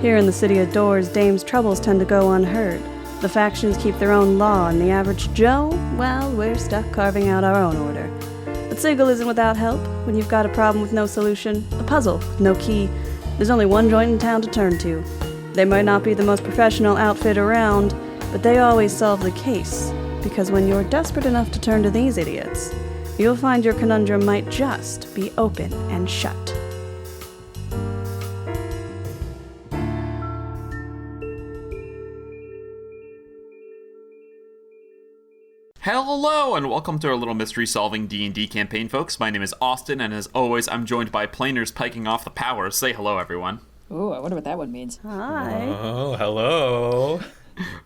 Here in the city of Doors, Dame's troubles tend to go unheard. The factions keep their own law, and the average Joe, well, we're stuck carving out our own order. But Sigil isn't without help. When you've got a problem with no solution, a puzzle with no key, there's only one joint in town to turn to. They might not be the most professional outfit around, but they always solve the case. Because when you're desperate enough to turn to these idiots, you'll find your conundrum might just be open and shut. Hello, and welcome to our little mystery-solving D&D campaign, folks. My name is Austin, and as always, I'm joined by planers piking off the power. Say hello, everyone. Ooh, I wonder what that one means. Hi. Oh, hello.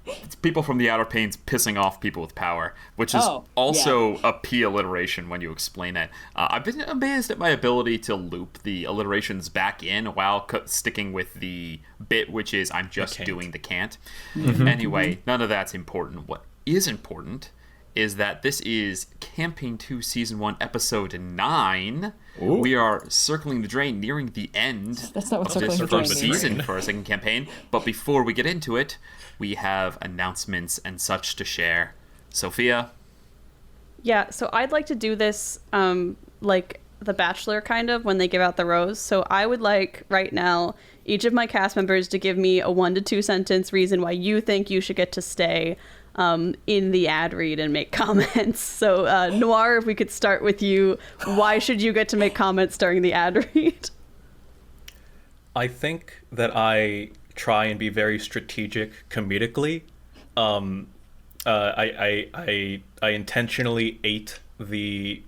It's people from the outer planes pissing off people with power, which is also a P alliteration when you explain it. I've been amazed at my ability to loop the alliterations back in while sticking with the bit, which is I'm just doing the can't. Anyway, none of that's important. What is important is that this is Campaign 2 Season 1, Episode 9. Ooh. We are circling the drain, nearing the end That's not what of this first season season for our second campaign. But before we get into it, we have announcements and such to share. Sophia? Yeah, so I'd like to do this like The Bachelor, kind of, when they give out the rose. So I would like, right now, each of my cast members to give me a 1 to 2 sentence reason why you think you should get to stay in the ad read and make comments. So, Noir, if we could start with you, why should you get to make comments during the ad read? I think that I try and be very strategic comedically. I intentionally ate the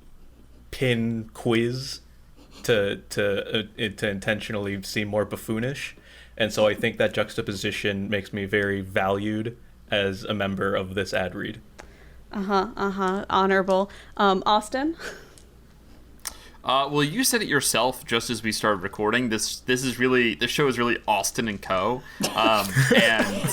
pin quiz to intentionally seem more buffoonish, and so I think that juxtaposition makes me very valued as a member of this ad read. Honorable. Austin? Well, you said it yourself just as we started recording. This show is really Austin and Co. And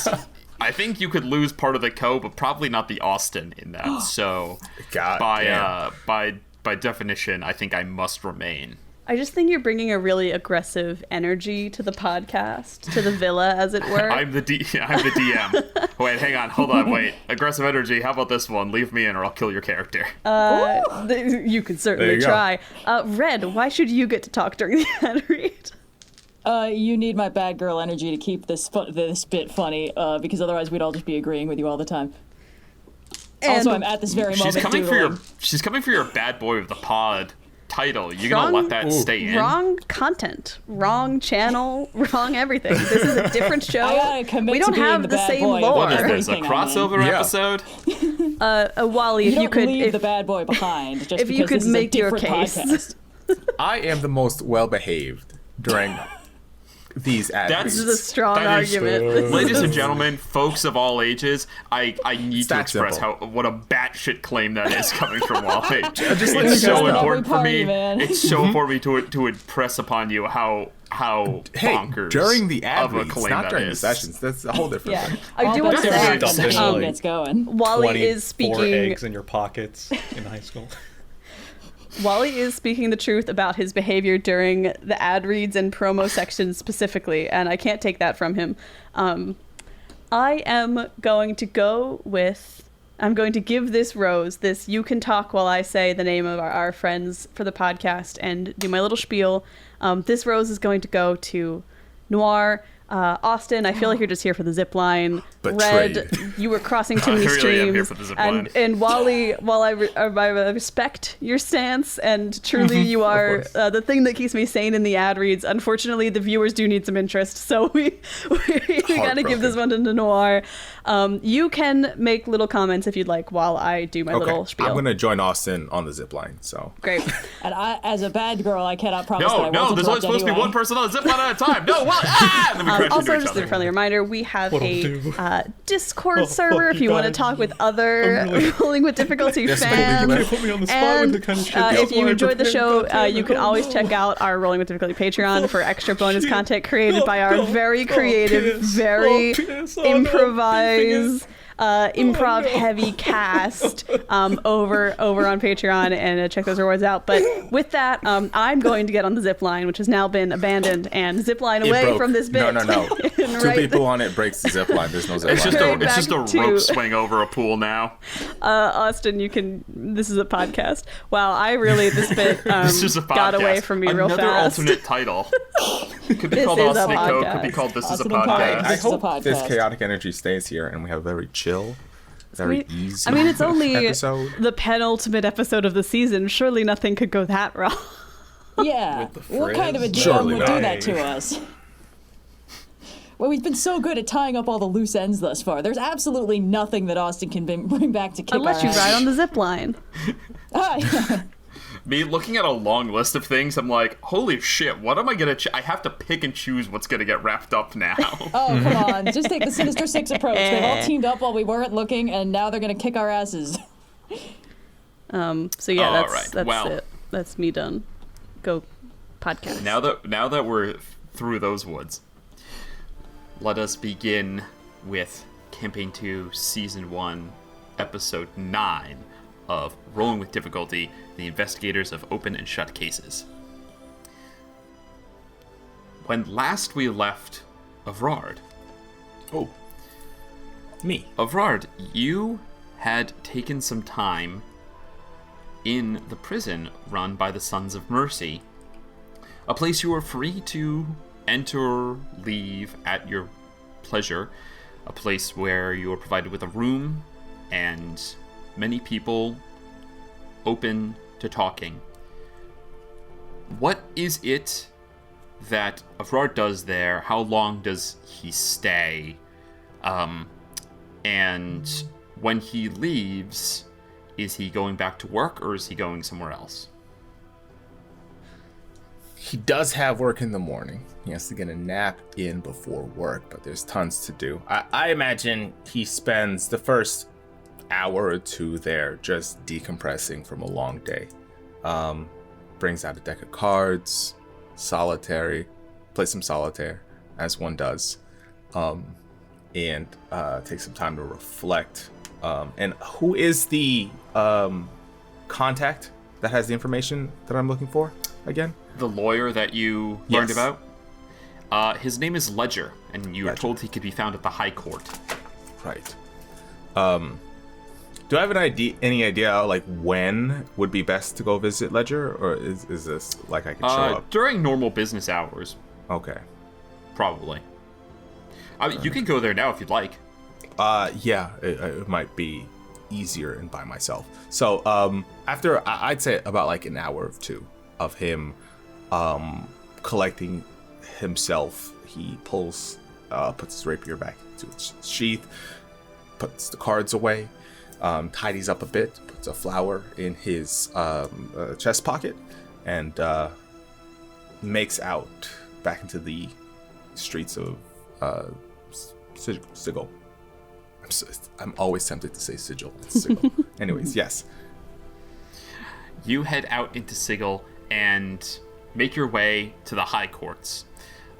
I think you could lose part of the Co, but probably not the Austin in that. So by definition, I think I must remain. I just think you're bringing a really aggressive energy to the podcast, to the villa, as it were. I'm the DM. Wait, hang on, hold on, wait. Aggressive energy, how about this one? Leave me in or I'll kill your character. You can certainly try. Red, why should you get to talk during the ad read? You need my bad girl energy to keep this bit funny, because otherwise we'd all just be agreeing with you all the time. And also, I'm at this very moment She's coming for your bad boy of the pod title. You're gonna let that stay in? Wrong content, wrong channel, wrong everything. This is a different show. We don't have the same lore. What is this, a crossover episode? Wally, if you could leave the bad boy behind, just if you could make your case. I am the most well-behaved during these ads. This is a strong argument. Ladies and gentlemen, folks of all ages, I need to express what a batshit claim that is coming from Wally. It's so important for me. It's so important for me to impress upon you how bonkers during the ad reads, claim not that during is. the sessions. That's a whole different thing. I do want to say, gets going. Wally is speaking. 24 eggs in your pockets in high school. Wally is speaking the truth about his behavior during the ad reads and promo sections specifically, and I can't take that from him. I am going to give this rose, this you can talk while I say the name of our friends for the podcast and do my little spiel. This rose is going to go to Noir. Austin, I feel like you're just here for the zip line. Red, you were crossing too many streams. And Wally, while I respect your stance, and truly you are the thing that keeps me sane in the ad reads, unfortunately the viewers do need some interest, so we gotta give this one to Noir. You can make little comments if you'd like while I do my little spiel. I'm gonna join Austin on the zip line, so. Great. And I, as a bad girl, I cannot promise that I won't No, there's only supposed to be one person on the zip line at a time. No, well, also, just a friendly reminder, we have a Discord server if you want to talk with other Rolling with Difficulty fans. And if you enjoyed the show, you can always check out our Rolling with Difficulty Patreon for extra bonus content created by our very creative, very improvised, improv heavy cast over on Patreon and check those rewards out. But with that, I'm going to get on the zip line, which has now been abandoned, and zip line away from this bit. No. Two people on it breaks the zip line. There's no zip line. It's just a rope swing over a pool now. Austin, this is a podcast. Wow, I really, this bit this is a podcast. Got away from me real fast. Another alternate title. It could be called Austin and Co. Could be called This is a Podcast. I hope this chaotic energy stays here and we have a very chill, very easy it's only episode. The penultimate episode of the season. Surely nothing could go that wrong. Yeah. What kind of a DM would do that to us? Well, we've been so good at tying up all the loose ends thus far. There's absolutely nothing that Austin can bring back to kick Unless you ride on the zip line. Me looking at a long list of things, I'm like, holy shit, what am I going to... I have to pick and choose what's going to get wrapped up now. Oh, come on. Just take the Sinister Six approach. They've all teamed up while we weren't looking, and now they're going to kick our asses. So yeah, that's it. That's me done. Go podcast. Now that we're through those woods, let us begin with Campaign 2, Season 1, Episode 9 of Rolling with Difficulty, the investigators of open and shut cases. When last we left Evrard... Oh. Me. Evrard, you had taken some time in the prison run by the Sons of Mercy, a place you were free to enter, leave at your pleasure, a place where you were provided with a room and many people open to talking. What is it that Evrard does there? How long does he stay? And when he leaves, is he going back to work or is he going somewhere else? He does have work in the morning. He has to get a nap in before work, but there's tons to do. I imagine he spends the first hour or two there just decompressing from a long day. Brings out a deck of cards, solitary, plays some solitaire, as one does, and takes some time to reflect. And who is the contact that has the information that I'm looking for again? The lawyer that you learned about? His name is Ledger, and you were told he could be found at the High Court. Right. Do I have any idea like when would be best to go visit Ledger, or is this like I could show up during normal business hours? Okay. Probably. I mean, you can go there now if you'd like. Yeah, it might be easier and by myself. So after I'd say about like an hour or two of him collecting himself, he puts his rapier back into its sheath, puts the cards away, tidies up a bit, puts a flower in his chest pocket, and makes out back into the streets of Sigil. I'm always tempted to say Sigil. It's Sigil. Anyways, yes. You head out into Sigil and make your way to the High Courts.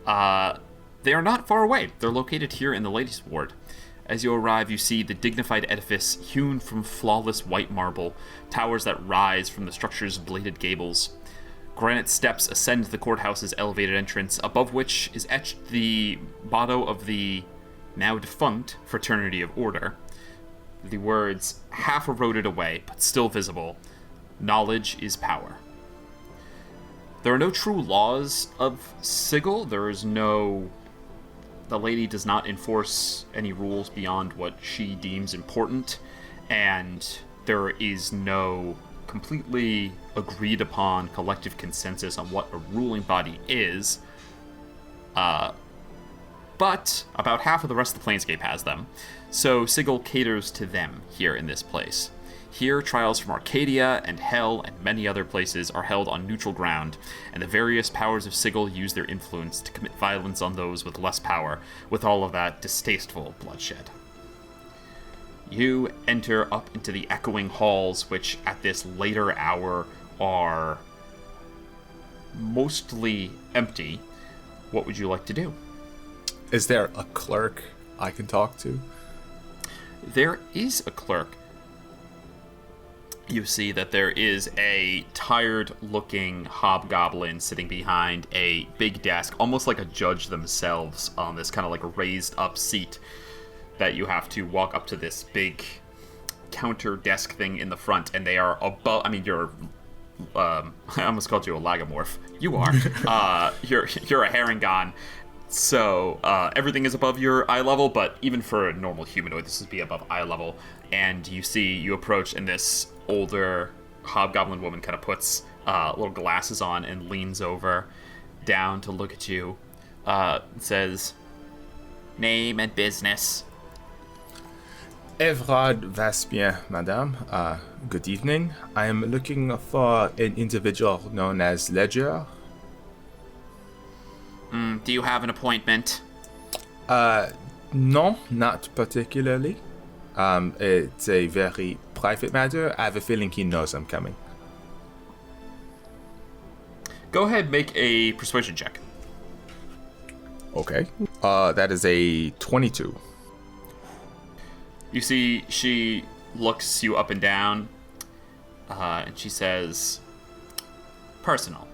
They are not far away. They're located here in the Ladies' Ward. As you arrive, you see the dignified edifice hewn from flawless white marble, towers that rise from the structure's bladed gables. Granite steps ascend the courthouse's elevated entrance, above which is etched the motto of the now defunct Fraternity of Order. The words, half eroded away, but still visible, knowledge is power. There are no true laws of Sigil. The lady does not enforce any rules beyond what she deems important, and there is no completely agreed upon collective consensus on what a ruling body is. But about half of the rest of the Planescape has them, so Sigil caters to them here in this place. Here, trials from Arcadia and Hell and many other places are held on neutral ground, and the various powers of Sigil use their influence to commit violence on those with less power, with all of that distasteful bloodshed. You enter up into the echoing halls, which at this later hour are mostly empty. What would you like to do? Is there a clerk I can talk to? there is a clerk. You see that there is a tired-looking hobgoblin sitting behind a big desk, almost like a judge themselves, on this kind of like raised-up seat that you have to walk up to this big counter desk thing in the front, and they are above. I mean, you're. I almost called you a lagomorph. You are. You're a Harangon. So everything is above your eye level, but even for a normal humanoid, this would be above eye level. And you approach, and this older hobgoblin woman kind of puts little glasses on and leans over down to look at you. Says, "Name and business." Evrard vas bien, madame. Good evening. I am looking for an individual known as Ledger. Do you have an appointment? No, not particularly. It's a very private matter. I have a feeling he knows I'm coming. Go ahead, make a persuasion check. Okay. That is a 22. You see, she looks you up and down, and she says, "Personal."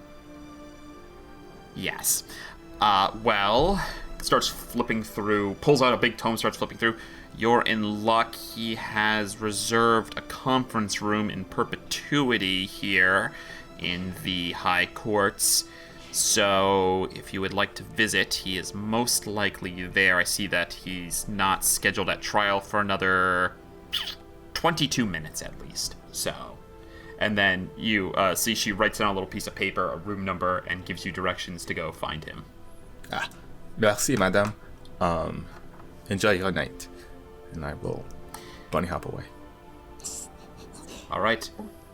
Yes. Well, starts flipping through, pulls out a big tome, starts flipping through. You're in luck. He has reserved a conference room in perpetuity here in the High Courts. So, if you would like to visit, he is most likely there. I see that he's not scheduled at trial for another 22 minutes at least. So, and then you see she writes down a little piece of paper, a room number, and gives you directions to go find him. Merci, madame. Enjoy your night. And I will bunny hop away. All right.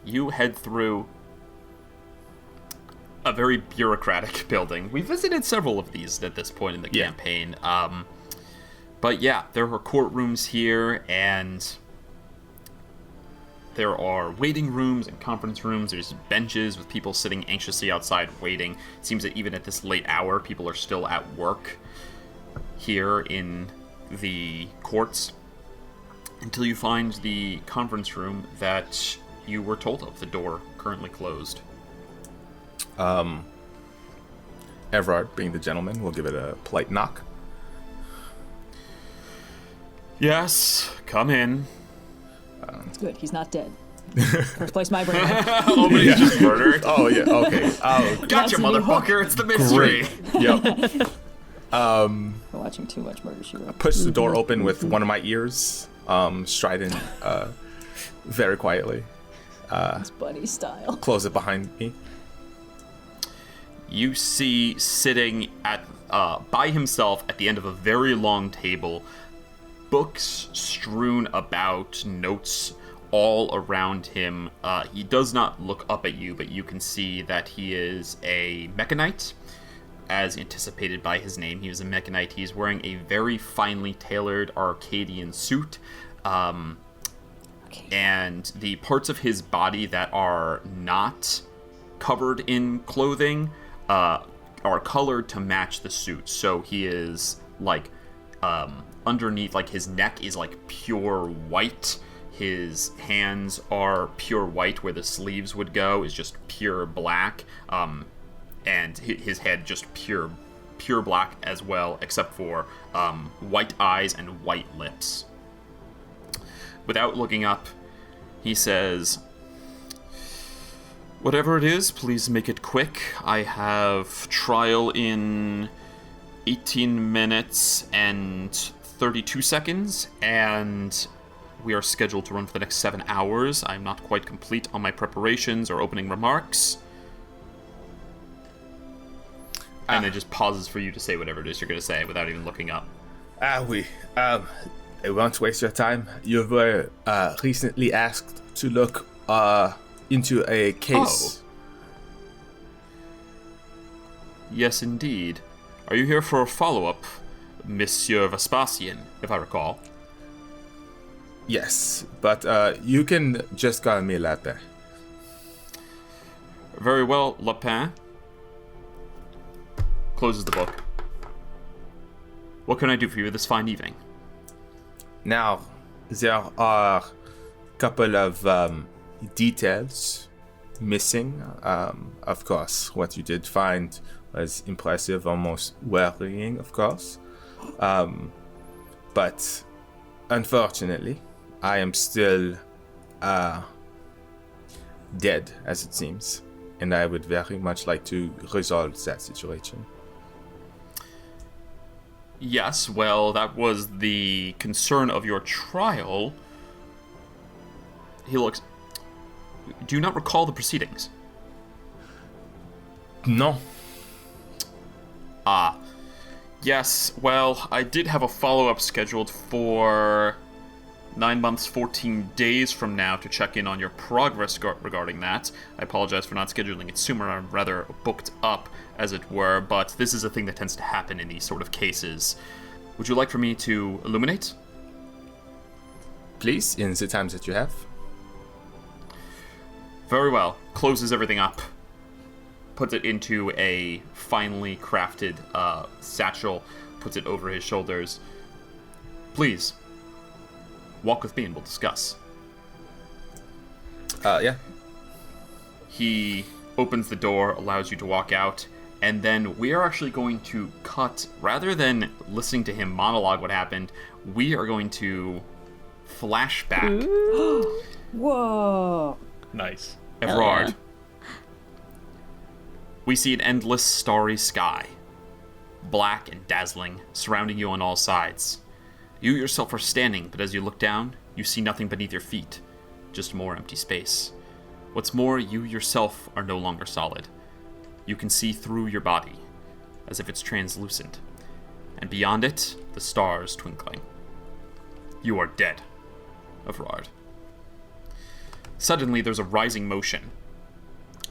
You head through a very bureaucratic building. We visited several of these at this point in the campaign. But yeah, there are courtrooms here, and there are waiting rooms and conference rooms. There's benches with people sitting anxiously outside waiting. It seems that even at this late hour, people are still at work here in the courts until you find the conference room that you were told of. The door currently closed. Evrard, being the gentleman, will give it a polite knock. Yes, come in. It's good. He's not dead. First place my brain. Oh, but he's just murdered. Oh, yeah, okay. Gotcha, motherfucker. It's the mystery. Yep. We're watching too much Murder, She Wrote. Push the door open with one of my ears, striding very quietly. It's Bunny style. Close it behind me. You see sitting at by himself at the end of a very long table, books strewn about, notes all around him. He does not look up at you, but you can see that he is a mechanite. As anticipated by his name, he was a mechanite. He's wearing a very finely tailored Arcadian suit. And the parts of his body that are not covered in clothing are colored to match the suit. So he is like underneath, like his neck is like pure white. His hands are pure white, where the sleeves would go is just pure black. And his head just pure black as well, except for white eyes and white lips. Without looking up, he says, "Whatever it is, please make it quick. I have trial in 18 minutes and 32 seconds, and we are scheduled to run for the next 7 hours. I'm not quite complete on my preparations or opening remarks." And it just pauses for you to say whatever it is you're going to say without even looking up. Oui. I won't waste your time. You were recently asked to look into a case. Oh. Yes, indeed. Are you here for a follow-up, Monsieur Vespasian, if I recall? Yes, but you can just call me Lapin. Very well, Lapin. Closes the book. What can I do for you this fine evening? Now, there are a couple of details missing. Of course, what you did find was impressive, almost worrying, of course. But unfortunately, I am still dead, as it seems. And I would very much like to resolve that situation. Yes, well, that was the concern of your trial. He looks... Do you not recall the proceedings? No. Yes, well, I did have a follow-up scheduled for 9 months, 14 days from now to check in on your progress regarding that. I apologize for not scheduling it sooner. I'm rather booked up, as it were, but this is a thing that tends to happen in these sort of cases. Would you like for me to illuminate? Please, in the times that you have. Very well. Closes everything up. Puts it into a finely crafted satchel. Puts it over his shoulders. Please, walk with me and we'll discuss. Yeah. He opens the door, allows you to walk out, and then we are actually going to cut, rather than listening to him monologue what happened, we are going to flashback. Whoa. Nice. Evrard. Yeah. We see an endless starry sky, black and dazzling, surrounding you on all sides. You yourself are standing, but as you look down, you see nothing beneath your feet, just more empty space. What's more, you yourself are no longer solid. You can see through your body, as if it's translucent, and beyond it, the stars twinkling. You are dead, Evrard. Suddenly, there's a rising motion.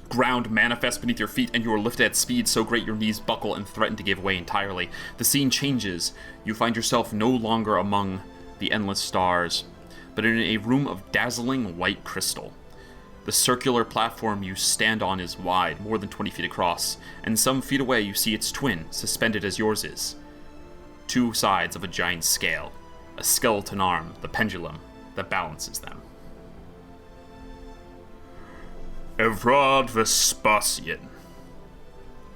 Ground manifests beneath your feet, and you are lifted at speed so great your knees buckle and threaten to give way entirely. The scene changes. You find yourself no longer among the endless stars, but in a room of dazzling white crystal. The circular platform you stand on is wide, more than 20 feet across, and some feet away you see its twin, suspended as yours is. Two sides of a giant scale, a skeleton arm, the pendulum, that balances them. Evrard Vespasian,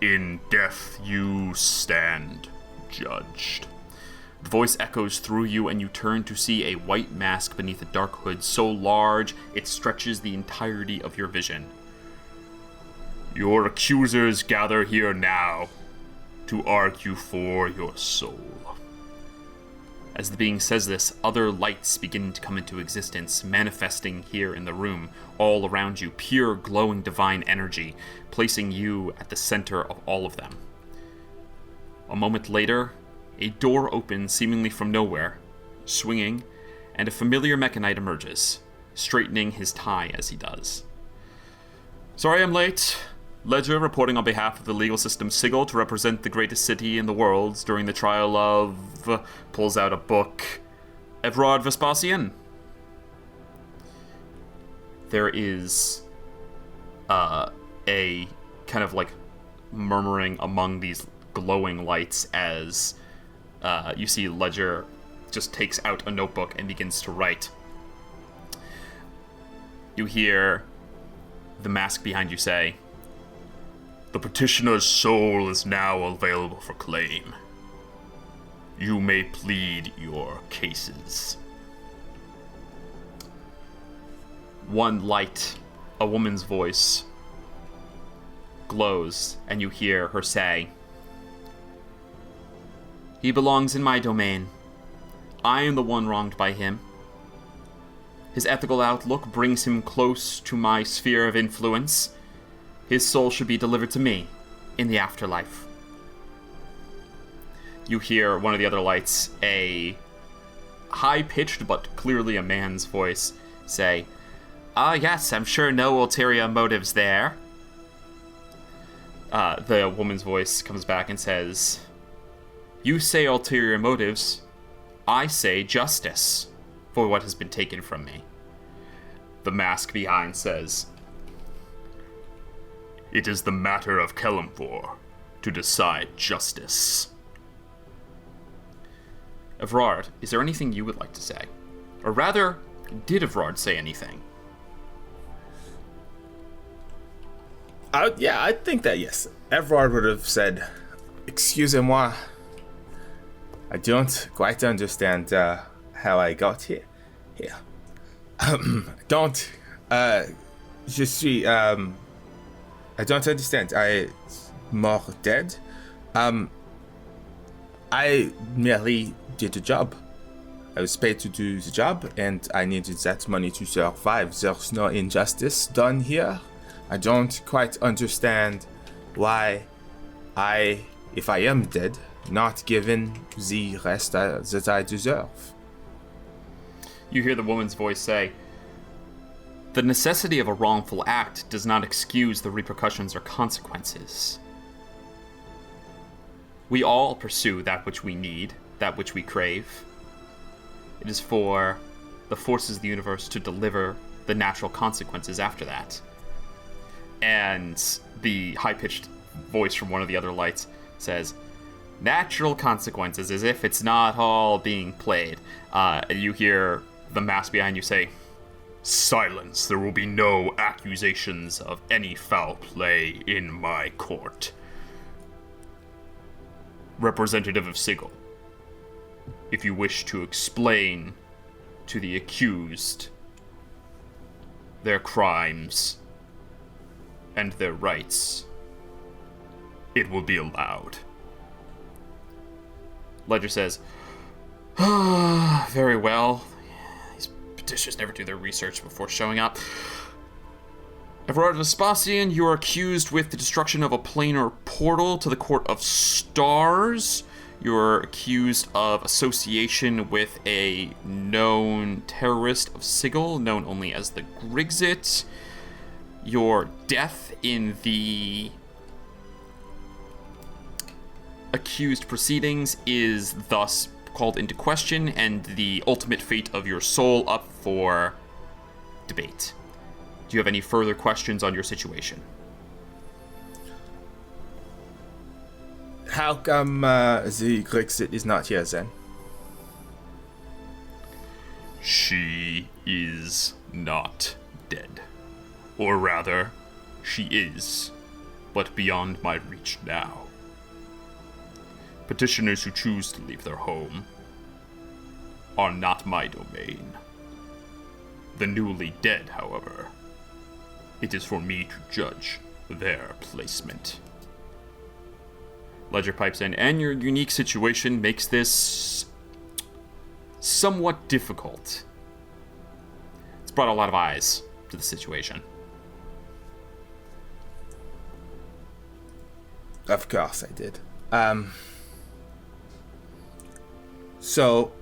in death you stand judged. The voice echoes through you, and you turn to see a white mask beneath a dark hood so large it stretches the entirety of your vision. Your accusers gather here now to argue for your soul. As the being says this, other lights begin to come into existence, manifesting here in the room, all around you, pure, glowing, divine energy, placing you at the center of all of them. A moment later, a door opens seemingly from nowhere, swinging, and a familiar mechanite emerges, straightening his tie as he does. Sorry I'm late. Ledger reporting on behalf of the legal system Sigil to represent the greatest city in the world during the trial of... pulls out a book. Evrard Vespasian. There is a kind of like murmuring among these glowing lights as you see Ledger just takes out a notebook and begins to write. You hear the mask behind you say, "The petitioner's soul is now available for claim. You may plead your cases." One light, a woman's voice, glows, and you hear her say, "He belongs in my domain. I am the one wronged by him. His ethical outlook brings him close to my sphere of influence. His soul should be delivered to me in the afterlife." You hear one of the other lights, a high-pitched but clearly a man's voice, say, Yes, I'm sure no ulterior motives there." The woman's voice comes back and says, "You say ulterior motives. I say justice for what has been taken from me." The mask behind says, "It is the matter of Kelemvor to decide justice." Evrard, is there anything you would like to say? Or rather, did Evrard say anything? I think that yes. Evrard would have said, "Excusez-moi. I don't quite understand how I got here. Je suis, I don't understand. I mort dead. I merely did a job. I was paid to do the job, and I needed that money to survive. There's no injustice done here. I don't quite understand why if I am dead, not given the rest that I deserve." You hear the woman's voice say, "The necessity of a wrongful act does not excuse the repercussions or consequences. We all pursue that which we need, that which we crave. It is for the forces of the universe to deliver the natural consequences after that." And the high-pitched voice from one of the other lights says, "Natural consequences, as if it's not all being played." You hear the mask behind you say, "Silence, there will be no accusations of any foul play in my court. Representative of Sigil, if you wish to explain to the accused their crimes and their rights, it will be allowed." Ledger says, "Very well. These petitioners never do their research before showing up. Evrard Vespasian, you are accused with the destruction of a planar portal to the Court of Stars. You're accused of association with a known terrorist of Sigil, known only as the Grigzit. Your death in the accused proceedings is thus called into question, and the ultimate fate of your soul up for debate. Do you have any further questions on your situation?" How come the Grixit is not here then? She is not dead. Or rather, she is, but beyond my reach now. Petitioners who choose to leave their home are not my domain. The newly dead, however, it is for me to judge their placement. Ledger pipes in, "And your unique situation makes this somewhat difficult. It's brought a lot of eyes to the situation." Of course I did. So,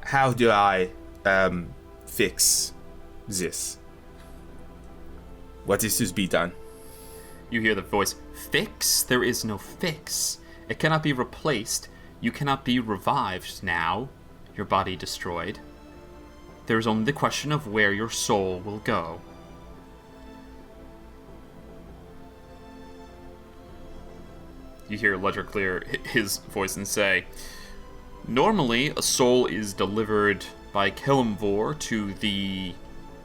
how do I fix this? What is to be done? You hear the voice, "Fix? There is no fix. It cannot be replaced. You cannot be revived now, your body destroyed. There is only the question of where your soul will go." You hear Ledger clear his voice and say, "Normally, a soul is delivered by Kelimvor to the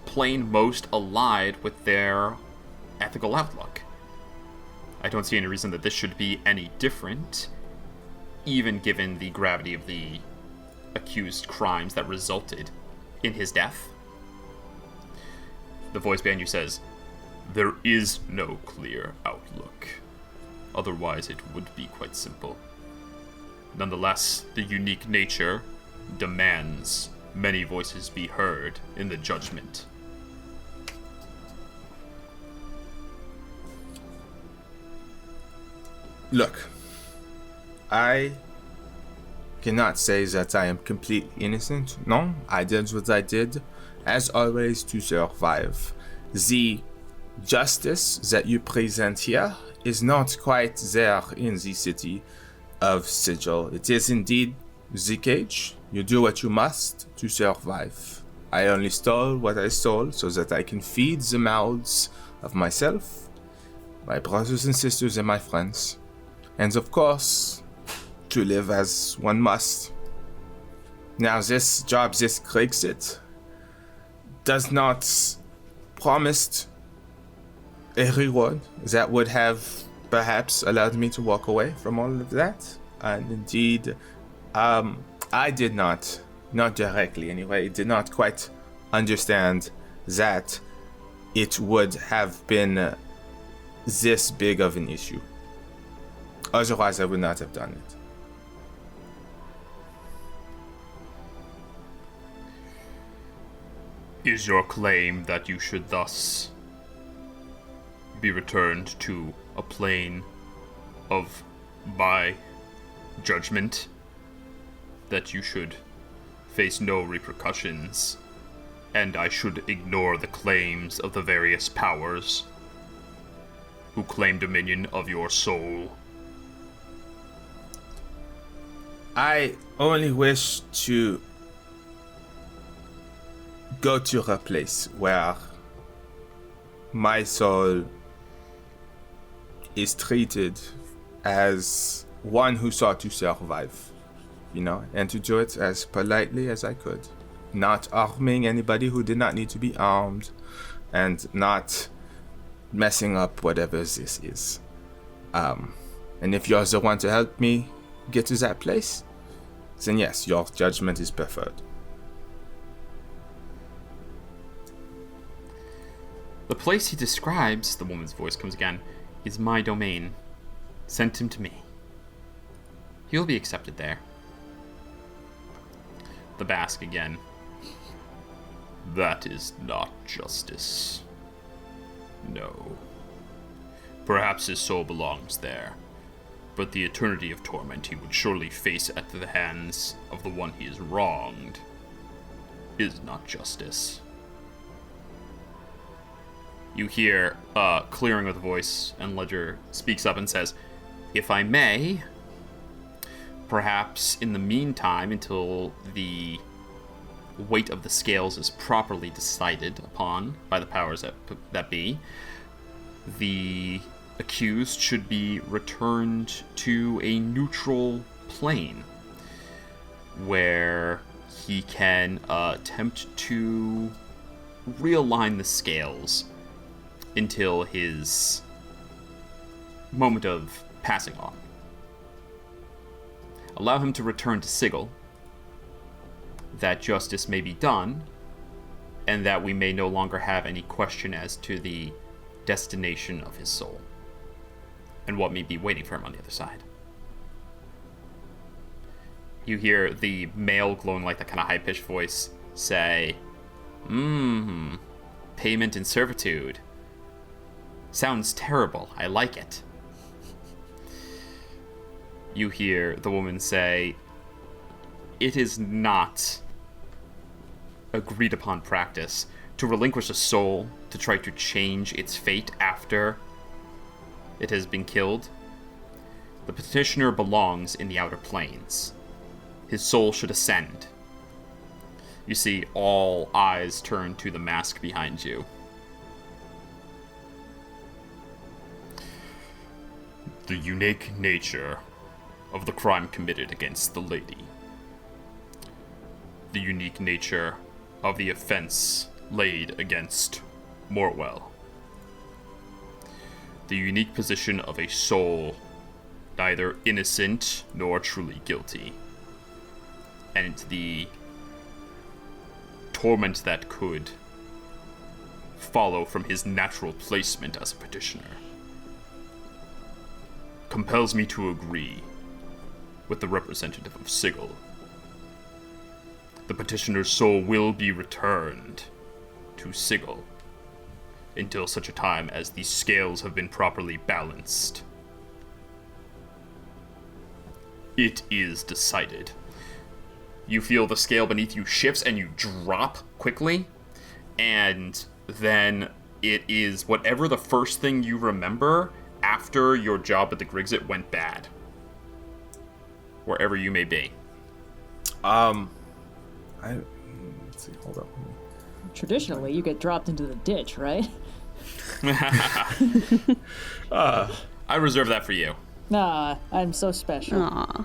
plane most allied with their ethical outlook. I don't see any reason that this should be any different, even given the gravity of the accused crimes that resulted in his death." The voice behind you says, "There is no clear outlook. Otherwise, it would be quite simple. Nonetheless, the unique nature demands many voices be heard in the judgment." Look, I cannot say that I am completely innocent. No, I did what I did, as always, to survive. The justice that you present here is not quite there in the city of Sigil. It is indeed the cage. You do what you must to survive. I only stole what I stole so that I can feed the mouths of myself, my brothers and sisters, and my friends. And of course, to live as one must. Now, this job, this Grexit, does not promise a reward that would have perhaps allowed me to walk away from all of that. And indeed, I did not directly anyway, did not quite understand that it would have been this big of an issue. Otherwise, I would not have done it. Is your claim that you should thus be returned to a plane of my judgment? That you should face no repercussions, and I should ignore the claims of the various powers who claim dominion of your soul? I only wish to go to a place where my soul is treated as one who sought to survive, and to do it as politely as I could, not harming anybody who did not need to be armed, and not messing up whatever this is. And if you're the one to help me get to that place, then yes, your judgment is preferred. The place he describes, the woman's voice comes again, is my domain. Send him to me. He'll be accepted there. The Basque again. That is not justice. No. Perhaps his soul belongs there, but the eternity of torment he would surely face at the hands of the one he has wronged is not justice. You hear clearing of the voice, and Ledger speaks up and says, "If I may, perhaps in the meantime, until the weight of the scales is properly decided upon by the powers that be, the accused should be returned to a neutral plane where he can attempt to realign the scales until his moment of passing on. Allow him to return to Sigil, that justice may be done, and that we may no longer have any question as to the destination of his soul, and what may be waiting for him on the other side." You hear the male, glowing like that kind of high-pitched voice say, "Payment in servitude. Sounds terrible. I like it." You hear the woman say, "It is not agreed upon practice to relinquish a soul to try to change its fate after it has been killed. The petitioner belongs in the outer planes. His soul should ascend." You see all eyes turn to the mask behind you. "The unique nature of the crime committed against the lady. The unique nature of the offense laid against Mortwell. The unique position of a soul neither innocent nor truly guilty. And the torment that could follow from his natural placement as a petitioner compels me to agree with the representative of Sigil. The petitioner's soul will be returned to Sigil until such a time as the scales have been properly balanced. It is decided." You feel the scale beneath you shifts and you drop quickly, and then it is whatever the first thing you remember after your job at the Grixit went bad. Wherever you may be. Let's see, hold up. Traditionally, you get dropped into the ditch, right? I reserve that for you. Nah, I'm so special. Aw.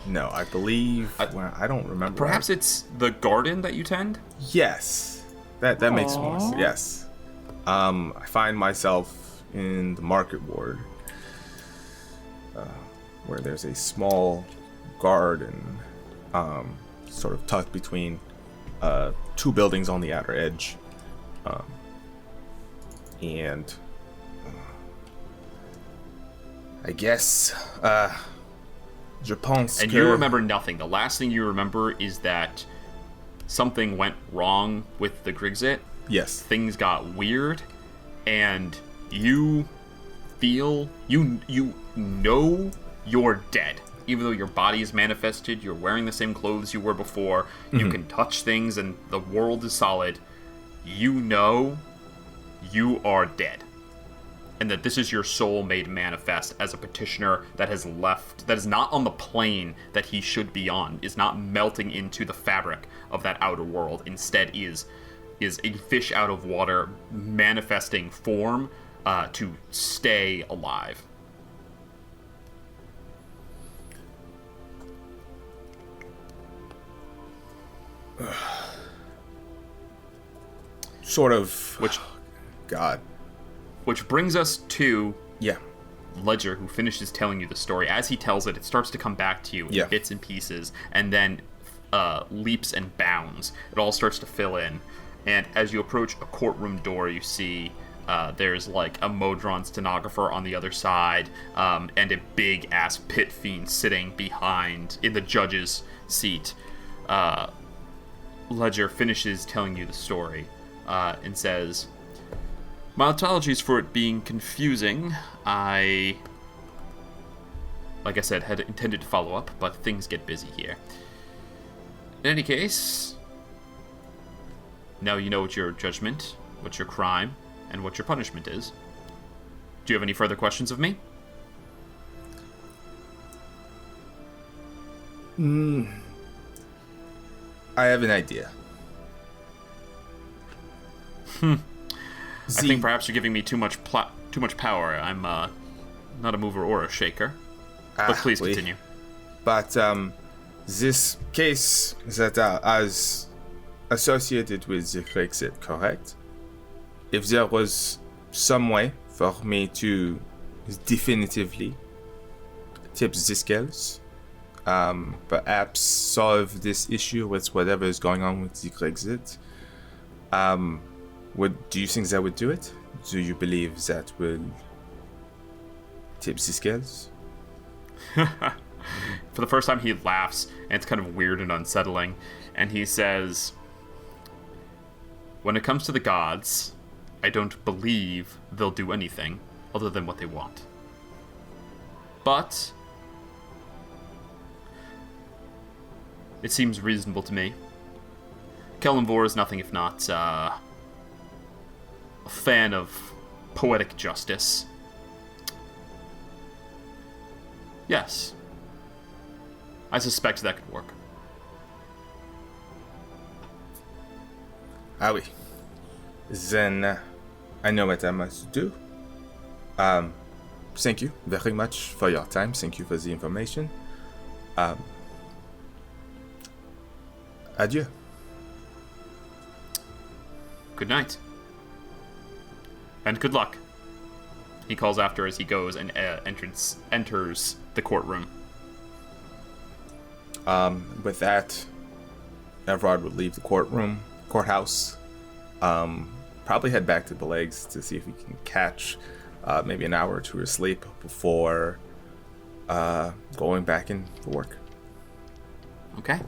No, I believe... I don't remember. Perhaps it's the garden that you tend? Yes. That makes more sense. Yes. I find myself in the market ward, where there's a small garden, sort of tucked between two buildings on the outer edge. And I guess, je pense and you remember nothing. The last thing you remember is that something went wrong with the Grigzit. Yes. Things got weird, and you feel, you know you're dead. Even though your body is manifested, you're wearing the same clothes you were before, you can touch things, and the world is solid. You know you are dead. And that this is your soul made manifest as a petitioner that has left, that is not on the plane that he should be on, is not melting into the fabric of that outer world. Instead is a fish out of water manifesting form to stay alive. Sort of. God. Which brings us to Yeah. Ledger, who finishes telling you the story. As he tells it, it starts to come back to you in bits and pieces, and then leaps and bounds. It all starts to fill in. And as you approach a courtroom door, you see there's like a Modron stenographer on the other side, and a big-ass pit fiend sitting behind in the judge's seat. Ledger finishes telling you the story and says, "My apologies for it being confusing. Like I said, had intended to follow up, but things get busy here. In any case, now you know what your judgment, what your crime, and what your punishment is. Do you have any further questions of me?" I have an idea. I think perhaps you're giving me too much power. I'm not a mover or a shaker. But please continue. But this case that is associated with the Brexit, correct? If there was some way for me to definitively tip the scales, perhaps solve this issue with whatever is going on with the Brexit, do you think that would do it? Do you believe that will tip the scales? For the first time, he laughs, and it's kind of weird and unsettling. And he says, "When it comes to the gods, I don't believe they'll do anything other than what they want. But it seems reasonable to me. Kellenvor is nothing if not a fan of poetic justice. Yes, I suspect that could work." Ah oui. Then I know what I must do. Thank you very much for your time. Thank you for the information. Adieu. Good night. And good luck, he calls after as he goes and enters the courtroom. With that, Evrard would leave the courthouse, probably head back to Bileyg to see if he can catch maybe an hour or two of sleep before going back in for work. Okay.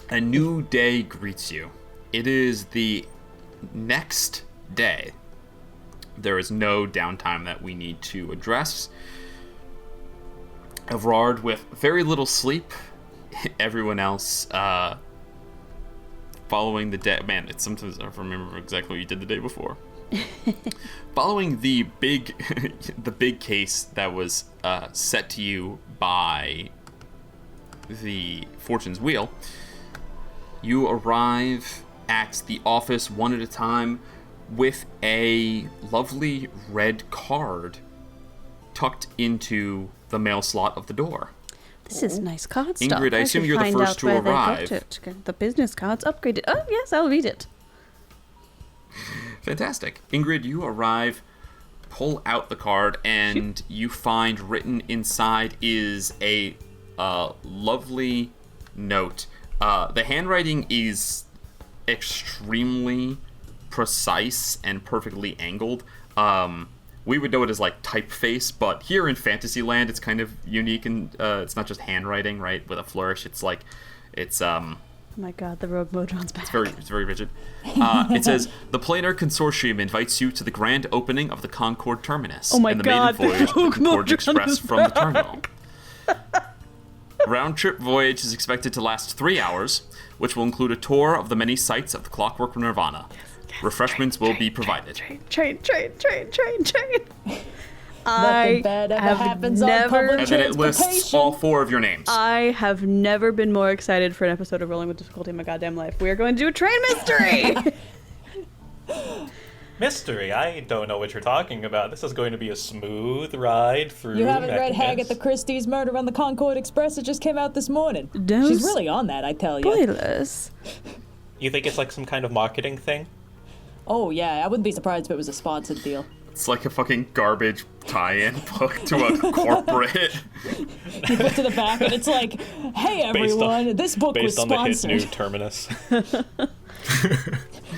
A new day greets you. It is the next day. There is no downtime that we need to address. Evrard with very little sleep. Everyone else following the day. Man, it's sometimes I don't remember exactly what you did the day before. Following the big case that was set to you by the Fortune's Wheel, you arrive at the office one at a time with a lovely red card tucked into the mail slot of the door. This is nice card stock. Ingrid, I assume you're the first to arrive. The business cards upgraded. Oh, yes, I'll read it. Fantastic. Ingrid, you arrive, pull out the card, and you find written inside is a lovely note. The handwriting is extremely precise and perfectly angled. We would know it as like typeface, but here in Fantasyland, it's kind of unique, and it's not just handwriting, right? With a flourish, it's Oh my god, the Rogue Modron's back. It's very rigid. It says, the Planar Consortium invites you to the grand opening of the Concord Terminus Oh my and the god, maiden voyage of the Rogue Concordant Modron Express is from the terminal. Round-trip voyage is expected to last 3 hours, which will include a tour of the many sites of the Clockwork Nirvana. Refreshments will be provided. Train. Nothing bad ever happens on public And then it lists all 4 of your names. I have never been more excited for an episode of Rolling with Difficulty in my goddamn life. We are going to do a train mystery! Mystery? I don't know what you're talking about. This is going to be a smooth ride through. You haven't read Hagatha Christie's Murder on the Concordant Express? It just came out this morning. She's really on that, I tell you. Spoilers. You think it's like some kind of marketing thing? Oh, yeah, I wouldn't be surprised if it was a sponsored deal. It's like a fucking garbage tie-in book to a corporate. You look to the back and it's like, hey everyone, this book was sponsored. Based on the hit new Terminus.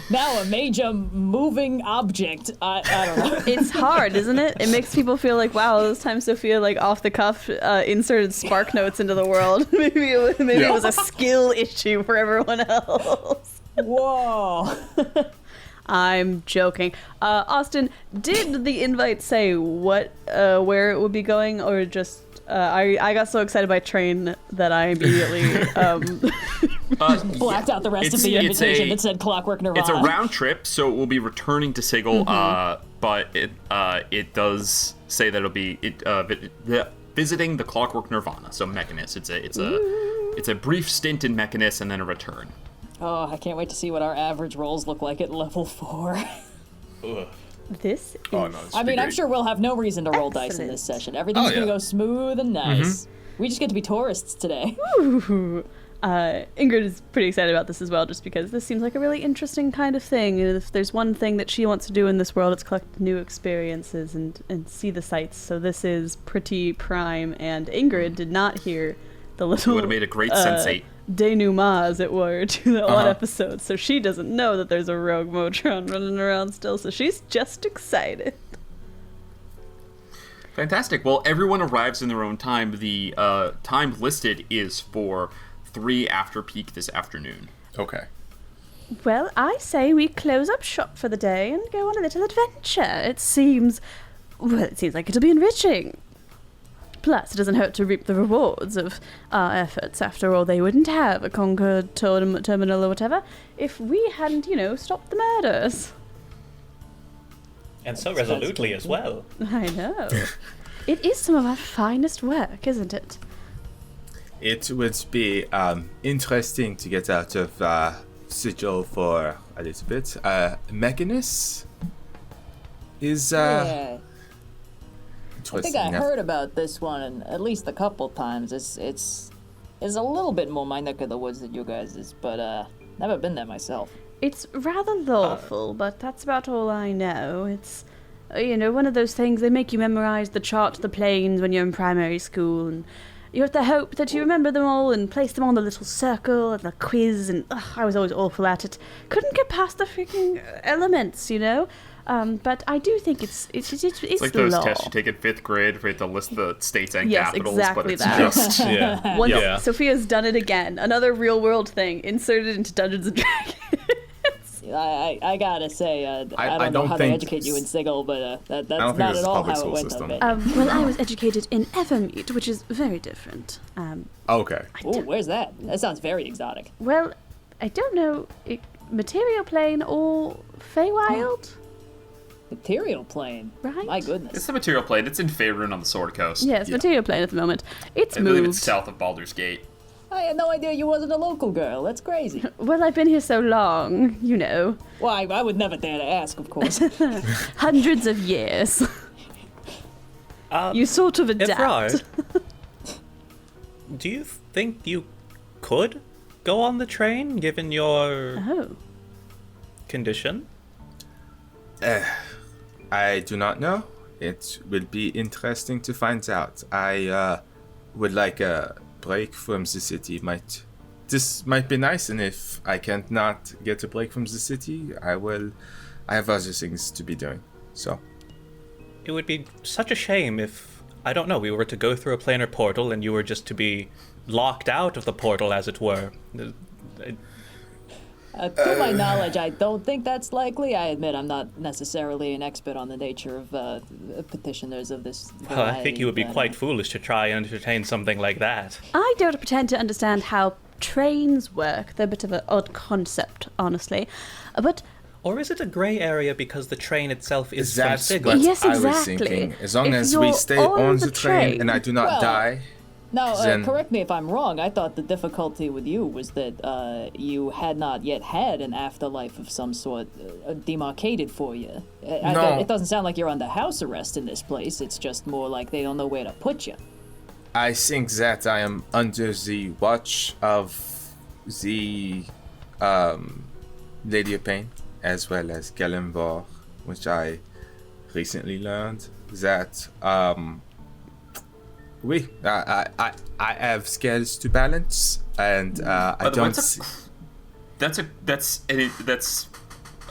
Now a major moving object. I don't know. It's hard, isn't it? It makes people feel like, wow, this time Sophia, like, off the cuff, inserted spark notes into the world. Maybe it was a skill issue for everyone else. Whoa. I'm joking. Austin, did the invite say what, where it would be going, or just, I got so excited by train that I immediately, blacked out the rest of the invitation that said Clockwork Nirvana. It's a round trip, so it will be returning to Sigil, but it does say that it'll be visiting the Clockwork Nirvana, so Mechanus. It's a brief stint in Mechanus and then a return. Oh, I can't wait to see what our average rolls look like at level 4. This is... Oh, no, I mean, I'm sure we'll have no reason to roll dice in this session. Everything's gonna go smooth and nice. We just get to be tourists today. Ooh. Ingrid is pretty excited about this as well, just because this seems like a really interesting kind of thing. And if there's one thing that she wants to do in this world, it's collect new experiences and see the sights. So this is pretty prime, and Ingrid did not hear the little... It would have made a great sensate. denouement, as it were, to that one episode. So she doesn't know that there's a rogue Motron running around still, so she's just excited. Fantastic. Well, everyone arrives in their own time. The time listed is for 3 after peak this afternoon. Okay. Well, I say we close up shop for the day and go on a little adventure. It seems like it'll be enriching. Plus, it doesn't hurt to reap the rewards of our efforts. After all, they wouldn't have a Concord terminal or whatever if we hadn't, stopped the murders. And so resolutely as well. I know. It is some of our finest work, isn't it? It would be interesting to get out of Sigil for a little bit. Mechanus is... yeah. I think I heard about this one, and at least a couple times. It's a little bit more my neck of the woods than you guys is, but never been there myself. It's rather lawful, but that's about all I know. It's, one of those things, they make you memorize the chart of the planes when you're in primary school, and you have to hope that you remember them all and place them on the little circle and the quiz, and I was always awful at it. Couldn't get past the freaking elements, But I do think it's like those tests you take in 5th grade where you have to list the states and capitals, exactly but it's that. just... Sophia's done it again. Another real-world thing inserted into Dungeons & Dragons. I gotta say, I don't know how to educate you in Sigil, but that's not at all how it went. Well, I was educated in Evermeet, which is very different. Okay. Ooh, where's that? That sounds very exotic. Well, I don't know, Material Plane or Feywild? Material Plane? Right? My goodness. It's the Material Plane. It's in Faerun on the Sword Coast. Yeah, it's Material Plane at the moment. It's I moved. believe it's south of Baldur's Gate. I had no idea you wasn't a local girl. That's crazy. Well, I've been here so long, Well, I would never dare to ask, of course. Hundreds of years. You sort of adapt. Evrard, do you think you could go on the train, given your condition? I do not know. It will be interesting to find out. I would like a break from the city. This might be nice, and if I can't not get a break from the city, I have other things to be doing. So it would be such a shame if, I don't know, we were to go through a planar portal and you were just to be locked out of the portal, as it were. To my knowledge, I don't think that's likely. I admit I'm not necessarily an expert on the nature of petitioners of this variety. Well, I think you would be quite foolish to try and entertain something like that. I don't pretend to understand how trains work. They're a bit of an odd concept, honestly. But... Or is it a grey area because the train itself is from That's Sigurd? what Yes, I was exactly. thinking. As long If as we you're stay on on the the train train- and I do not Well, die. Now, Then- correct me if I'm wrong. I thought the difficulty with you was that you had not yet had an afterlife of some sort demarcated for you. No. It doesn't sound like you're under house arrest in this place. It's just more like they don't know where to put you. I think that I am under the watch of the Lady of Pain, as well as Galenvor, which I recently learned that I have skills to balance, and I don't. That's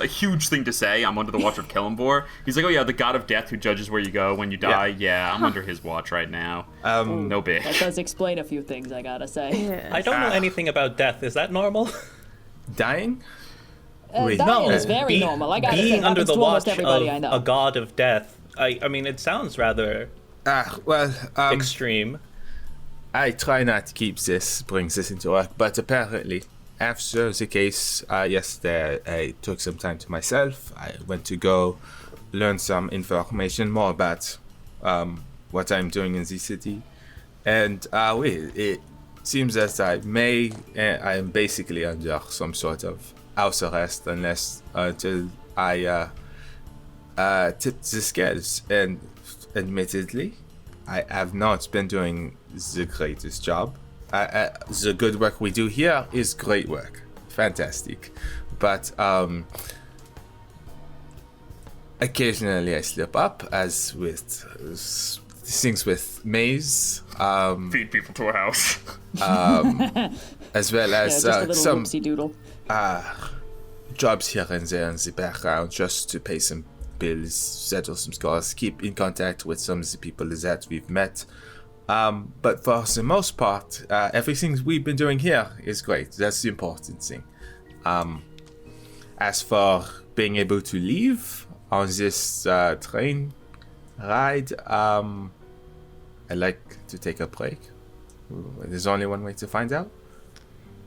a huge thing to say. I'm under the watch of Kellenvor. He's like, oh yeah, the god of death who judges where you go when you die. Yeah, I'm under his watch right now. No big. That does explain a few things, I gotta say. Yeah. I don't know anything about death. Is that normal? Dying? Dying is very normal. I gotta say, being it under happens the to almost watch everybody I of know. a god of death. I mean, it sounds rather extreme. I try not to bring this into work, but apparently, after the case yesterday, I took some time to myself. I went to go learn some information more about what I'm doing in the city. And it seems that I am basically under some sort of house arrest until I tip the scales. And admittedly, I have not been doing the greatest job. The good work we do here is great work. Fantastic. But occasionally I slip up, as with things with maze. Feed people to a house. As well as just a little some whoopsie doodle. jobs here and there in the background, just to pay some bills, settle some scores, keep in contact with some of the people that we've met. But for the most part, everything we've been doing here is great. That's the important thing. As for being able to leave on this train ride, I like to take a break. There's only one way to find out.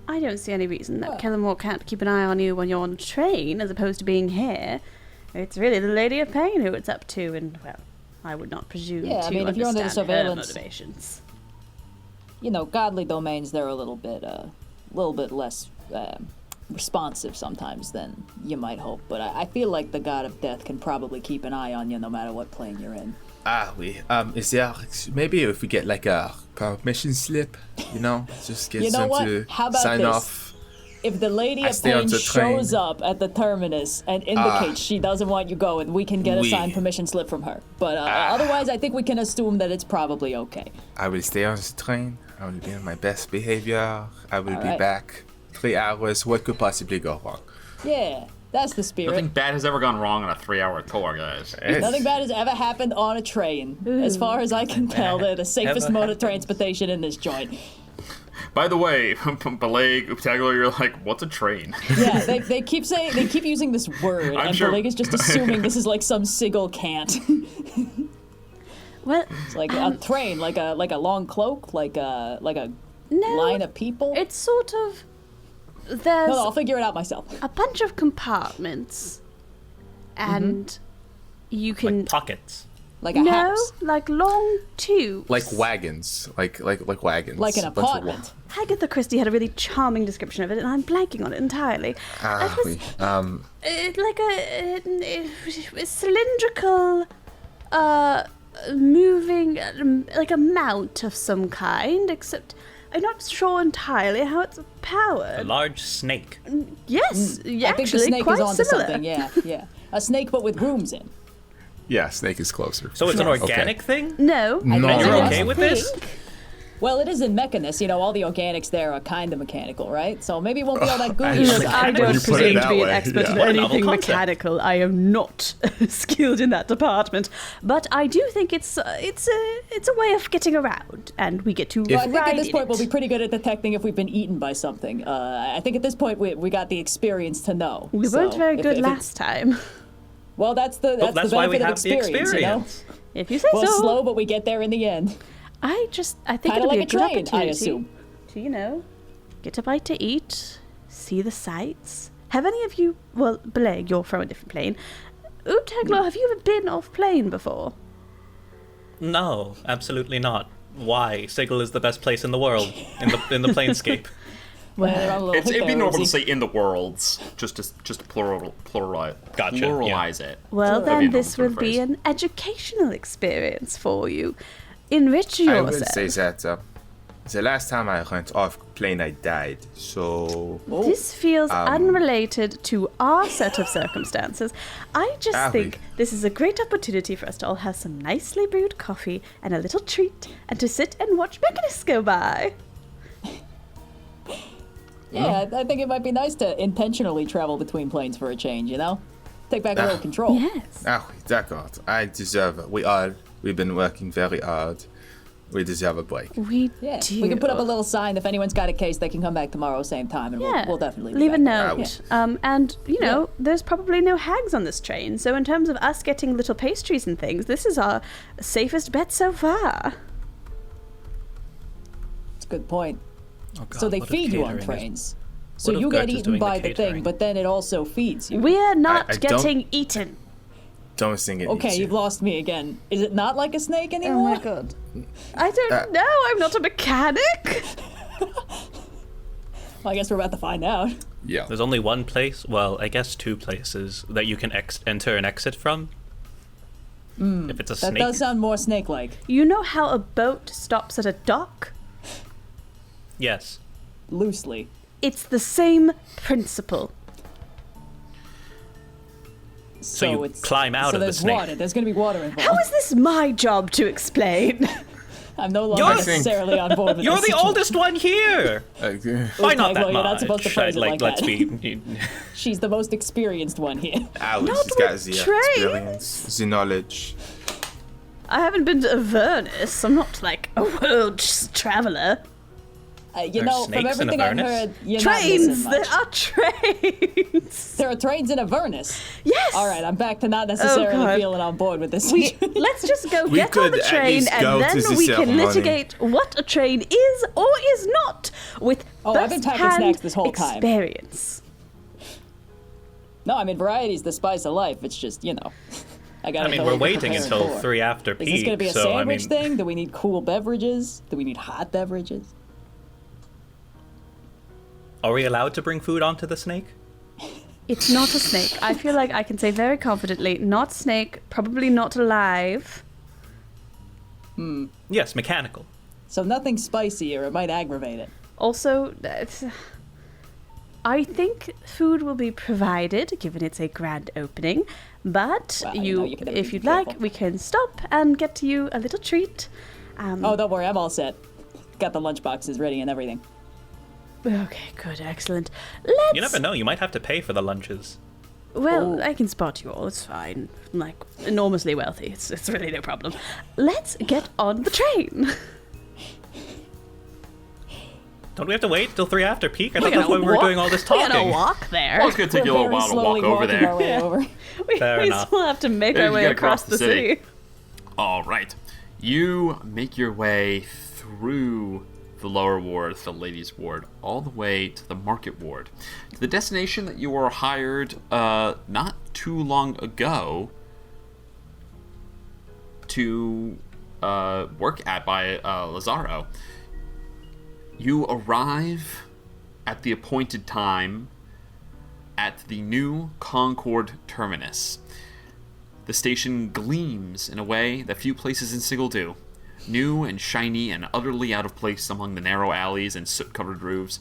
I don't see any reason that Kellenmore can't keep an eye on you when you're on a train as opposed to being here. It's really the Lady of Pain who it's up to, and, well, I would not presume to if you're under the understand her surveillance, motivations. Godly domains, they're a little bit less responsive sometimes than you might hope. But I feel like the God of Death can probably keep an eye on you no matter what plane you're in. Is there maybe if we get like a permission slip, just get them to How about sign this? off. If the Lady of stay on Pain the train. shows up at the terminus and indicates she doesn't want you going, we can get a signed permission slip from her. But otherwise, I think we can assume that it's probably okay. I will stay on the train. I will be on my best behavior. I will be back. 3 hours. What could possibly go wrong? Yeah, that's the spirit. Nothing bad has ever gone wrong on a 3-hour tour, guys. Nothing bad has ever happened on a train. As far as I can tell, they're the safest mode of transportation in this joint. By the way, Bileyg, Oobtaglor, you're like, what's a train? Yeah, they keep using this word, and sure. Bileyg is just assuming this is like some sigil cant. Well, It's like a train, like a long cloak, like a no, line of people. it's sort of... There's No, I'll figure it out myself. a bunch of compartments, and you can... Like pockets. Like a no, house, like long tubes. Like wagons. Like wagons. like an A bunch of apartment. Agatha Christie had a really charming description of it, and I'm blanking on it entirely. Like a cylindrical, moving, like a mount of some kind, except I'm not sure entirely how it's A powered. large snake. Yes, I think the actually, snake quite is onto similar. something. Yeah. A snake, but with rooms in. Yeah, snake is closer. So it's an Yes. organic thing? No. No. And you're I okay with this? Well, it is in Mechanus. All the organics there are kind of mechanical, right? So maybe it won't be all that gooey. Look, I When don't you put it presume to that be an way, expert yeah. in What a novel anything concept. mechanical. I am not skilled in that department, but I do think it's a way of getting around, and we get to Well, I think ride at this in point it. we'll be pretty good at detecting if we've been eaten by something. I think at this point we got the experience to know. We So weren't very if good it's- last time. Well, that's the Well, that's the why benefit we of have the experience, experience. If you say Well, so. slow, but we get there in the end. I think Kinda it'll be like a a good train, I opportunity assume. to, get a bite to eat, see the sights. Have any of you, well, Bileyg, you're from a different plane. Oobtaglor, have you ever been off plane before? No, absolutely not. Why? Sigil is the best place in the world, in the planescape. They're on a little It'd be hiccup, normal to Rosie. say in the worlds, just to Gotcha, pluralize it. Well, That'd be then a this normal will be phrase. an educational experience for you. Enrich I yourself. would say that the last time I went off plane, I died. So This feels unrelated to our set of circumstances. I just Ah, think this is a great opportunity for us to all have some nicely brewed coffee and a little treat, and to sit and watch mechanists go by. Yeah, I think it might be nice to intentionally travel between planes for a change, Take back a little control. Yes. d'accord. I deserve it. We've been working very hard. We deserve a break. We Yeah, do. we can put up a little sign. If anyone's got a case, they can come back tomorrow, same time, and Yeah. we'll definitely be leave a back. note. And there's probably no hags on this train, so in terms of us getting little pastries and things, this is our safest bet so far. It's a good point. Oh, God, So they what if feed you on catering is- trains. So what if you Gertz get is eaten doing the by the thing, catering? but then it also feeds you. We're not I don't- getting eaten. Don't sing it. Okay, Nietzsche. you've lost me again. Is it not like a snake anymore? God. I don't know. I'm not a mechanic. Well, I guess we're about to find out. Yeah. There's only one place, well, I guess two places that you can enter and exit from. If it's a That snake. does sound more snake-like. You know how a boat stops at a dock? Yes. Loosely. It's the same principle. So you it's, climb out so of the there's snake. water. There's going to be water involved. How is this my job to explain? I'm no longer You're- necessarily on board with You're this the situation. oldest one here! Why not that Oobtaglor, you're not supposed to much? phrase it like let's that. be. She's the most experienced one here. Alice Not has got with the trains. experience, the knowledge. I haven't been to Avernus. I'm not like a world traveler. You There's know, from snakes in everything I've Avernus? heard, you're Trains! not missing There much. are trains! There are trains in Avernus. Yes! All right, I'm back to not necessarily God. feeling on board with this. Let's just go We get on could the at train least go and to then the we can ceremony. litigate what a train is or is not with Oh, I've been packing first-hand snacks this whole time. experience. No, I mean, variety's the spice of life. It's just, I got I mean, we're waiting until 3 after peak. Is this going to be a so, sandwich I mean, thing? Do we need cool beverages? Do we need hot beverages? Are we allowed to bring food onto the snake? It's not a snake. I feel like I can say very confidently, not snake, probably not alive. Yes, mechanical. So nothing spicy or it might aggravate it. Also, I think food will be provided, given it's a grand opening. But Well, you can if be you'd like, careful. we can stop and get you a little treat. Oh, don't worry, I'm all set. Got the lunch boxes ready and everything. Okay, good, excellent. Let's. You never know, you might have to pay for the lunches. Well, Oh. I can spot you all. It's fine. I'm, like, enormously wealthy. It's really no problem. Let's get on the train. Don't we have to wait till 3 after peak? I We're thought that's why gonna we were walk- doing all this We're gonna talking. walk there. Well, it's going to take you a little We're while very to walk slowly over walking there. our way over. Fair we enough. still have to make Yeah, our you way gotta across cross the the city. city. All right. You make your way through the lower ward, the ladies' ward, all the way to the market ward, to the destination that you were hired not too long ago to work at by Lazaro. You arrive at the appointed time at the new Concord terminus. The station gleams in a way that few places in Sigil do. new and shiny and utterly out of place among the narrow alleys and soot-covered roofs.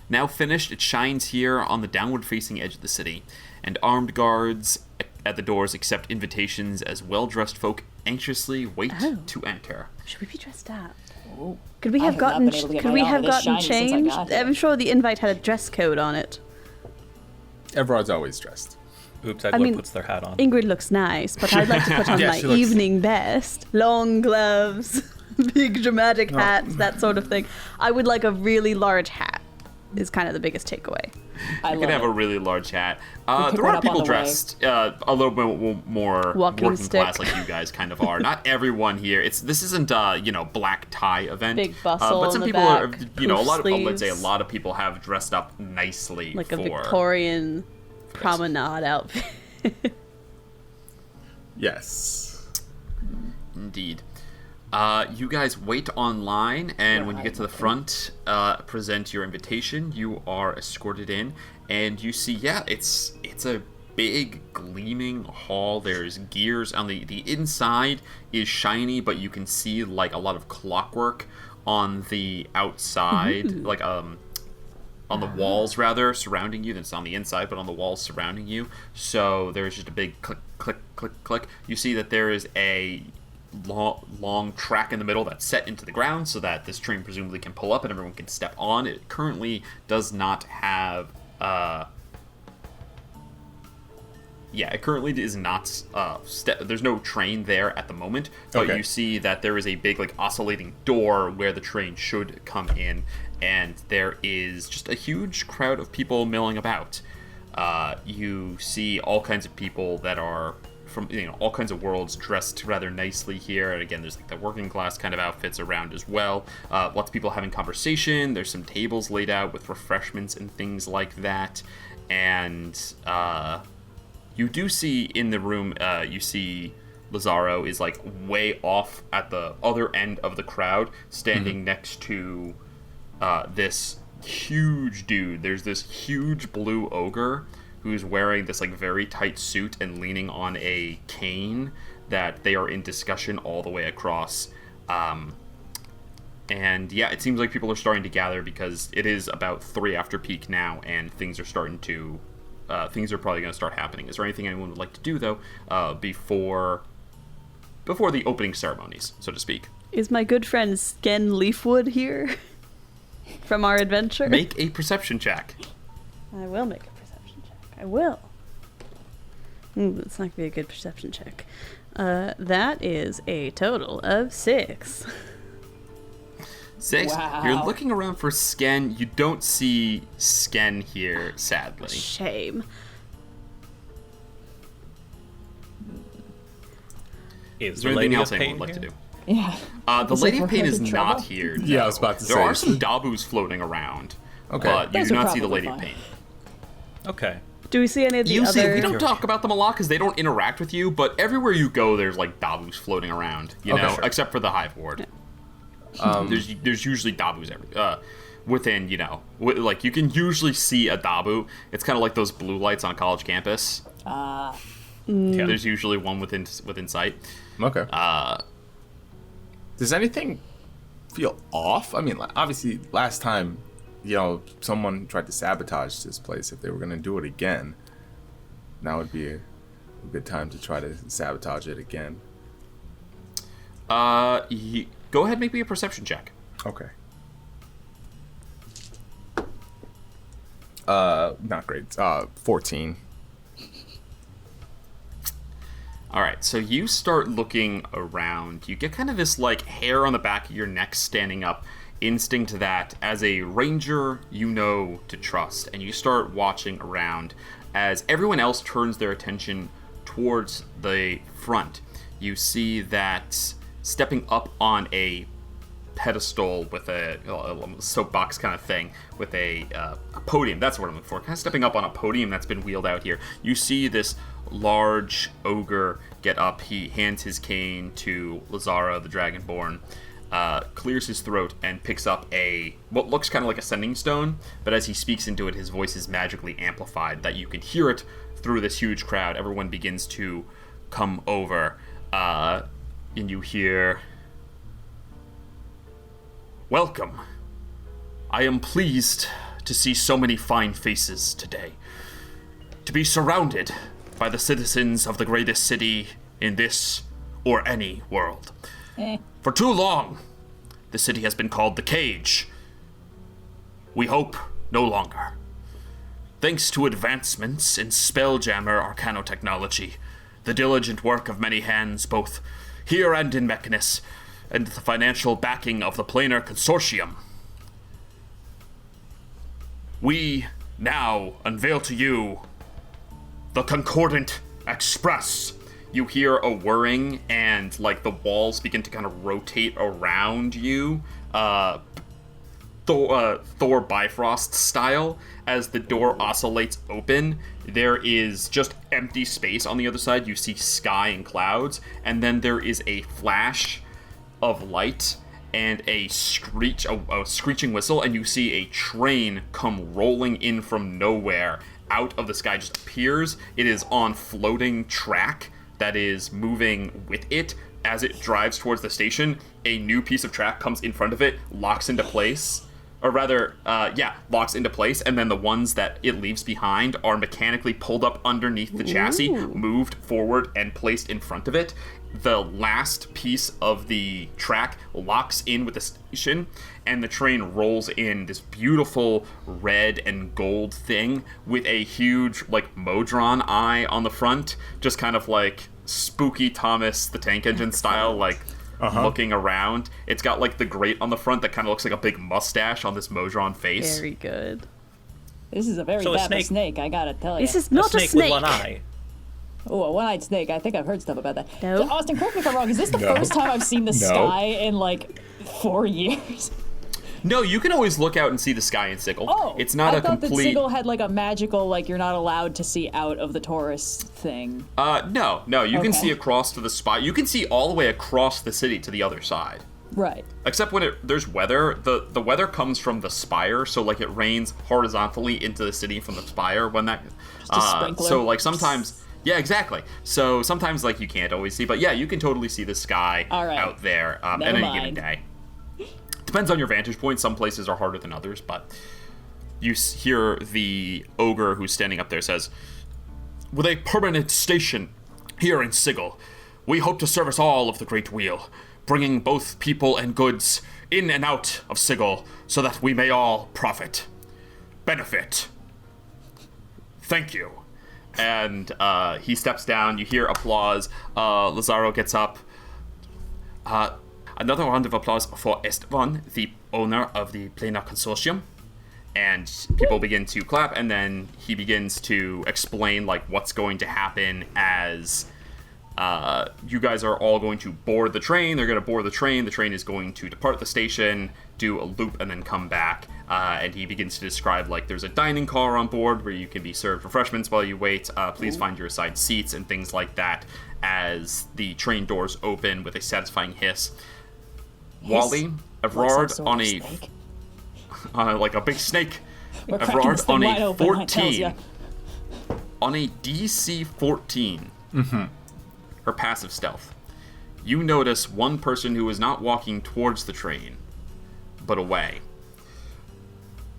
Now finished, it shines here on the downward-facing edge of the city, and armed guards at the doors accept invitations as well-dressed folk anxiously wait to enter. Should we be dressed up? Ooh. Could we have gotten changed? I'm sure the invite had a dress code on it. Evrard's always dressed. Oobtaglor puts their hat on. Ingrid looks nice, but I'd like to put on my evening best. Long gloves, big dramatic hat, that sort of thing. I would like a really large hat, is kind of the biggest takeaway. I could have a really large hat. There are people dressed a little bit more working class like you guys kind of are. Not everyone here. This isn't black tie event. Big bustle but some in the people back, let's say a lot of people have dressed up nicely like for a Victorian promenade outfit. Yes. Indeed. You guys wait online, and when you get to the front, present your invitation. You are escorted in, and you see, it's a big gleaming hall. There's gears on the inside is shiny, but you can see like a lot of clockwork on the outside, like on the walls rather surrounding you. That's on the inside, but on the walls surrounding you. So there's just a big click, click, click, click. You see that there is a long track in the middle that's set into the ground so that this train presumably can pull up and everyone can step on. It currently does not have it currently is not there's no train there at the moment, but you see that there is a big like oscillating door where the train should come in, and there is just a huge crowd of people milling about. You see all kinds of people that are from all kinds of worlds dressed rather nicely here, and again there's like the working class kind of outfits around as well. Lots of people having conversation. There's some tables laid out with refreshments and things like that, and you do see in the room you see Lazaro is like way off at the other end of the crowd, standing next to this huge dude. There's this huge blue ogre who's wearing this like very tight suit and leaning on a cane that they are in discussion all the way across. And it seems like people are starting to gather because it is about 3 after peak now, and things are starting to things are probably going to start happening. Is there anything anyone would like to do though before the opening ceremonies, so to speak? Is my good friend Sken Leafwood here from our adventure? Make a perception check. I will make a perception check. I will. It's not going to be a good perception check. That is a total of 6. 6? Wow. You're looking around for Sken. You don't see Sken here, sadly. Shame. Is there anything else anyone would like to do? Yeah. The Lady of Pain is not here. No. Yeah, I was about to say. There are some Dabus floating around. Okay. But you Those do are not see the probably Lady of fine. Pain. Okay. Do we see any of the other... We don't talk about them a lot because they don't interact with you, but everywhere you go, there's like Dabus floating around, sure. except for the Hive Ward. There's usually Dabus within, like you can usually see a Dabu. It's kind of like those blue lights on a college campus. Ah. Yeah. There's usually one within sight. Okay. Does anything feel off? I mean, obviously, last time, someone tried to sabotage this place. If they were going to do it again, now would be a good time to try to sabotage it again. Go ahead and make me a perception check. Okay. Not great. 14. All right, so you start looking around. You get kind of this like hair on the back of your neck standing up, instinct that as a ranger you know to trust, and you start watching around as everyone else turns their attention towards the front. You see that stepping up on a pedestal with a soapbox kind of thing with a podium, that's what I'm looking for, kind of stepping up on a podium that's been wheeled out here. You see this large ogre get up. He hands his cane to Lazaro, the Dragonborn, clears his throat, and picks up what looks kind of like a sending stone, but as he speaks into it, his voice is magically amplified that you can hear it through this huge crowd. Everyone begins to come over, and you hear, welcome. I am pleased to see so many fine faces today. To be surrounded by the citizens of the greatest city in this or any world. For too long, the city has been called the Cage. We hope no longer. Thanks to advancements in spelljammer arcanotechnology, the diligent work of many hands both here and in Mechanus, and the financial backing of the Planar Consortium, we now unveil to you the Concordant Express. You hear a whirring and like the walls begin to kind of rotate around you, Thor Bifrost style, as the door oscillates open. There is just empty space on the other side. You see sky and clouds, and then there is a flash of light and a screeching whistle, and you see a train come rolling in from nowhere out of the sky. Just appears. It is on floating track that is moving with it. As it drives towards the station, a new piece of track comes in front of it, locks into place, locks into place, and then the ones that it leaves behind are mechanically pulled up underneath the chassis, moved forward, and placed in front of it. The last piece of the track locks in with the station, and the train rolls in, this beautiful red and gold thing with a huge, like, Modron eye on the front, just kind of like spooky Thomas the Tank Engine style, like, looking around. It's got, like, the grate on the front that kind of looks like a big mustache on this Modron face. Very good. This is a very bad snake, I gotta tell you. This is not a snake. With one eye. Oh, a one-eyed snake. I think I've heard stuff about that. No. So, Austin, correct me if I'm wrong. Is this the first time I've seen the sky in, like, 4 years? No, you can always look out and see the sky in Sigil. Oh, it's not I thought that Sigil had, like, a magical, like, you're not allowed to see out of the Taurus thing. No, you can see across to the spot. You can see all the way across the city to the other side. Right. Except when there's weather, the weather comes from the spire, so, like, it rains horizontally into the city from the spire when that... Just a sprinkler. So, like, sometimes... Yeah, exactly. So sometimes, like, you can't always see, but yeah, you can totally see the sky out there at any given day. Depends on your vantage point. Some places are harder than others, but you hear the ogre who's standing up there says, "With a permanent station here in Sigil, we hope to service all of the Great Wheel, bringing both people and goods in and out of Sigil so that we may all benefit. Thank you." And he steps down. You hear applause. Lazaro gets up. Another round of applause for Esteban, the owner of the Planar Consortium. And people begin to clap, and then he begins to explain, like, what's going to happen as you guys are all going to board the train. They're going to board the train. The train is going to depart the station, do a loop, and then come back. And he begins to describe, like, there's a dining car on board where you can be served refreshments while you wait. Please find your assigned seats and things like that as the train doors open with a satisfying hiss. Wally, Evrard on a... like a big snake. Evrard on a 14. On a DC 14. Her passive stealth. You notice one person who is not walking towards the train, but away.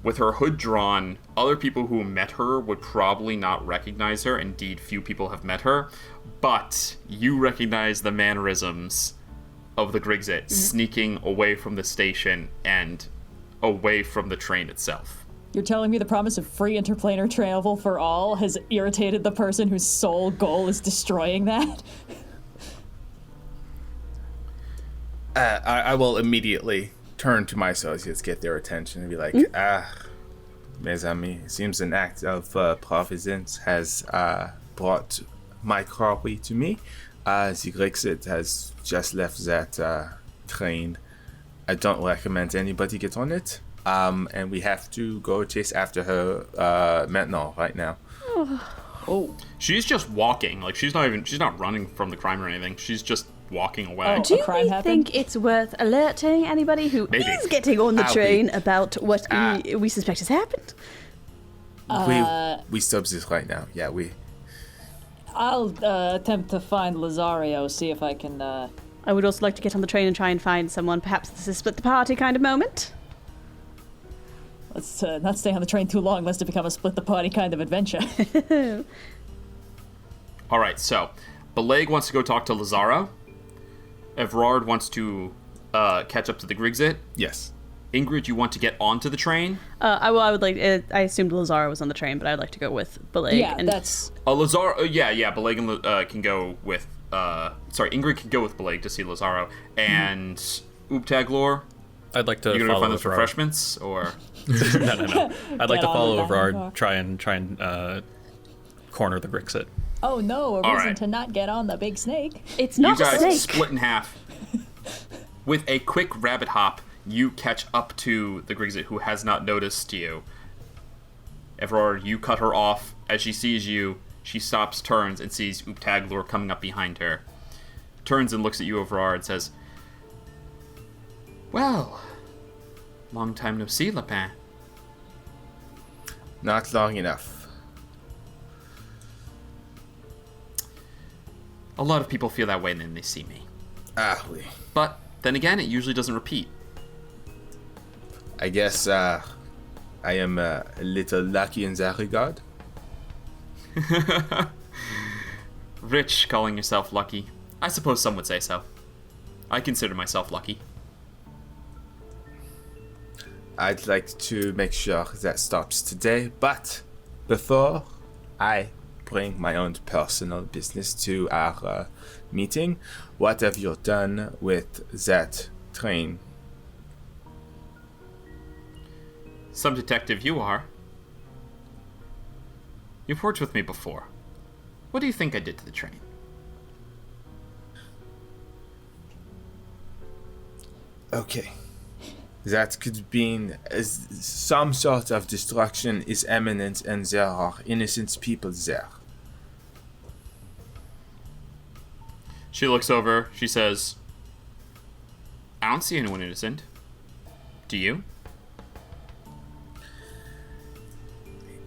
With her hood drawn, other people who met her would probably not recognize her. Indeed, few people have met her. But you recognize the mannerisms of the Grigzit sneaking away from the station and away from the train itself. You're telling me the promise of free interplanar travel for all has irritated the person whose sole goal is destroying that? I will immediately turn to my associates, get their attention, and be like, mes amis, it seems an act of providence has brought my copy to me. The Grixit has just left that train. I don't recommend anybody get on it. And we have to go chase after her maintenant right now. Oh. She's just walking. Like, she's not running from the crime or anything. She's just walking away. Do we think it's worth alerting anybody who is getting on the train about what we suspect has happened? We subs this right now. Yeah, I'll attempt to find Lazario, see if I can I would also like to get on the train and try and find someone. Perhaps this is split the party kind of moment. Let's not stay on the train too long, lest it become a split the party kind of adventure. All right, so Bileyg wants to go talk to Lazaro. Evrard wants to catch up to the Grigzit. Yes. Ingrid, you want to get onto the train? I would like. I assumed Lazaro was on the train, but I'd like to go with Bileyg. Yeah, that's. Lazaro. Yeah. Bileyg and can go with. Ingrid can go with Bileyg to see Lazaro and Oobtaglor. I'd like to You gonna follow find those Evrard. refreshments or? No. I'd like Get to on follow with that, Evrard, Noir. try and corner the Grixit. Oh no, a All reason right. to not get on the big snake. It's You not a guys snake. split in half. With a quick rabbit hop, you catch up to the Grigzit, who has not noticed you. Evrard, you cut her off. As she sees you, she stops, turns, and sees Oobtaglor coming up behind her. Turns and looks at you, Evrard, and says, "Well, long time no see, Lapin." Not long enough. A lot of people feel that way when they see me. Ah, oui. But then again, it usually doesn't repeat. I guess I am a little lucky in that regard. Rich calling yourself lucky. I suppose some would say so. I consider myself lucky. I'd like to make sure that stops today, but before I bring my own personal business to our meeting, what have you done with that train? Some detective you are. You've worked with me before. What do you think I did to the train? Okay. That could mean some sort of destruction is imminent and there are innocent people there. She looks over. She says, I don't see anyone innocent. Do you?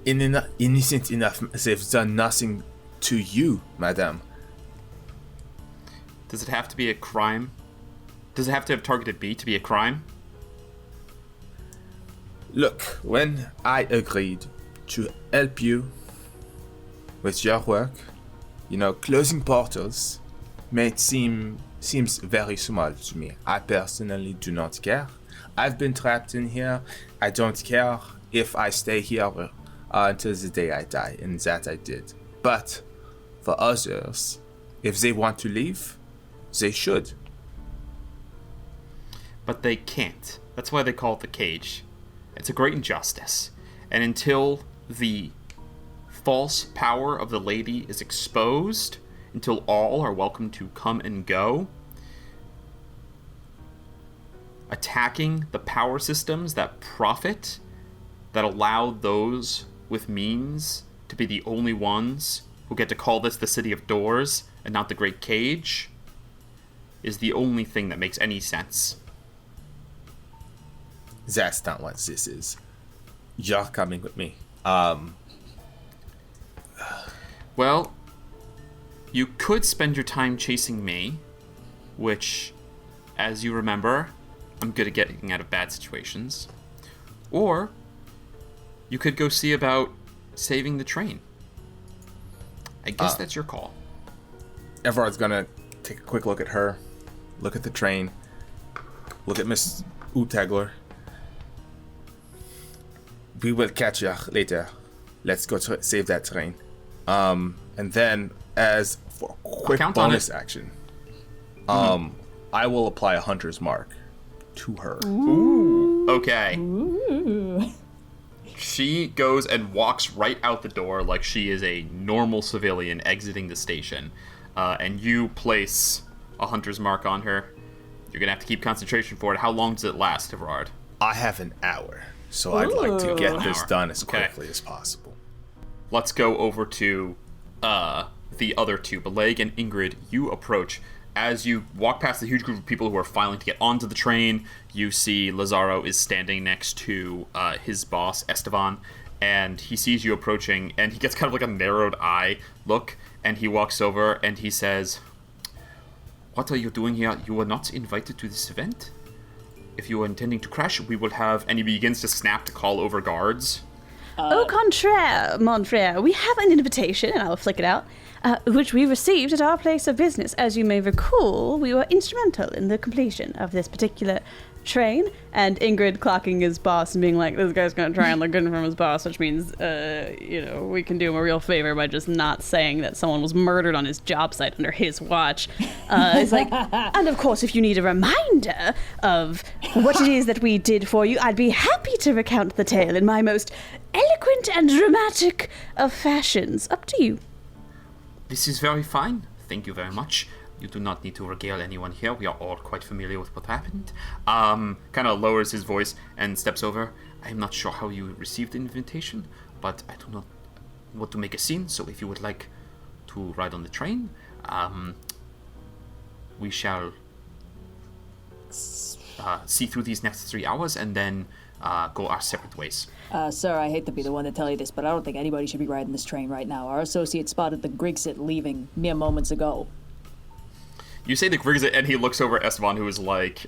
Innocent enough, they've done nothing to you, madame. Does it have to be a crime? Does it have to have targeted B to be a crime? Look, when I agreed to help you with your work, closing portals seems very small to me. I personally do not care. I've been trapped in here. I don't care if I stay here until the day I die, and that I did. But for others, if they want to leave, they should. But they can't. That's why they call it the cage. It's a great injustice. And until the false power of the lady is exposed, until all are welcome to come and go, attacking the power systems that profit, that allow those with means to be the only ones who get to call this the City of Doors and not the Great Cage, is the only thing that makes any sense. That's not what this is. You're coming with me. Well, you could spend your time chasing me, which, as you remember, I'm good at getting out of bad situations. Or you could go see about saving the train. I guess that's your call. Evrard's gonna take a quick look at her, look at the train, look at Miss Oobtaglor. We will catch you later. Let's go save that train. And then, as for a quick count on bonus it. action, I will apply a hunter's mark to her. Okay. She goes and walks right out the door like she is a normal civilian exiting the station. And you place a hunter's mark on her. You're going to have to keep concentration for it. How long does it last, Evrard? I have an hour, so I'd like to get this Hour. done as Okay. quickly as possible. Let's go over to the other two. Bileyg and Ingrid, you approach. As you walk past the huge group of people who are filing to get onto the train, you see Lazaro is standing next to his boss, Esteban, and he sees you approaching, and he gets kind of like a narrowed eye look, and he walks over and he says, What are you doing here? You were not invited to this event. If you are intending to crash, we will have... And he begins to snap to call over guards. Au contraire, mon frère, we have an invitation, and I'll flick it out, which we received at our place of business. As you may recall, we were instrumental in the completion of this particular train. And Ingrid clocking his boss and being like, this guy's going to try and look good from his boss, which means, we can do him a real favor by just not saying that someone was murdered on his job site under his watch. It's like, and of course, if you need a reminder of what it is that we did for you, I'd be happy to recount the tale in my most eloquent and dramatic of fashions. Up to you. This is very fine. Thank you very much. You do not need to regale anyone here. We are all quite familiar with what happened. Kind of lowers his voice and steps over. I am not sure how you received the invitation, but I do not want to make a scene. So if you would like to ride on the train, we shall see through these next 3 hours and then go our separate ways. Sir, I hate to be the one to tell you this, but I don't think anybody should be riding this train right now. Our associate spotted the Grigsit leaving mere moments ago. You say the Grigsit, and he looks over at Esteban, who is like,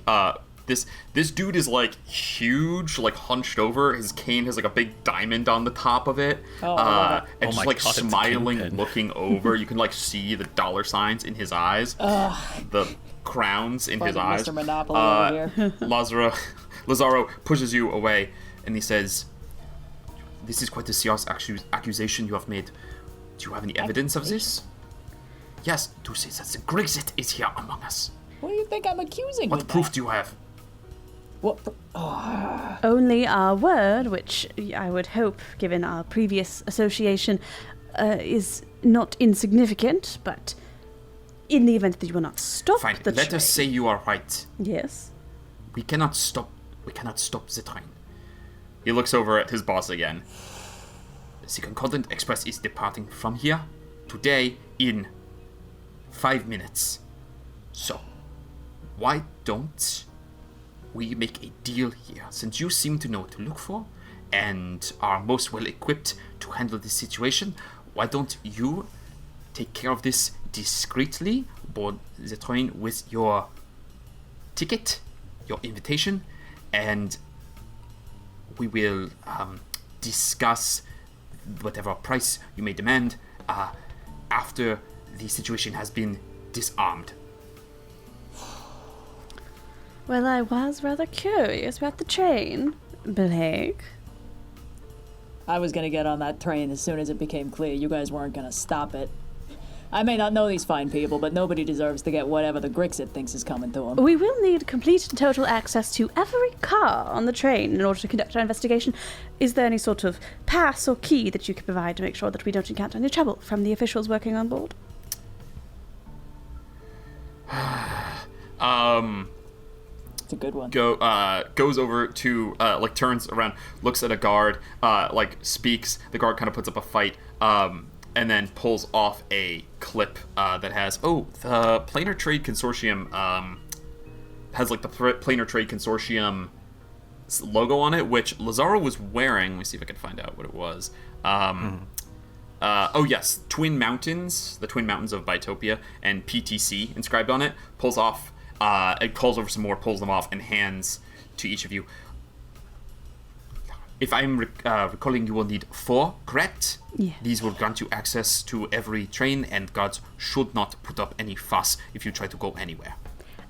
this dude is like huge, like hunched over. His cane has like a big diamond on the top of it. And just like God, smiling, looking over. You can like see the dollar signs in his eyes. The crowns in his eyes. Mr. Monopoly over here. Lazaro pushes you away, and he says, this is quite a serious accusation you have made. Do you have any evidence of this? Yes, do say that the Grigsit is here among us. What do you think I'm accusing? What proof do you have? What? Only our word, which I would hope, given our previous association, is not insignificant, but in the event that you will not stop Fine, the train... let us say you are right. Yes? We cannot stop the train. He looks over at his boss again. The Concordant Express is departing from here today in 5 minutes. So, why don't we make a deal here? Since you seem to know what to look for and are most well equipped to handle this situation, why don't you take care of this discreetly, board the train with your ticket, your invitation, and we will discuss whatever price you may demand after the situation has been disarmed. Well, I was rather curious about the train, Bileyg. I was gonna get on that train as soon as it became clear you guys weren't gonna stop it. I may not know these fine people, but nobody deserves to get whatever the Grigsit thinks is coming to them. We will need complete and total access to every car on the train in order to conduct our investigation. Is there any sort of pass or key that you could provide to make sure that we don't encounter any trouble from the officials working on board? It's a good one. Goes over to turns around, looks at a guard, speaks. The guard kind of puts up a fight, and then pulls off a clip that has the Planar Trade Consortium has the Planar Trade Consortium logo on it, which Lazaro was wearing. Let me see if I can find out what it was. Yes, Twin Mountains, the Twin Mountains of Biotopia, and PTC inscribed on it. Pulls off, it calls over some more, pulls them off, and hands to each of you. If I'm recalling, you will need 4, correct? Yeah. These will grant you access to every train, and guards should not put up any fuss if you try to go anywhere.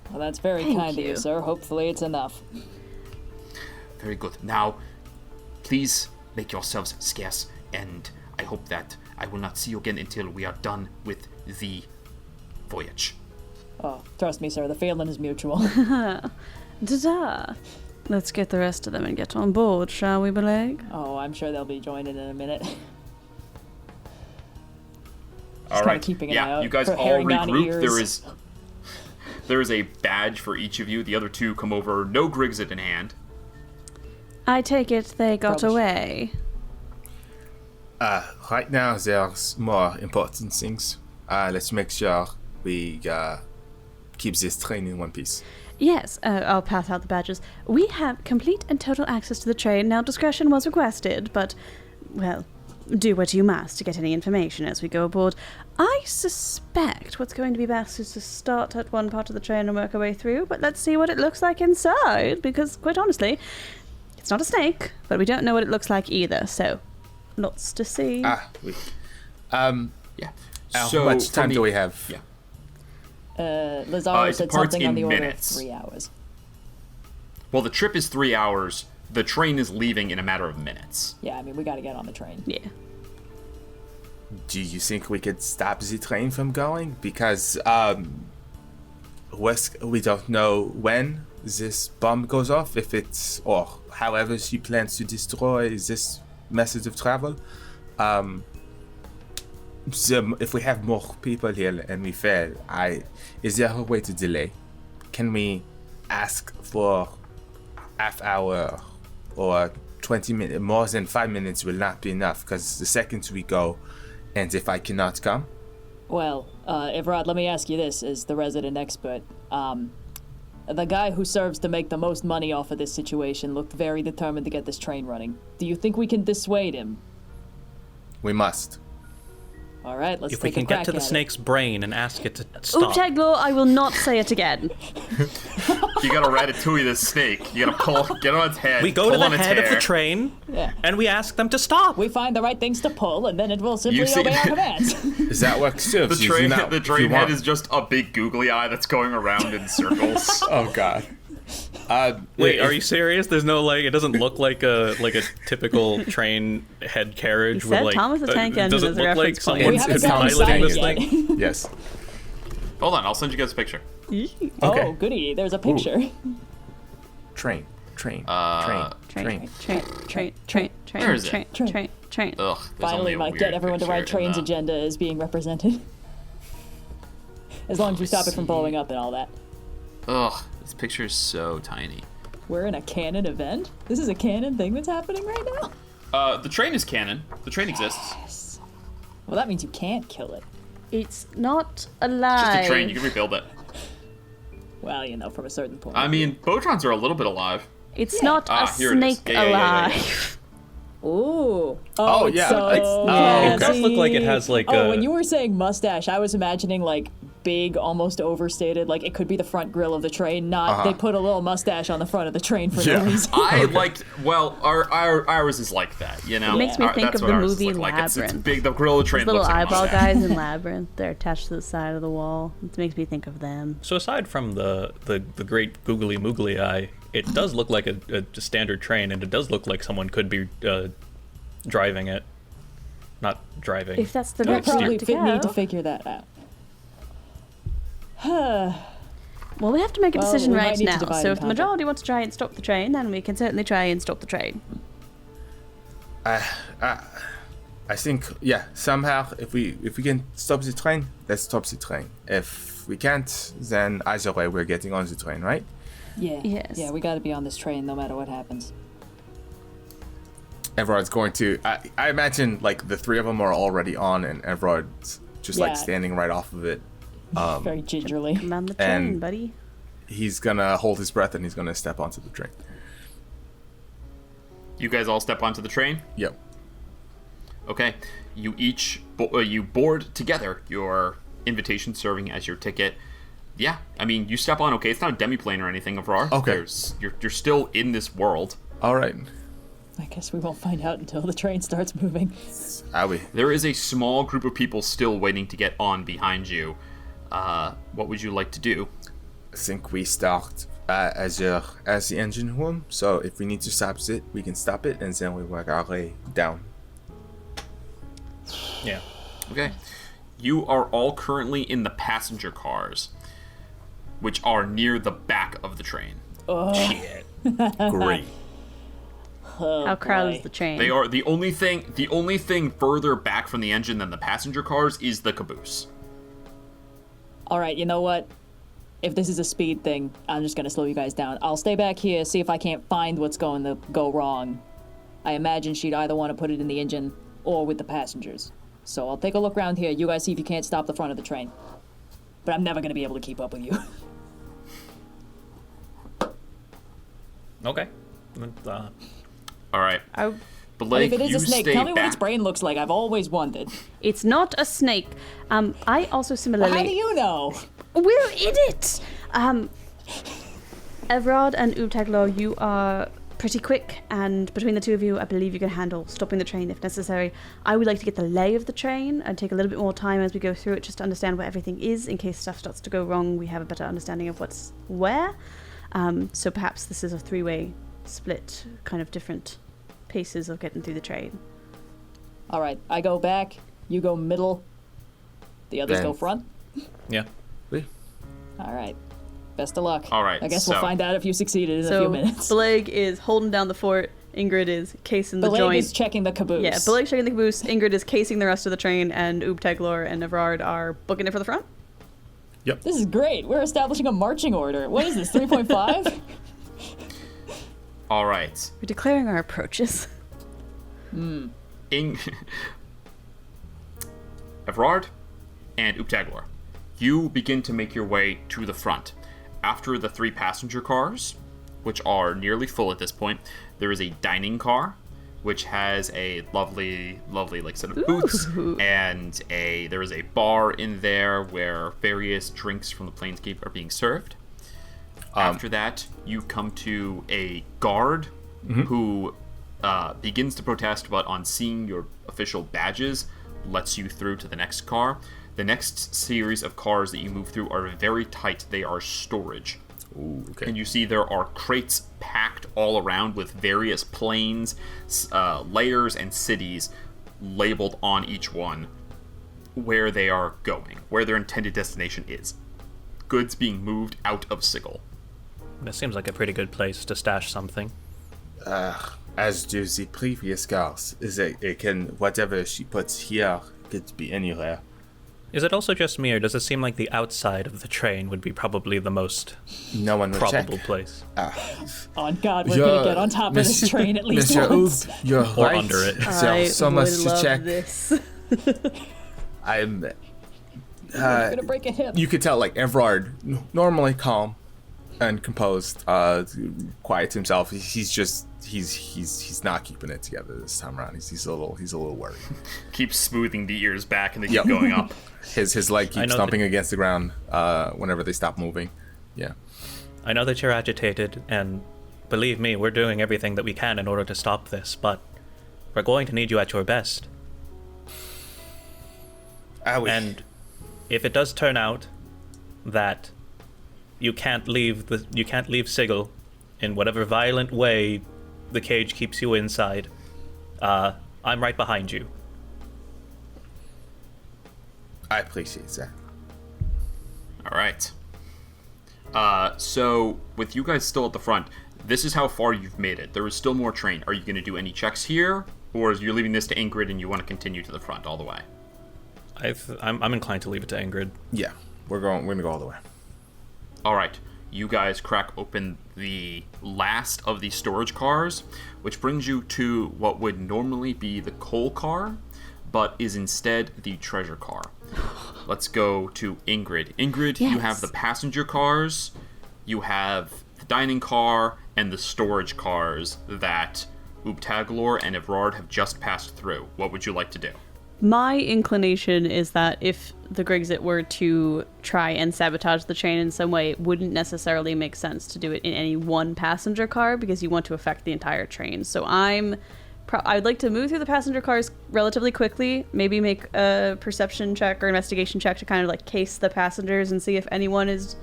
Well, that's very kind of you, sir. Hopefully it's enough. Very good. Now, please make yourselves scarce, and I hope that I will not see you again until we are done with the voyage. Oh, trust me, sir. The feeling is mutual. Ta-da! Let's get the rest of them and get on board, shall we, Bileyg? Oh, I'm sure they'll be joining in a minute. All right. Keeping an eye out you guys for all regroup. There is a badge for each of you. The other 2 come over, no Grigsit in hand. I take it they got away. Right now there's more important things. Let's make sure we keep this train in one piece. Yes, I'll pass out the badges. We have complete and total access to the train. Now, discretion was requested, but, well, do what you must to get any information as we go aboard. I suspect what's going to be best is to start at one part of the train and work our way through, but let's see what it looks like inside, because, quite honestly, it's not a snake, but we don't know what it looks like either, so lots to see. Yeah. How much time do we have? Yeah. Lazaro said something on the order minutes. of 3 hours. Well, the trip is 3 hours. The train is leaving in a matter of minutes. Yeah, I mean, we gotta get on the train. Yeah. Do you think we could stop the train from going? Because we don't know when this bomb goes off, if it's, or however she plans to destroy this method of travel. So if we have more people here and we fail, is there a way to delay? Can we ask for half hour or 20 minutes? More than 5 minutes will not be enough, because the second we go, and if I cannot come? Well, Evrard, let me ask you this, as the resident expert. The guy who serves to make the most money off of this situation looked very determined to get this train running. Do you think we can dissuade him? We must. All right, let's If take we a can crack get to the at it. snake's brain and ask it to stop. Oobtaglor, I will not say it again. You gotta ratatouille this snake. You gotta get on its head. We go to pull the on its head of the hair. train, Yeah. and we ask them to stop. We find the right things to pull, and then it will simply You see- obey our commands. Does that work too? The train head is just a big googly eye that's going around in circles. Oh god. Wait, are you serious? There's no it doesn't look like a typical train head carriage He with said Thomas the Tank Engine does it as a look like reference point. We someone's haven't It's gotten piloting this inside thing? yet. Yes. Hold on, I'll send you guys a picture. Okay. Oh, goody, there's a picture. Train. Train. Where is it? Train. Ugh. there's only Finally, a might weird get everyone to picture write train's in the- agenda is being represented. As long as we stop it from blowing up and all that. Ugh, this picture is so tiny. We're in a canon event? This is a canon thing that's happening right now? The train is canon. The train exists. Well, that means you can't kill it. It's not It's alive. just a train. You can rebuild it. Well, from a certain point. I mean, Botrons are a little bit alive. It's not a here it is. snake Yeah. alive. Ooh. Oh, yeah. So, It does look like it has when you were saying mustache, I was imagining big, almost overstated. It could be the front grill of the train. Not they put a little mustache on the front of the train for no reason. I liked. Well, ours is like that. You know. It makes me think That's of what the ours is movie like. It's Labyrinth. big. The grill of the train Those little looks like a eyeball mustache. guys in Labyrinth. They're attached to the side of the wall. It makes me think of them. So aside from the great googly moogly eye, it does look like a standard train, and it does look like someone could be driving it. Not driving. If that's the We'll route probably you need need to to figure that out. Well, we have to make a Well, decision we might right need to now. divide So and if the conquer. majority wants to try and stop the train, then we can certainly try and stop the train. I think, somehow if we can stop the train, let's stop the train. If we can't, then either way we're getting on the train, right? Yeah. Yes. Yeah, we gotta be on this train no matter what happens. Everard's going to. I imagine the three of them are already on, and Evrard's just Yeah. standing right off of it. Very gingerly. Come on the train, And- buddy. He's gonna hold his breath and he's gonna step onto the train. You guys all step onto the train. Yep. Okay. You each you board together. Your invitation serving as your ticket. Yeah. I mean, you step on. Okay, it's not a demiplane or anything, Evrard. Okay. You're still in this world. All right. I guess we won't find out until the train starts moving. Are we? There is a small group of people still waiting to get on behind you. What would you like to do? I think we start as the engine room. So if we need to stop it, we can stop it, and then we work our way down. Yeah. Okay. You are all currently in the passenger cars, which are near the back of the train. Great. Oh, How crowded boy. is the train? They are the only thing further back from the engine than the passenger cars is the caboose. All right, you know what? If this is a speed thing, I'm just gonna slow you guys down. I'll stay back here, see if I can't find what's going to go wrong. I imagine she'd either want to put it in the engine or with the passengers. So I'll take a look around here. You guys see if you can't stop the front of the train. But I'm never gonna be able to keep up with you. Okay. All right. Bileyg, if it is you a snake, stay tell me back. what its brain looks like. I've always wondered. It's not a snake. I also similarly... How do you know? We're in it! Evrard and Oobtaglor, you are pretty quick, and between the two of you, I believe you can handle stopping the train if necessary. I would like to get the lay of the train and take a little bit more time as we go through it just to understand where everything is. In case stuff starts to go wrong, we have a better understanding of what's where. So perhaps this is a three-way split, kind of different paces of getting through the train. All right, I go back, you go middle, the others go front. Yeah. All right. Best of luck. All right, I guess so- we'll find out if you succeeded in a So few minutes. Bileyg is holding down the fort, Ingrid is casing the Bileyg joint. is checking the caboose. Yeah, Bileyg's checking the caboose, Ingrid is casing the rest of the train, and Oobtaglor and Evrard are booking it for the front. This is great. We're establishing a marching order. What is this, 3.5? All right. We're declaring our approaches. Evrard and Oobtaglor, you begin to make your way to the front. After the 3 passenger cars, which are nearly full at this point, there is a dining car, which has a lovely like set of booths, and there is a bar in there where various drinks from the Planescape are being served. After that, you come to a guard who begins to protest, but on seeing your official badges, lets you through to the next car. The next series of cars that you move through are very tight. They are storage. Ooh, okay. And you see there are crates packed all around with various planes, layers, and cities labeled on each one where they are going, where their intended destination is. Goods being moved out of Sigil. That seems like a pretty good place to stash something. As do the previous cars. It can, whatever she puts here could be anywhere. Is it also just me, or does it seem like the outside of the train would be probably the most No one will probable check. place? On God, we're going to get on top of this train at least Mr. once. Oob, you're Or right. under it. There's so much to check. This. I'm. We're going to break a hip. You could tell, like, Evrard, normally calm and composed, quiets himself. He's not keeping it together this time around. He's a little worried. Keeps smoothing the ears back and they keep going up. His leg I keeps know thumping against the ground whenever they stop moving. Yeah. I know that you're agitated, and believe me, we're doing everything that we can in order to stop this, but we're going to need you at your best. And if it does turn out that you can't leave Sigil in whatever violent way the cage keeps you inside, I'm right behind you. I appreciate that. All right. So with you guys still at the front, this is how far you've made it. There is still more train. Are you going to do any checks here, or you're leaving this to Ingrid and you want to continue to the front all the way? I'm inclined to leave it to Ingrid. Yeah, we're gonna go all the way. All right. You guys crack open the last of the storage cars, which brings you to what would normally be the coal car, but is instead the treasure car. Let's go to Ingrid. Ingrid, Yes. You have the passenger cars, you have the dining car, and the storage cars that Oobtaglor and Evrard have just passed through. What would you like to do? My inclination is that if the Grigsit were to try and sabotage the train in some way, it wouldn't necessarily make sense to do it in any one passenger car because you want to affect the entire train. So I'd like to move through the passenger cars relatively quickly, maybe make a perception check or investigation check to kind of like case the passengers and see if anyone is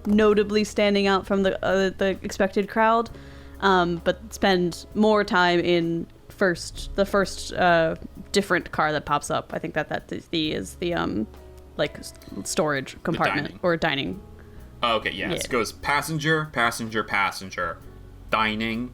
notably standing out from the expected crowd, but spend more time in the first different car that pops up. I think that is the like storage compartment dining. or dining. Oh, okay, yeah. It goes passenger, dining,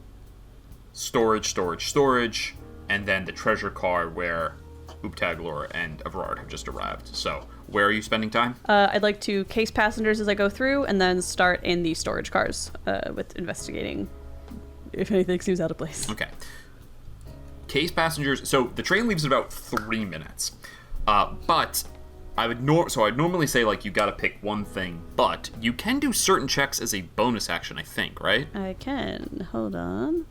storage, and then the treasure car where Oobtaglor and Evrard have just arrived. So, where are you spending time? I'd like to case passengers as I go through and then start in the storage cars with investigating if anything seems out of place. Okay. Case passengers. So the train leaves in about 3 minutes, but I'd normally say like you got to pick one thing, but you can do certain checks as a bonus action. I think, right? I can. Hold on.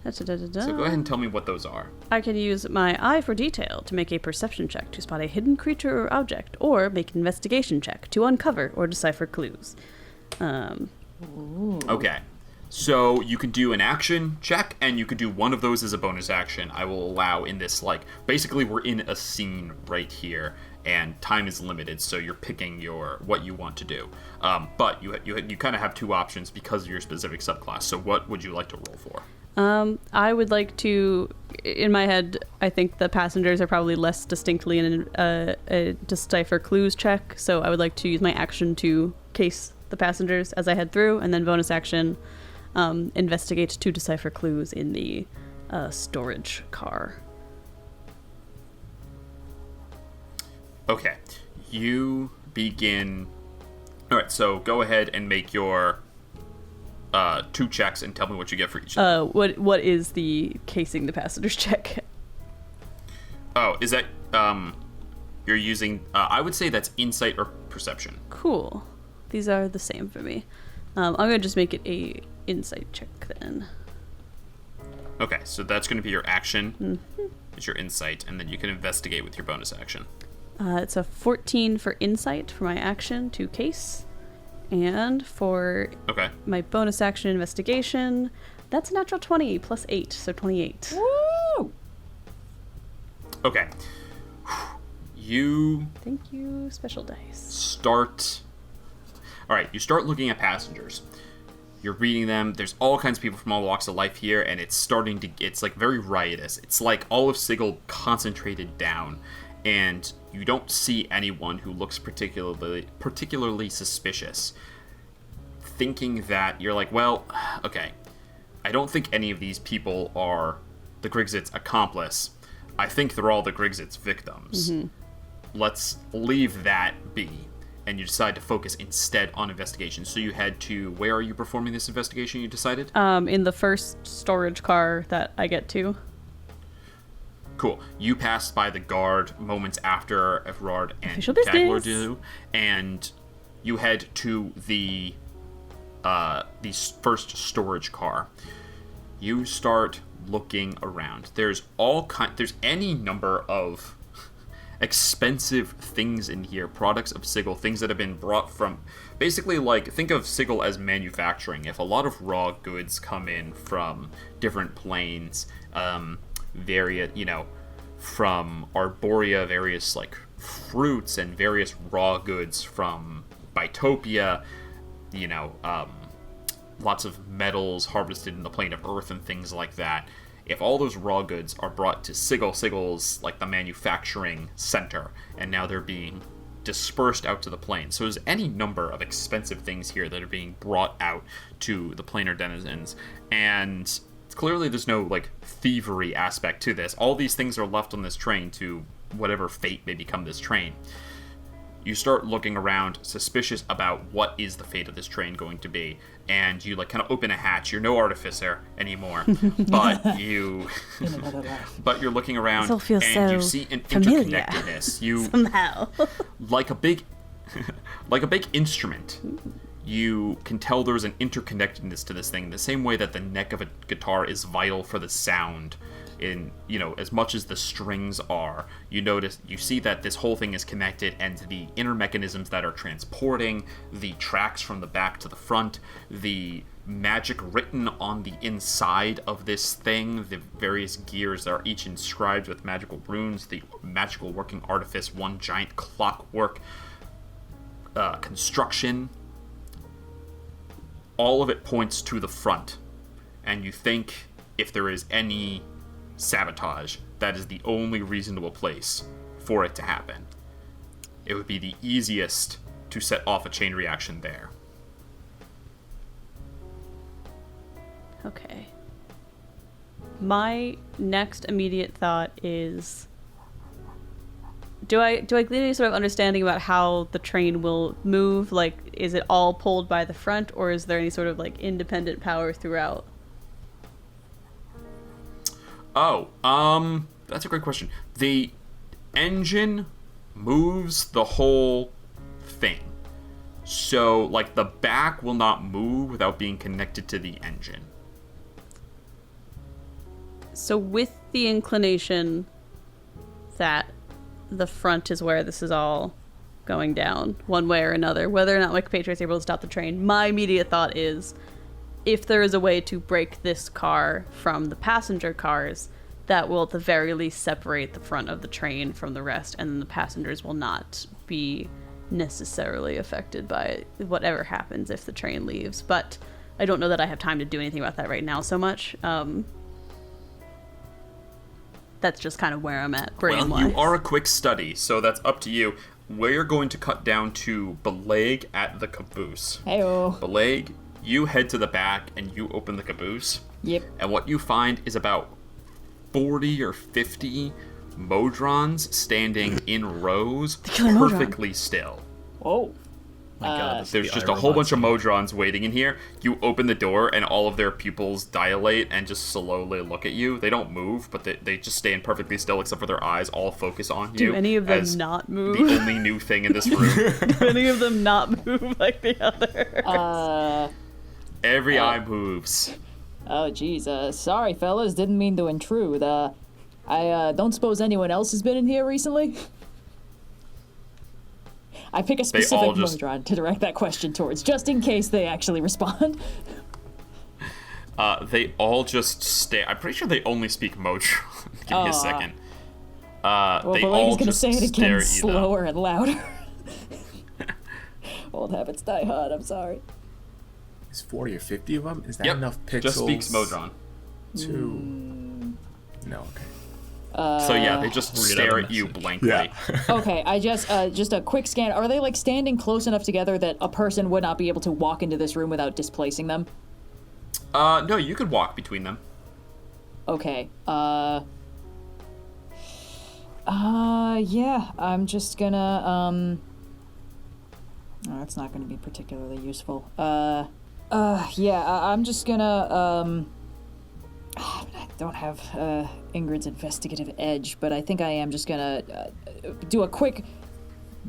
So go ahead and tell me what those are. I can use my eye for detail to make a perception check to spot a hidden creature or object, or make an investigation check to uncover or decipher clues. Okay. So you can do an action check, and you could do one of those as a bonus action. I will allow in this, like, basically we're in a scene right here, and time is limited, so you're picking what you want to do. But you kind of have two options because of your specific subclass. So what would you like to roll for? I would like to, in my head, I think the passengers are probably less distinctly in a decipher clues check, so I would like to use my action to case the passengers as I head through, and then bonus action, investigate to decipher clues in the storage car. Okay, you begin. All right, so go ahead and make your 2 checks and tell me what you get for each. What is the casing the passengers check? Oh, is that you're using? I would say that's insight or perception. Cool. These are the same for me. I'm gonna just make it a insight check then. Okay, so that's gonna be your action. Mm-hmm. It's your insight, and then you can investigate with your bonus action. It's a 14 for insight for my action to case. And for my bonus action investigation, that's a natural 20 plus 8, so 28. Woo! Okay. Thank you, special dice. Alright, you start looking at passengers. You're reading them. There's all kinds of people from all walks of life here, and it's like very riotous. It's like all of Sigil concentrated down, and you don't see anyone who looks particularly suspicious. Thinking that, you're like, well, okay, I don't think any of these people are the Grigzit's accomplice. I think they're all the Grigzit's victims. Mm-hmm. Let's leave that be. And you decide to focus instead on investigation. So you head to, where are you performing this investigation, you decided? In the first storage car that I get to. Cool. You passed by the guard moments after Evrard and Oobtaglor do, and you head to the first storage car. You start looking around. There's any number of expensive things in here, products of Sigil, things that have been brought from, basically, like, think of Sigil as manufacturing. If a lot of raw goods come in from different planes, from Arborea, various, like, fruits and various raw goods from Bitopia, lots of metals harvested in the plane of Earth and things like that. If all those raw goods are brought to Sigil's like the manufacturing center, and now they're being dispersed out to the plane. So there's any number of expensive things here that are being brought out to the planar denizens, and clearly there's no like thievery aspect to this. All these things are left on this train to whatever fate may become this train. You start looking around, suspicious about what is the fate of this train going to be, and you like kind of open a hatch. You're no artificer anymore, but you're looking around and you see an interconnectedness. You somehow like a big instrument. You can tell there's an interconnectedness to this thing, the same way that the neck of a guitar is vital for the sound. In, as much as the strings are, you see that this whole thing is connected, and the inner mechanisms that are transporting the tracks from the back to the front, the magic written on the inside of this thing, the various gears that are each inscribed with magical runes, the magical working artifice, one giant clockwork construction, all of it points to the front, and you think if there is any sabotage, that is the only reasonable place for it to happen. It would be the easiest to set off a chain reaction there. Okay. My next immediate thought is, do I glean any sort of understanding about how the train will move? Like, is it all pulled by the front, or is there any sort of like independent power throughout? That's a great question. The engine moves the whole thing. So, like, the back will not move without being connected to the engine. So with the inclination that the front is where this is all going down, one way or another, whether or not my compatriots are able to stop the train, my immediate thought is, if there is a way to break this car from the passenger cars, that will at the very least separate the front of the train from the rest, and then the passengers will not be necessarily affected by whatever happens if the train leaves. But I don't know that I have time to do anything about that right now so much. That's just kind of where I'm at brain-wise. Well, you are a quick study, so that's up to you. We're going to cut down to Bileyg at the caboose. Heyo. Bileyg, you head to the back and you open the caboose. Yep. And what you find is about 40 or 50 Modrons standing in rows, perfectly still. Whoa. My God, There's just a whole bunch of Modrons waiting in here. You open the door, and all of their pupils dilate and just slowly look at you. They don't move, but they just stand perfectly still, except for their eyes all focus on you. Do any of them not move? The only new thing in this room. Do any of them not move like the others? Every eye moves. Oh, jeez. Sorry, fellas. Didn't mean to intrude. I don't suppose anyone else has been in here recently? I pick a specific Modron to direct that question towards, just in case they actually respond. They all just stare. I'm pretty sure they only speak Modron. Give me a second. Well, they all gonna just say it stare again at you, slower and louder. Old habits die hard, I'm sorry. Is 40 or 50 of them? Is that Yep. enough pixels? Just speaks Modron. No, okay. So yeah, they just stare at you blankly. Yeah. Okay, I just a quick scan. Are they like standing close enough together that a person would not be able to walk into this room without displacing them? No, you could walk between them. Okay. Yeah, I'm just gonna, oh, that's not gonna be particularly useful. Yeah, I'm just gonna, I don't have, Ingrid's investigative edge, but I think I am just gonna, do a quick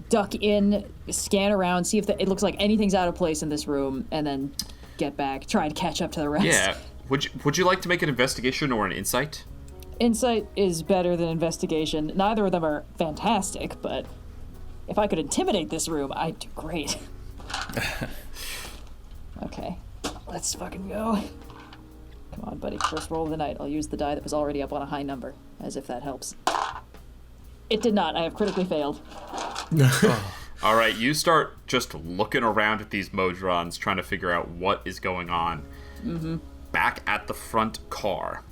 duck in, scan around, see if it looks like anything's out of place in this room, and then get back, try and catch up to the rest. Yeah. Would you like to make an investigation or an insight? Insight is better than investigation. Neither of them are fantastic, but if I could intimidate this room, I'd do great. Okay, let's fucking go. Come on, buddy. First roll of the night. I'll use the die that was already up on a high number, as if that helps. It did not. I have critically failed. All right, you start just looking around at these Modrons, trying to figure out what is going on. Mm-hmm. Back at the front car,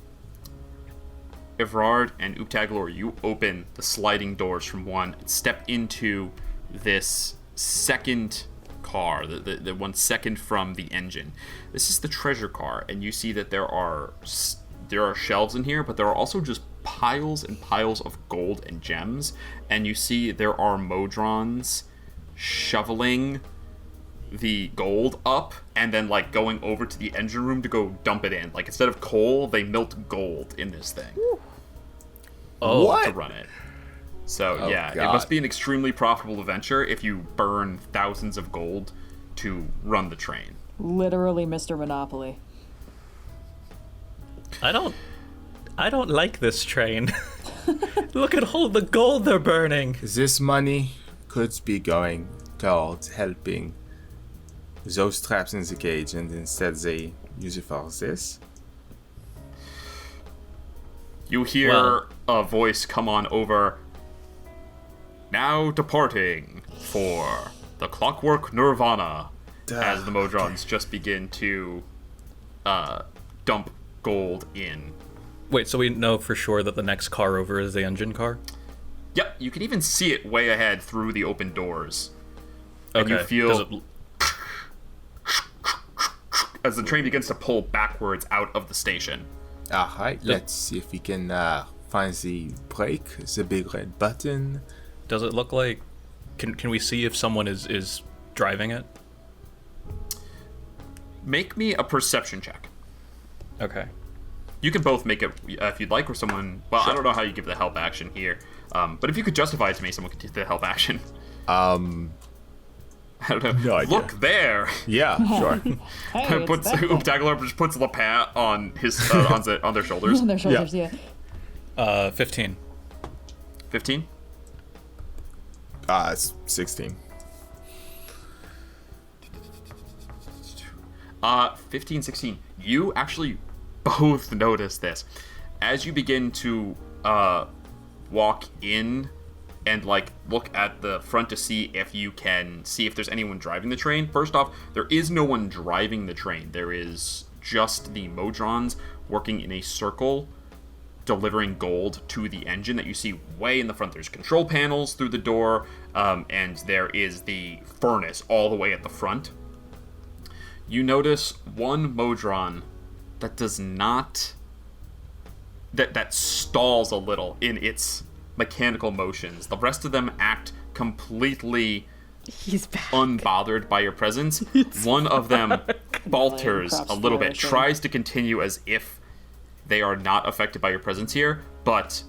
Evrard and Oobtaglor, you open the sliding doors from one and step into this second car, the 1 second from the engine. This is the treasure car, and you see that there are shelves in here, but there are also just piles and piles of gold and gems, and you see there are Modrons shoveling the gold up and then like going over to the engine room to go dump it in. Like instead of coal, they melt gold in this thing. Oh, what? To run it. So Oh, yeah, God. it must be an extremely profitable venture if you burn thousands of gold to run the train. Literally Mr. Monopoly. I don't like this train. Look at all the gold they're burning. This money could be going towards helping those traps in the cage, and instead they use it for this. You hear a voice come on over. Now departing for the Clockwork Nirvana, as the Modrons just begin to dump gold in. Wait, so we know for sure that the next car over is the engine car? Yep, you can even see it way ahead through the open doors. And Okay. you feel as the train begins to pull backwards out of the station. Alright, let's see if we can find the brake, the big red button. Does it look like... Can we see if someone is driving it? Make me a perception check. Okay. You can both make it if you'd like, or someone... Well, I don't know how you give the help action here. But if you could justify it to me, someone could do the help action. I don't know. No idea. Look there. Yeah, sure. Hey, Puts Oobtaglor just puts the pat on his on their shoulders. on their shoulders, yeah. 15. 15. It's 16. 15, 16. You actually both notice this as you begin to walk in and like look at the front to see if there's anyone driving the train. First off, there is no one driving the train. There is just the Modrons working in a circle, delivering gold to the engine that you see way in the front. There's control panels through the door, and there is the furnace all the way at the front. You notice one Modron that does not... that stalls a little in its mechanical motions. The rest of them act completely He's back. unbothered by your presence. One of them falters a little bit, tries to continue as if they are not affected by your presence here, but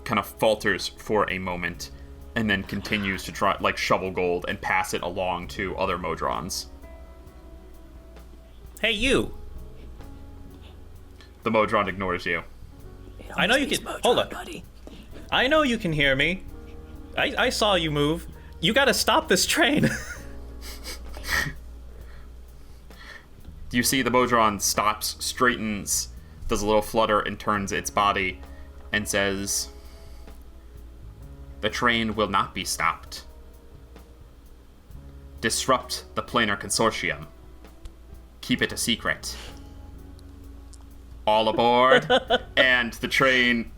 kind of falters for a moment and then continues to try, like, shovel gold and pass it along to other Modrons. Hey, you! The Modron ignores you. I know you can... Hold on. Buddy. I know you can hear me. I saw you move. You gotta stop this train. You see the Modron stops, straightens, does a little flutter, and turns its body and says, "The train will not be stopped. Disrupt the planar consortium. Keep it a secret. All aboard." And the train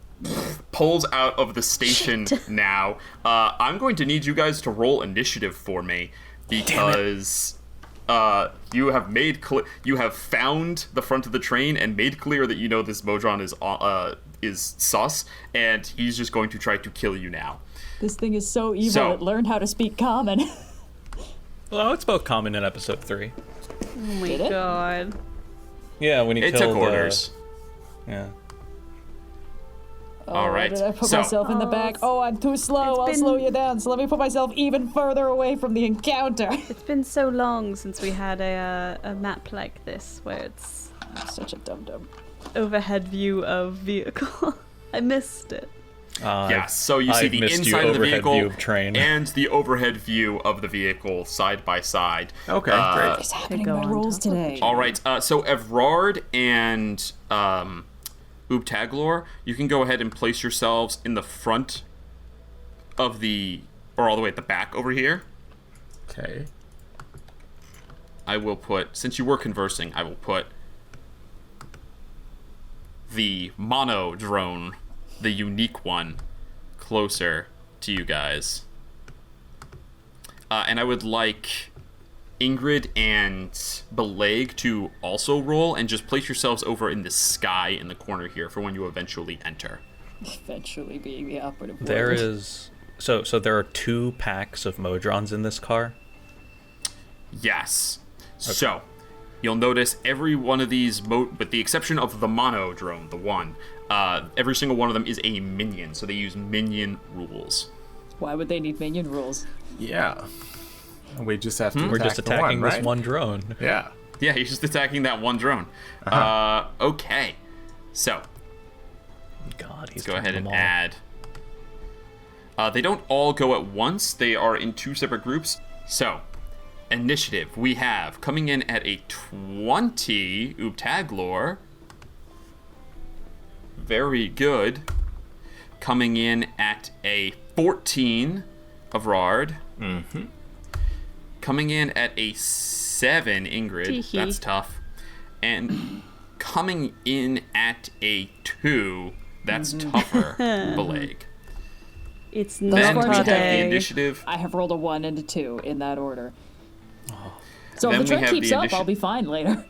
pulls out of the station now. I'm going to need you guys to roll initiative for me because you have made you have found the front of the train and made clear that you know this Modron is sus, and he's just going to try to kill you now. This thing is so evil, it learned how to speak common. Well, it spoke common in episode 3. Oh my Did it? god. Yeah, when he It killed... took orders. Yeah. All right. Did I put So- myself in the back? Oh, I'm too slow. I'll been- slow you down. So let me put myself even further away from the encounter. It's been so long since we had a map like this where it's I'm such a dum-dum. overhead view of vehicle. I missed it. Yes, so you see I've the missed you inside of the overhead vehicle view of train. and the overhead view of the vehicle side by side. Okay, Uh, great. What's happening go my on rolls top of today? All right, so Evrard and Oobtaglor, you can go ahead and place yourselves in the front of or all the way at the back over here. Okay. I will put, since you were conversing, I will put the mono drone, the unique one, closer to you guys. And I would like Ingrid and Bileyg to also roll and just place yourselves over in the sky in the corner here for when you eventually enter. Eventually being the operative word. There is... So there are 2 packs of Modrons in this car? Yes. So, you'll notice every one of these, with the exception of the mono drone, the one, every single one of them is a minion, so they use minion rules. Why would they need minion rules? Yeah. We just have to We're just attack the attacking one, this right? one drone. Yeah. Yeah, he's just attacking that one drone. Okay. So, God, he's let's go ahead them and all. add. They don't all go at once. They are in 2 separate groups. So, initiative. We have, coming in at a 20, Oobtaglor. Very good. Coming in at a 14, Evrard. Mm-hmm. Coming in at a 7, Ingrid. Tee-hee. That's tough. And coming in at a 2, that's tougher, Bileyg. It's Then not we have the today. initiative. I have rolled a 1 and a 2 in that order. So Then if the we trend have keeps the up, I'll be fine later.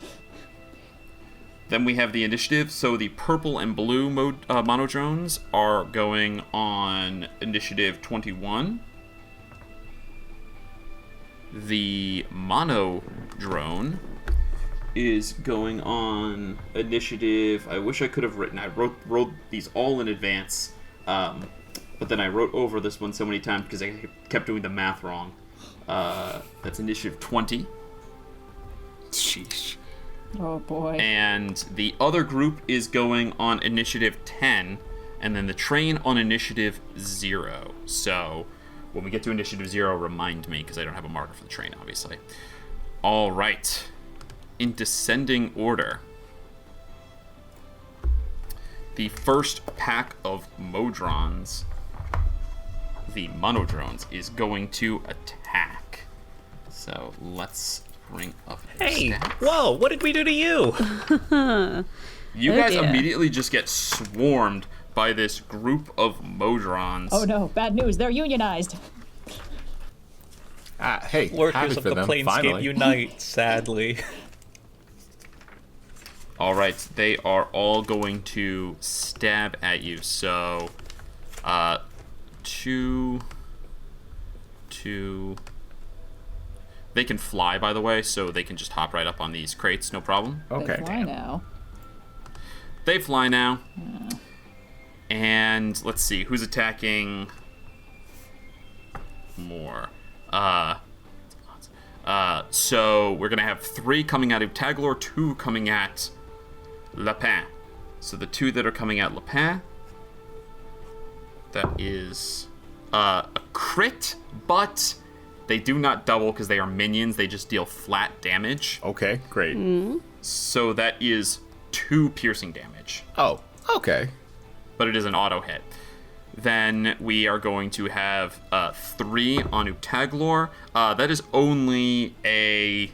Then we have the initiative. So the purple and blue mono drones are going on initiative 21. The mono drone is going on initiative. I wish I could have written. I wrote these all in advance, but then I wrote over this one so many times because I kept doing the math wrong. That's initiative 20. Sheesh. Oh boy. And the other group is going on initiative 10, and then the train on initiative 0. So when we get to initiative 0, remind me, because I don't have a marker for the train, obviously. All right. In descending order, the first pack of Modrons, the Monodrones, is going to attack. So let's bring up the Hey, stats. whoa, what did we do to you? You guys dear. immediately just get swarmed by this group of Modrons. Oh no, bad news. They're unionized. Hey, happy Workers of for the them, Planescape finally. unite, sadly. All right, they are all going to stab at you. So, 2. They can fly, by the way, so they can just hop right up on these crates, no problem. Okay. They fly now. They fly now. And let's see, who's attacking more? So we're gonna have 3 coming at Oobtaglor, 2 coming at Lapin. So the 2 that are coming at Lapin, that is a crit, but they do not double because they are minions. They just deal flat damage. Okay, great. So that is 2 piercing damage, Oh, okay. but it is an auto hit. Then we are going to have 3 on Oobtaglor. That is only an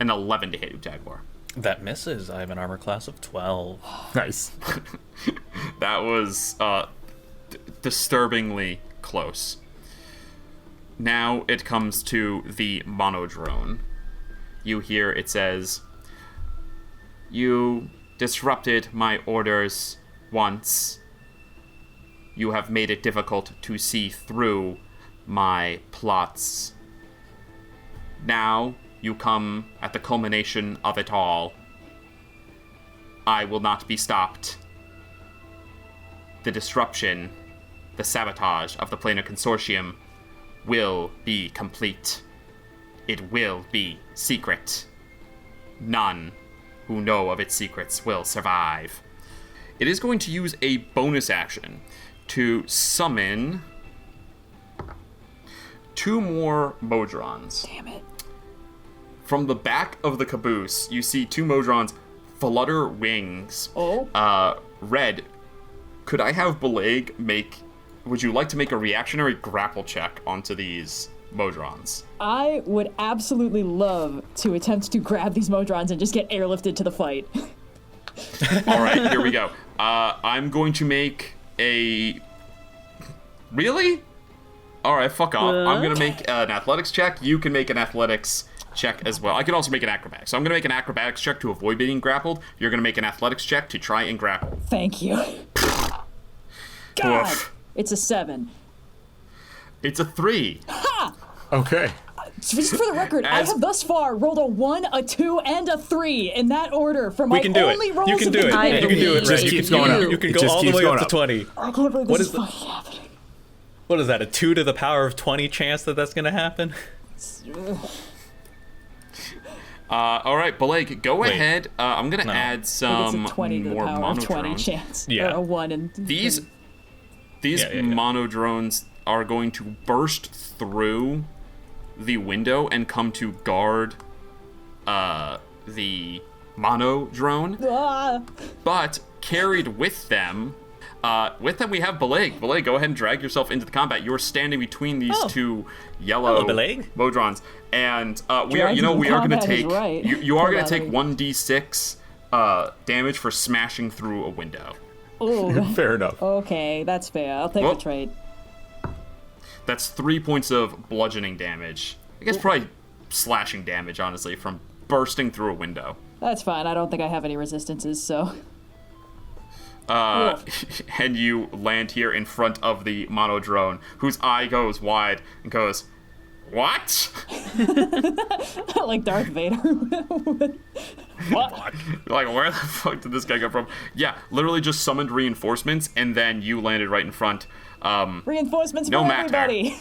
11 to hit Oobtaglor. That misses. I have an armor class of 12. Nice. That was disturbingly close. Now it comes to the Monodrone. You hear it says, "You disrupted my orders once. You have made it difficult to see through my plots. Now you come at the culmination of it all. I will not be stopped. The disruption, the sabotage of the Planar Consortium will be complete. It will be secret. None who know of its secrets will survive." It is going to use a bonus action to summon 2 more Modrons. Damn it. From the back of the caboose, you see 2 Modrons flutter wings. Oh. Red, could I have Bileyg would you like to make a reactionary grapple check onto these Modrons? I would absolutely love to attempt to grab these Modrons and just get airlifted to the fight. All right, here we go. I'm going to make a... Really? All right, fuck off. I'm going to make an athletics check. You can make an athletics check as well. I can also make an acrobatics. So I'm going to make an acrobatics check to avoid being grappled. You're going to make an athletics check to try and grapple. Thank you. God! Oof. It's a 7. It's a 3. Okay. Just for the record, I have thus far rolled a 1, a 2, and a 3 in that order for my We can do only it. rolls You can of do the it. game. You can do it, Just Red. keeps going up. You can It go just all the keeps way going up to up. 20. I can't believe What this is is the- fucking happening. What is that, a 2 to the power of 20 chance that that's going to happen? All right, Bileyg, go Wait. ahead. I'm going to add It's some a 20 to the more power of 20 Monodrones. chance. Yeah. Or a 1 and... These Yeah. Monodrones are going to burst through the window and come to guard the Monodrone. Ah! But carried with them we have Bileyg. Bileyg, go ahead and drag yourself into the combat. You're standing between these 2 yellow Hello, Bileyg. Modrons, and we Dragging are in going to combat is take right. you are Hold going on, to take let me- 1d6 damage for smashing through a window. Ooh, Fair enough. okay, that's fair. I'll take Well- the trade. That's 3 points of bludgeoning damage. I guess probably slashing damage, honestly, from bursting through a window. That's fine. I don't think I have any resistances, so... And you land here in front of the Monodrone, whose eye goes wide and goes, "What?" like Darth Vader. What? Like, where the fuck did this guy come from? Yeah, literally just summoned reinforcements, and then you landed right in front. Reinforcements No for matter. everybody.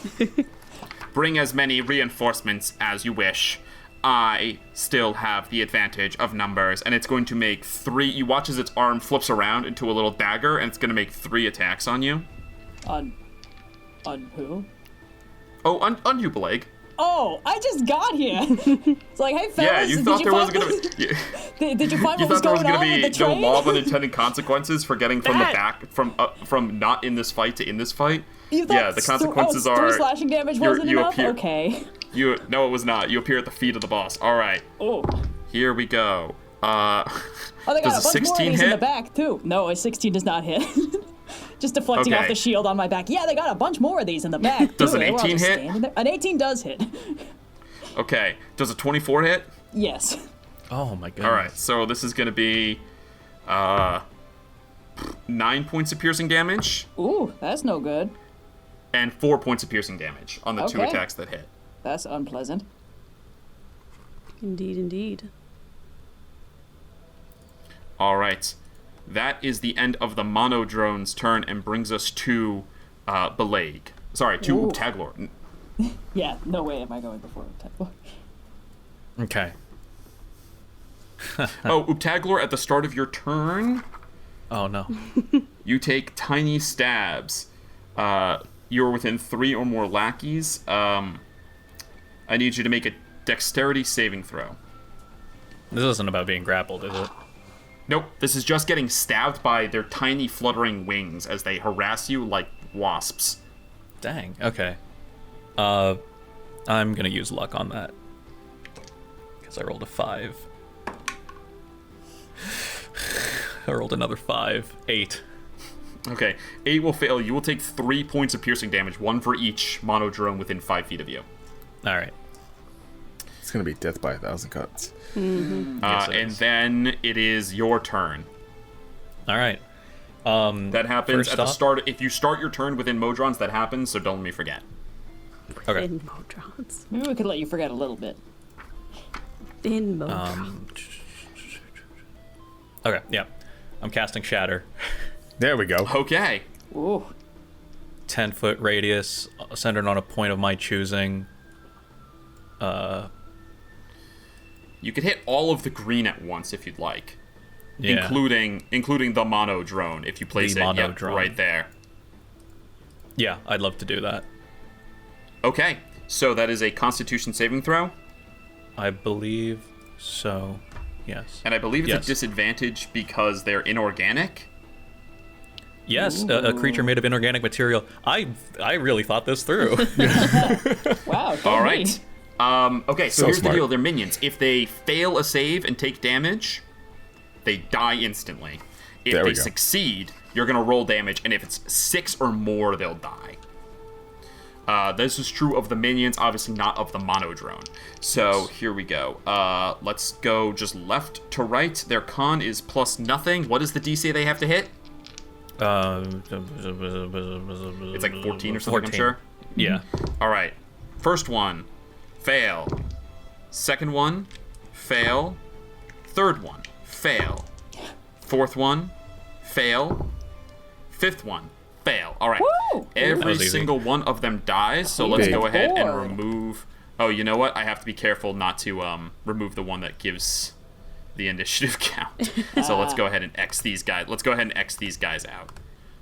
bring as many reinforcements as you wish. I still have the advantage of numbers, and it's going to make 3. You watch as its arm flips around into a little dagger, and it's going to make 3 attacks on you. On who? Oh, on you, Bileyg. Oh, I just got here. It's like, hey, fellas. Yeah, you thought there wasn't going to be... Did you find You what was thought there was going on going with to the be train? no law of unintended consequences for getting from the back, from not in this fight to in this fight? You thought Yeah, the consequences are... 3 slashing damage wasn't enough? Appear, Okay. No, it was not. You appear at the feet of the boss. All right. Oh. Here we go. They got Does a a bunch more of 16 these in the hit? back, too. No, a 16 does not hit. Just deflecting Okay. off the shield on my back. Yeah, they got a bunch more of these in the back, too. Does an They were all 18 just hit? standing there. An 18 does hit. Okay. Does a 24 hit? Yes. Oh my goodness. All right. So this is going to be 9 points of piercing damage Ooh, that's no good. and 4 points of piercing damage on the 2 Okay. attacks that hit. That's unpleasant. Indeed, indeed. All right. That is the end of the mono drone's turn and brings us to Bileyg. Sorry, to Ooh. Oobtaglor. Yeah, no way am I going before Oobtaglor. Okay. Oh, Oobtaglor, at the start of your turn, Oh no. you take tiny stabs. You're within 3 or more lackeys. I need you to make a dexterity saving throw. This isn't about being grappled, is it? Nope, this is just getting stabbed by their tiny fluttering wings as they harass you like wasps. Dang. Okay. I'm gonna use luck on that because I rolled a 5. I rolled another 5. 8. Okay, 8 will fail. You will take 3 points of piercing damage, 1 for each mono drone within 5 feet of you. All right. It's gonna be death by 1,000 cuts. Yes, it And is. then it is your turn. All right. That happens First at the off- start. If you start your turn within Modrons, that happens, so don't let me forget. Okay. In Modrons. Maybe we could let you forget a little bit. In Modrons. Okay. Yeah. I'm casting Shatter. There we go. Okay. Ooh. 10-foot radius, centered on a point of my choosing. You could hit all of the green at once if you'd like. Yeah. Including the mono drone if you place The it mono drone. right there. Yeah, I'd love to do that. Okay. So that is a Constitution saving throw, I believe so. Yes. and I believe it's Yes. a disadvantage because they're inorganic. Yes, a creature made of inorganic material. I really thought this through. Wow. All right. Okay, so So here's smart. the deal. They're minions. If they fail a save and take damage, they die instantly. If There we they go. succeed, you're going to roll damage, and if it's 6 or more, they'll die. This is true of the minions, obviously not of the mono drone. So here we go. Let's go just left to right. Their con is plus nothing. What is the DC they have to hit? It's It's like 14 or something, I'm sure. Yeah. All right. First one, fail. Second one, fail. Third one, fail. Fourth one, fail. Fifth one, fail. All right. Woo! That Every was easy. single one of them dies, so let's Big go ahead and board. remove... Oh, you know what? I have to be careful not to remove the one that gives the initiative count. So let's go ahead and X these guys. Let's go ahead and X these guys out.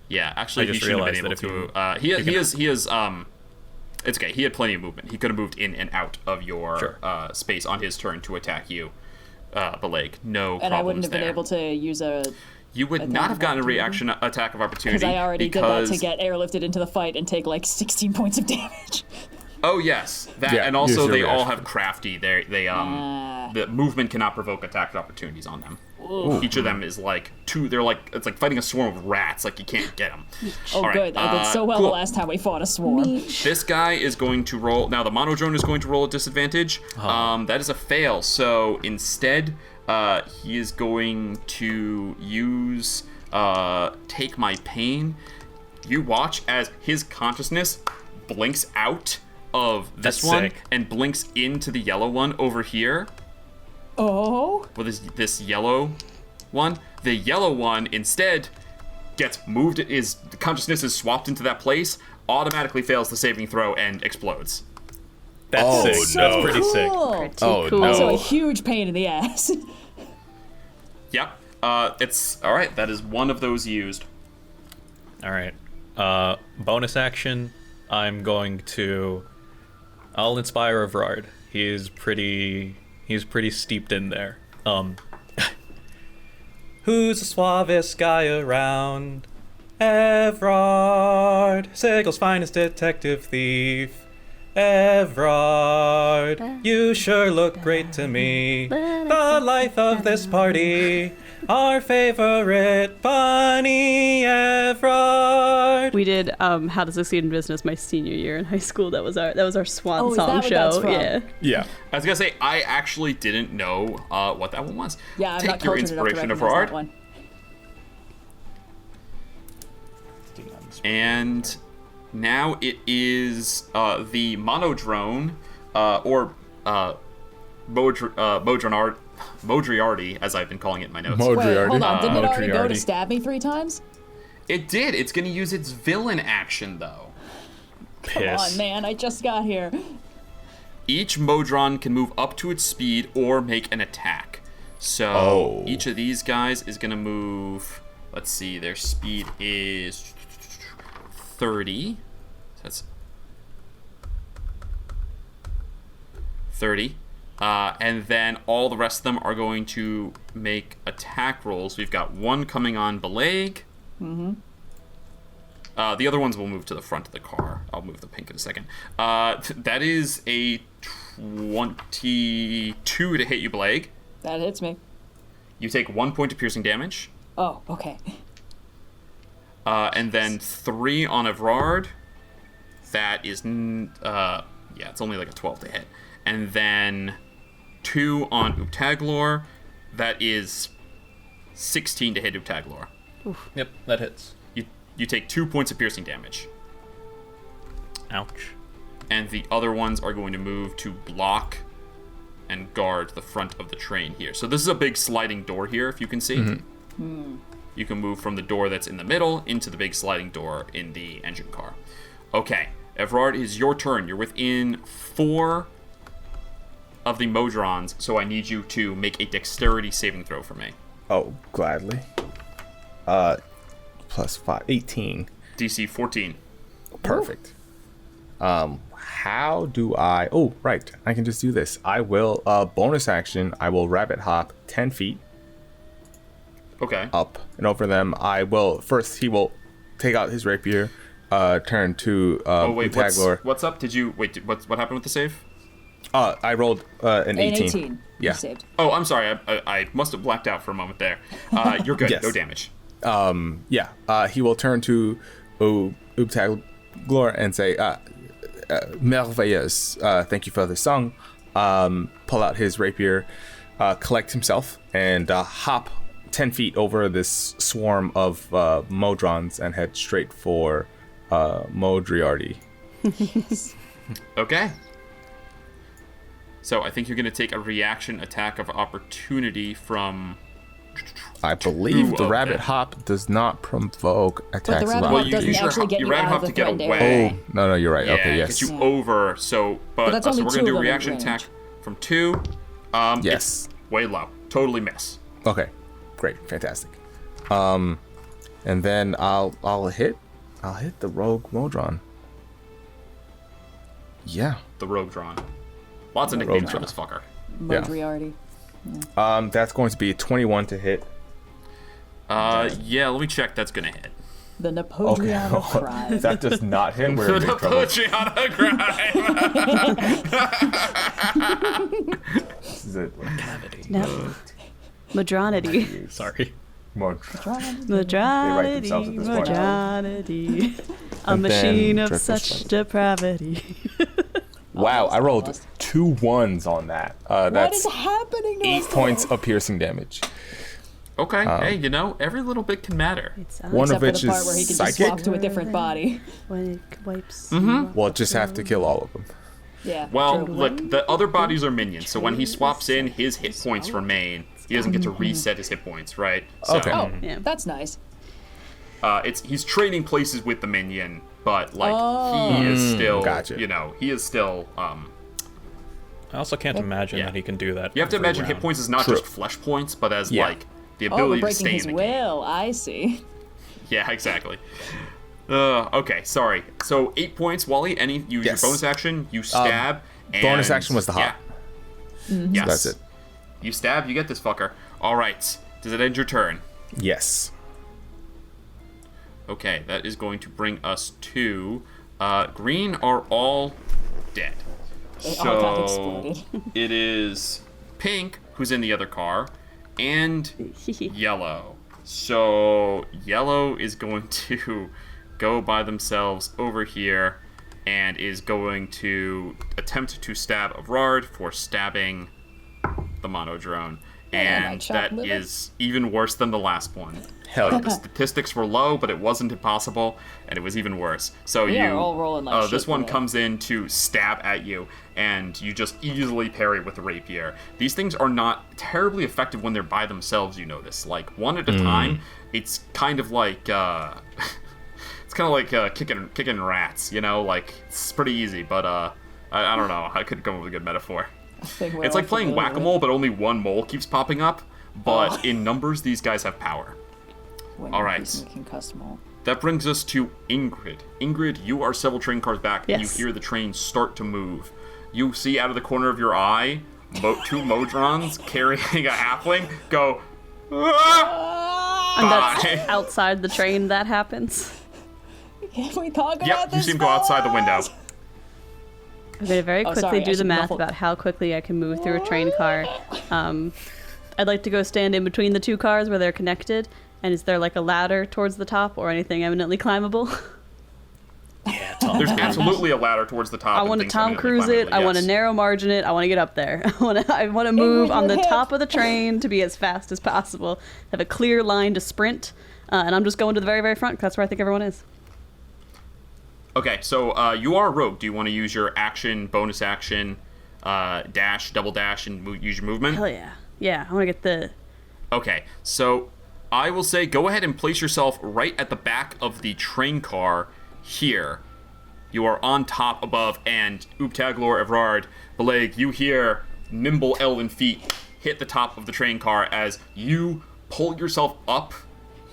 Yeah, actually, I he just shouldn't have been realized able that to. He is. It's okay. He had plenty of movement. He could have moved in and out of your Sure. space on his turn to attack you, Bileyg. No problems And I wouldn't have been there. able to use a... You would not have gotten a reaction attack of opportunity Because I already because... did that to get airlifted into the fight and take like 16 points of damage. Oh yes, that Yeah, and also use your they all reaction. have crafty. They the movement cannot provoke attack opportunities on them. Each of them is like two. They're like it's like fighting a swarm of rats. Like you can't get them. Oh, All right, good. I did so well cool. the last time we fought a swarm. This guy is going to roll. Now the mono drone is going to roll a disadvantage. That is a fail. So instead, he is going to use take my pain. You watch as his consciousness blinks out of this That's one sick. and blinks into the yellow one over here. Oh? With this yellow one. The yellow one instead gets moved. The consciousness is swapped into that place. Automatically fails the saving throw and explodes. That's sick. So That's pretty sick. cool. Pretty Oh, cool. no. Also a huge pain in the ass. Yep. It's all right. That is one of those used. All right. Bonus action. I'll inspire Evrard. He's pretty steeped in there. Who's the suavest guy around? Evrard, Sigel's finest detective thief. Evrard, you sure look great to me. The life of this party, our favorite bunny, Evrard. We did How to Succeed in Business my senior year in high school. That was our swan is song that what show. that's from? Yeah. Yeah. I was gonna say I actually didn't know what that one was. Yeah, I'm Take not your cultured enough to inspiration, recognize Evrard. that one. And now it is the monodrone, or Modriardi, as I've been calling it in my notes. Wait, Modriardi. hold on. Didn't it already go to Modriardi. stab me 3 times? It did. It's going to use its villain action, though. Come on, man. I just got here. Each Modron can move up to its speed or make an attack. So each of these guys is going to move. Let's see. Their speed is 30. That's 30. And then all the rest of them are going to make attack rolls. We've got one coming on Bileyg. The other ones will move to the front of the car. I'll move the pink in a second. That is a 22 to hit you, Bileyg. That hits me. You take 1 point of piercing damage. Oh, okay. And then 3 on Evrard. That is, it's only like a 12 to hit. And then 2 on Oobtaglor. That is 16 to hit Oobtaglor. Yep, that hits. You take 2 points of piercing damage. Ouch. And the other ones are going to move to block and guard the front of the train here. So this is a big sliding door here, if you can see. You can move from the door that's in the middle into the big sliding door in the engine car. Okay, Evrard, it is your turn. You're within 4 of the Modrons, so I need you to make a dexterity saving throw for me. Oh, gladly. Plus 5, 18. DC 14. Perfect. How do I... Oh, right. I can just do this. I will, bonus action, I will rabbit hop 10 feet Okay. up and over them. I will... First, he will take out his rapier, turn to Oobtaglor. what's up? Did you... Wait, what happened with the save? I rolled an 18. 18. Yeah. You saved. Oh, I'm sorry. I must have blacked out for a moment there. You're good. Yes. No damage. He will turn to Oobtaglor and say, merveilleuse, thank you for the song. Pull out his rapier, collect himself, and hop 10 feet over this swarm of Modrons and head straight for Modriardi. Okay. So I think you're going to take a reaction attack of opportunity from... I believe Two the of rabbit them. hop does not provoke attacks. rabbit of hop Well, you doesn't use your actually get your you rabbit out hop of to the get threatened away. area. Oh, no, you're right. Yeah, Okay, it yes. gets you over. So, but that's so only we're 2 going to of do them in reaction range. attack from 2. Yes. It's way low. Totally miss. Okay, great, fantastic. And then I'll hit the rogue Modron. Yeah. The rogue drawn. Lots of nicknames for Rogue this fucker. Modriardi. That's going to be a 21 to hit. Yeah, let me check. That's going to hit. The Napoleon of Pride. That does not hit. We're in The big trouble. Napoleon grind. This is it. No. Madronity. Sorry. More. Madronity. themselves at this point. Madronity. A And machine then of dreadful such spells. depravity. Wow, I rolled almost. 2 1s on that. What That's is happening to 8 us? points of piercing damage. Okay, hey, you know, every little bit can matter. It's One Except of for which the part is where he can psychic. just swap to a different body. when it wipes. We'll just have to kill all of them. Yeah. Well, true. look, the other bodies are minions, so when he swaps in, his hit points remain. He doesn't get to reset his hit points, right? So, Okay. Oh, Yeah. that's nice. he's trading places with the minion, but like he is still, Gotcha. he is still I also can't imagine that he can do that. You have to every imagine hit round. points is not just flesh points, but as like the Oh, we're ability to breaking stay his in the game. will. I see. Yeah, exactly. Okay, sorry. So 8 points, Wally. Use your bonus action. You stab. And, bonus action was the hop. Yeah. Yes. So that's it. You stab. You get this fucker. All right. Does it end your turn? Yes. Okay, that is going to bring us to green are all dead. They all got So exploded. it is pink who's in the other car and yellow. So yellow is going to go by themselves over here and is going to attempt to stab Evrard for stabbing the mono drone. And that is even worse than the last one. Hell yeah. The statistics were low, but it wasn't impossible, and it was even worse. So We are all rolling like this shit one today. comes in to stab at you, and you just easily parry with the rapier. These things are not terribly effective when they're by themselves, you notice. Like, one at a time, it's kind of like, it's kind of like kicking rats, you know? Like, it's pretty easy, but I don't know. I couldn't come up with a good metaphor. It's like playing whack-a-mole, but only one mole keeps popping up. But in numbers, these guys have power. All right. That brings us to Ingrid. Ingrid, you are several train cars back, and you hear the train start to move. You see out of the corner of your eye two Modrons carrying a halfling go, And that's outside the train that happens. Can we talk about Yep, this? you see him go outside the window. I'm going to very quickly do the math muffle. about how quickly I can move through a train car. I'd like to go stand in between the two cars where they're connected. And is there like a ladder towards the top or anything eminently climbable? Yeah, Tom. There's absolutely a ladder towards the top. I want to Tom Cruise it. I want to narrow margin it. I want to get up there. I want to move on the top of the train to be as fast as possible. Have a clear line to sprint. And I'm just going to the very, very front 'cause that's where I think everyone is. Okay, so you are a rogue. Do you want to use your action, bonus action, dash, double dash, and use your movement? Hell yeah. Yeah, I want to get the... Okay, so I will say go ahead and place yourself right at the back of the train car here. You are on top above, and Oobtaglor, Evrard, Bileyg, you hear nimble elven feet hit the top of the train car as you pull yourself up.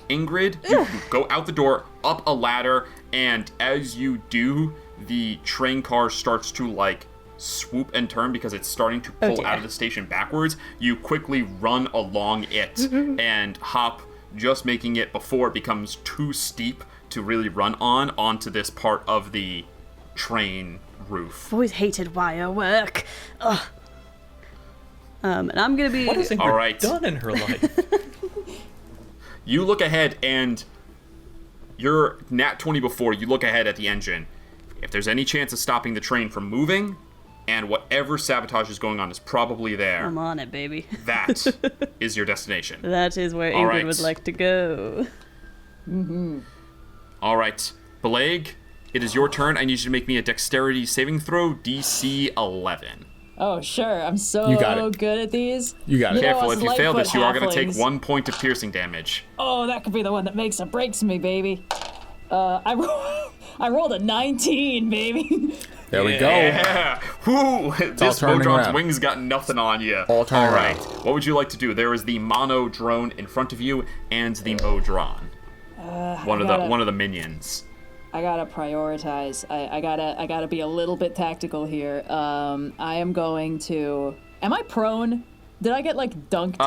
Ingrid, you go out the door, up a ladder, and as you do, the train car starts to, like, swoop and turn because it's starting to pull out of the station backwards. You quickly run along it and hop, just making it before it becomes too steep to really run onto this part of the train roof. I've always hated wire work. Ugh. And I'm going to be... What has Ingrid All right. done in her life? You look ahead, and you're nat 20 before. You look ahead at the engine. If there's any chance of stopping the train from moving, and whatever sabotage is going on is probably there. I'm on it, baby. That is your destination. That is where All Ingrid right. would like to go. All right, Bileyg, it is your turn. I need you to make me a dexterity saving throw, DC 11. Oh, sure. I'm so You got it. good at these. You got it. Careful, us if you fail Lightfoot this, you are going to take halflings. 1 point of piercing damage. Oh, that could be the one that makes or breaks me, baby. I rolled a 19, baby. There we go. Yeah. Whoo! This turning Modron's around. wings got nothing on you. All turning right. around. What would you like to do? There is the mono drone in front of you and the Modron. One of the minions. I gotta prioritize. I gotta be a little bit tactical here. I am going to. Am I prone? Did I get like dunked?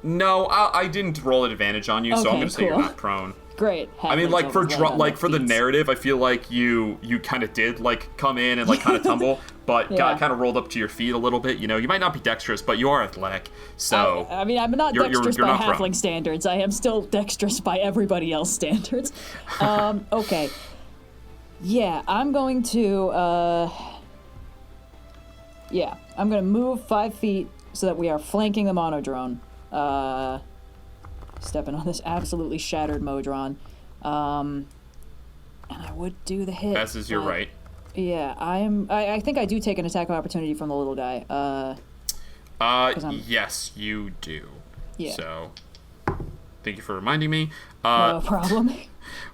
No, I didn't roll an advantage on you, so I'm Okay, going to say you're cool. not prone. Great. I mean, Halflings like for always land on their for the feet. narrative, I feel like you kind of did like come in and like kind of tumble, but Yeah. got kind of rolled up to your feet a little bit. You know, you might not be dexterous, but you are athletic. So I mean, I'm not you're dexterous by not halfling prone. standards. I am still dexterous by everybody else standards. Okay. Yeah, I'm going to. Yeah, I'm going to move 5 feet so that we are flanking the monodrone. Stepping on this absolutely shattered Modron. And I would do the hit. As is your but- right. Yeah, I think I do take an attack of opportunity from the little guy. I'm- Yes, you do. Yeah. So, thank you for reminding me. No problem.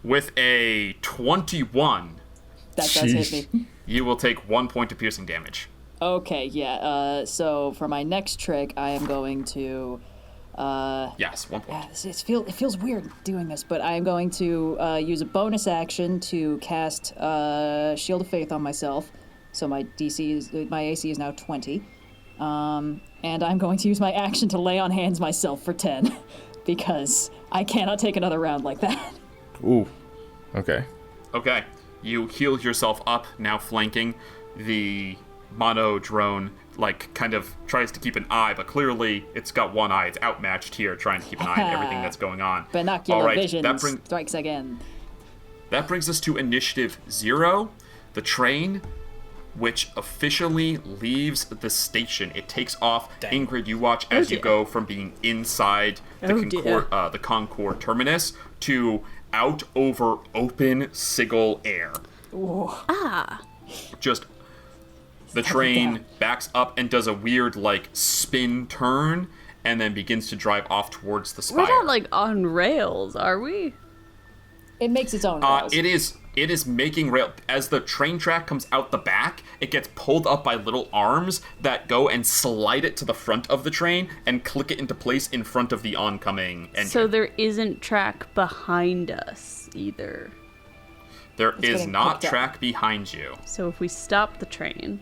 With a 21, That does hit me. you will take 1 point of piercing damage. Okay, yeah. So for my next trick, I am going to. Yes, 1 point. It feels weird doing this, but I am going to use a bonus action to cast Shield of Faith on myself. So my AC is now 20. And I'm going to use my action to lay on hands myself for 10, because I cannot take another round like that. Ooh. Okay. Okay. You heal yourself up, now flanking. The mono drone, kind of tries to keep an eye, but clearly it's got one eye. It's outmatched here, trying to keep an eye on everything that's going on. Binocular vision strikes again. That brings us to Initiative 0, the train, which officially leaves the station. It takes off. Dang. Ingrid, you watch as you go from being inside the Concorde terminus to out over open Sigil air. Ooh. Just the train backs up and does a weird spin turn and then begins to drive off towards the spire. We're not on rails, are we? It makes its own rails. It is making rail. As the train track comes out the back, it gets pulled up by little arms that go and slide it to the front of the train and click it into place in front of the oncoming engine. So there isn't track behind us either. There is not track behind you. So if we stop the train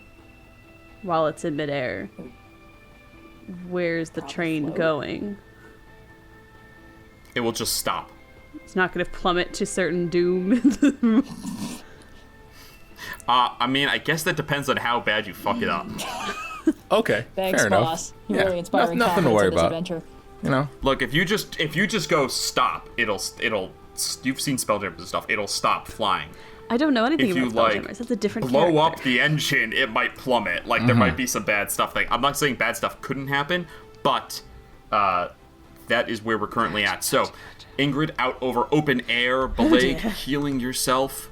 while it's in midair, where's the train going? It will just stop. It's not going to plummet to certain doom. I guess that depends on how bad you fuck it up. Okay, thanks, fair boss. enough. You're really inspiring nothing to worry in this about. adventure. Look, if you just go stop, it'll. You've seen Spelljammers and stuff. It'll stop flying. I don't know anything if about you Spelljammers. That's a different blow character. up the engine, it might plummet. There might be some bad stuff. I'm not saying bad stuff couldn't happen, but that is where we're currently at. So, Ingrid out over open air, Bileyg healing yourself.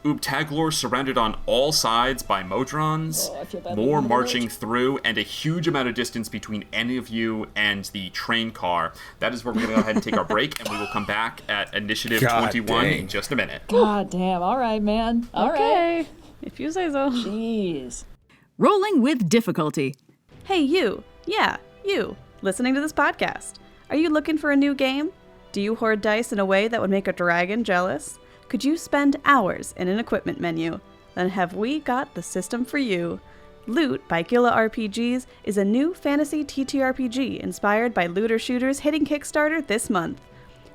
Oobtaglor surrounded on all sides by Modrons, more marching through, and a huge amount of distance between any of you and the train car. That is where we're going to go ahead and take our break, and we will come back at Initiative 21 in just a minute. God damn, all right, man. All right. If you say so. Jeez. Rolling with difficulty. Hey, you. Yeah, you. Listening to this podcast. Are you looking for a new game? Do you hoard dice in a way that would make a dragon jealous? Could you spend hours in an equipment menu? Then have we got the system for you. Loot by Gila RPGs is a new fantasy TTRPG inspired by looter shooters hitting Kickstarter this month.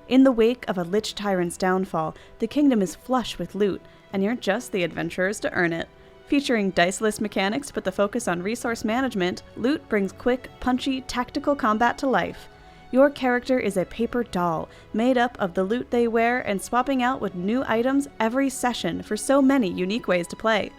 In the wake of a lich tyrant's downfall, the kingdom is flush with loot, and you're just the adventurers to earn it. Featuring dice-less mechanics with the focus on resource management, Loot brings quick, punchy, tactical combat to life. Your character is a paper doll, made up of the loot they wear and swapping out with new items every session for so many unique ways to play.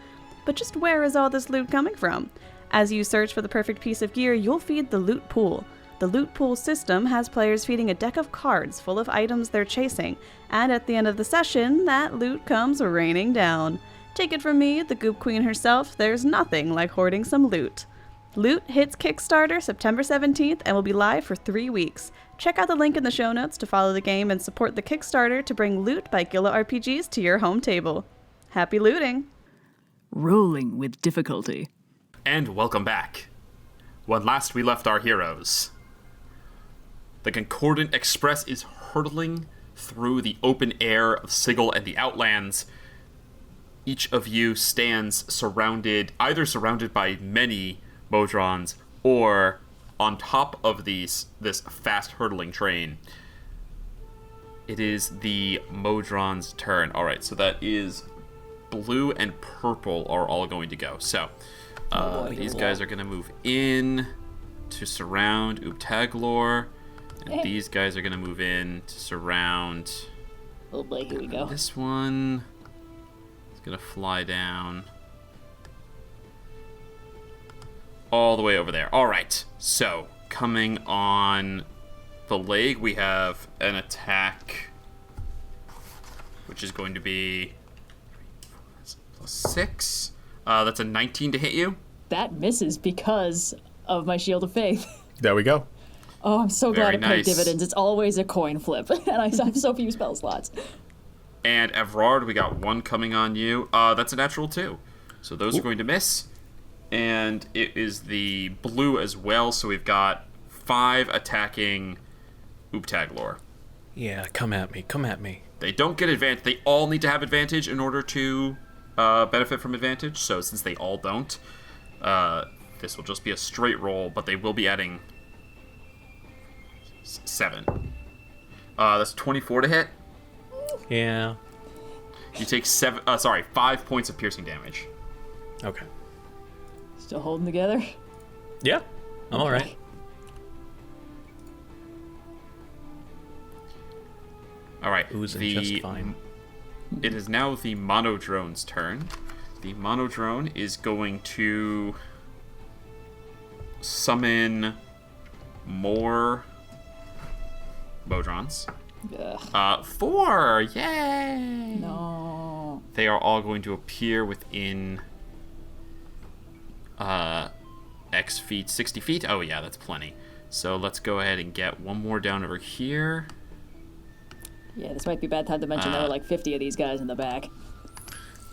But just where is all this loot coming from? As you search for the perfect piece of gear, you'll feed the loot pool. The loot pool system has players feeding a deck of cards full of items they're chasing, and at the end of the session, that loot comes raining down. Take it from me, the Goop Queen herself, there's nothing like hoarding some loot. Loot hits Kickstarter September 17th and will be live for 3 weeks. Check out the link in the show notes to follow the game and support the Kickstarter to bring Loot by Gila RPGs to your home table. Happy looting! Rolling with difficulty. And welcome back. When last we left our heroes, the Concordant Express is hurtling through the open air of Sigil and the Outlands. Each of you stands either surrounded by many Modrons or on top of this fast hurtling train. It is the Modron's turn. All right, so that is blue and purple are all going to go. So these guys are going to move in to surround Oobtaglor, and these guys are going to move in to surround. Oh boy, here we go. This one is going to fly down all the way over there. All right, so coming on Bileyg, we have an attack, which is going to be +6. That's a 19 to hit you. That misses because of my Shield of Faith. There we go. Oh, I'm so glad Very it paid nice. dividends. It's always a coin flip, and I have so few spell slots. And Evrard, we got one coming on you. That's a natural 2. So those are going to miss. And it is the blue as well, so we've got 5 attacking Oobtaglor. Yeah, come at me. They don't get advantage. They all need to have advantage in order to benefit from advantage. So since they all don't, this will just be a straight roll, but they will be adding 7. That's 24 to hit. Yeah. You take 5 points of piercing damage. Okay. Still holding together? Yeah, I'm all right. All right. Oozing just fine. It is now the monodrone's turn. The monodrone is going to summon more Modrons. Ugh. 4! Yay! No. They are all going to appear within X feet, 60 feet. Oh yeah, that's plenty. So let's go ahead and get one more down over here. Yeah, this might be a bad time to mention there were like 50 of these guys in the back.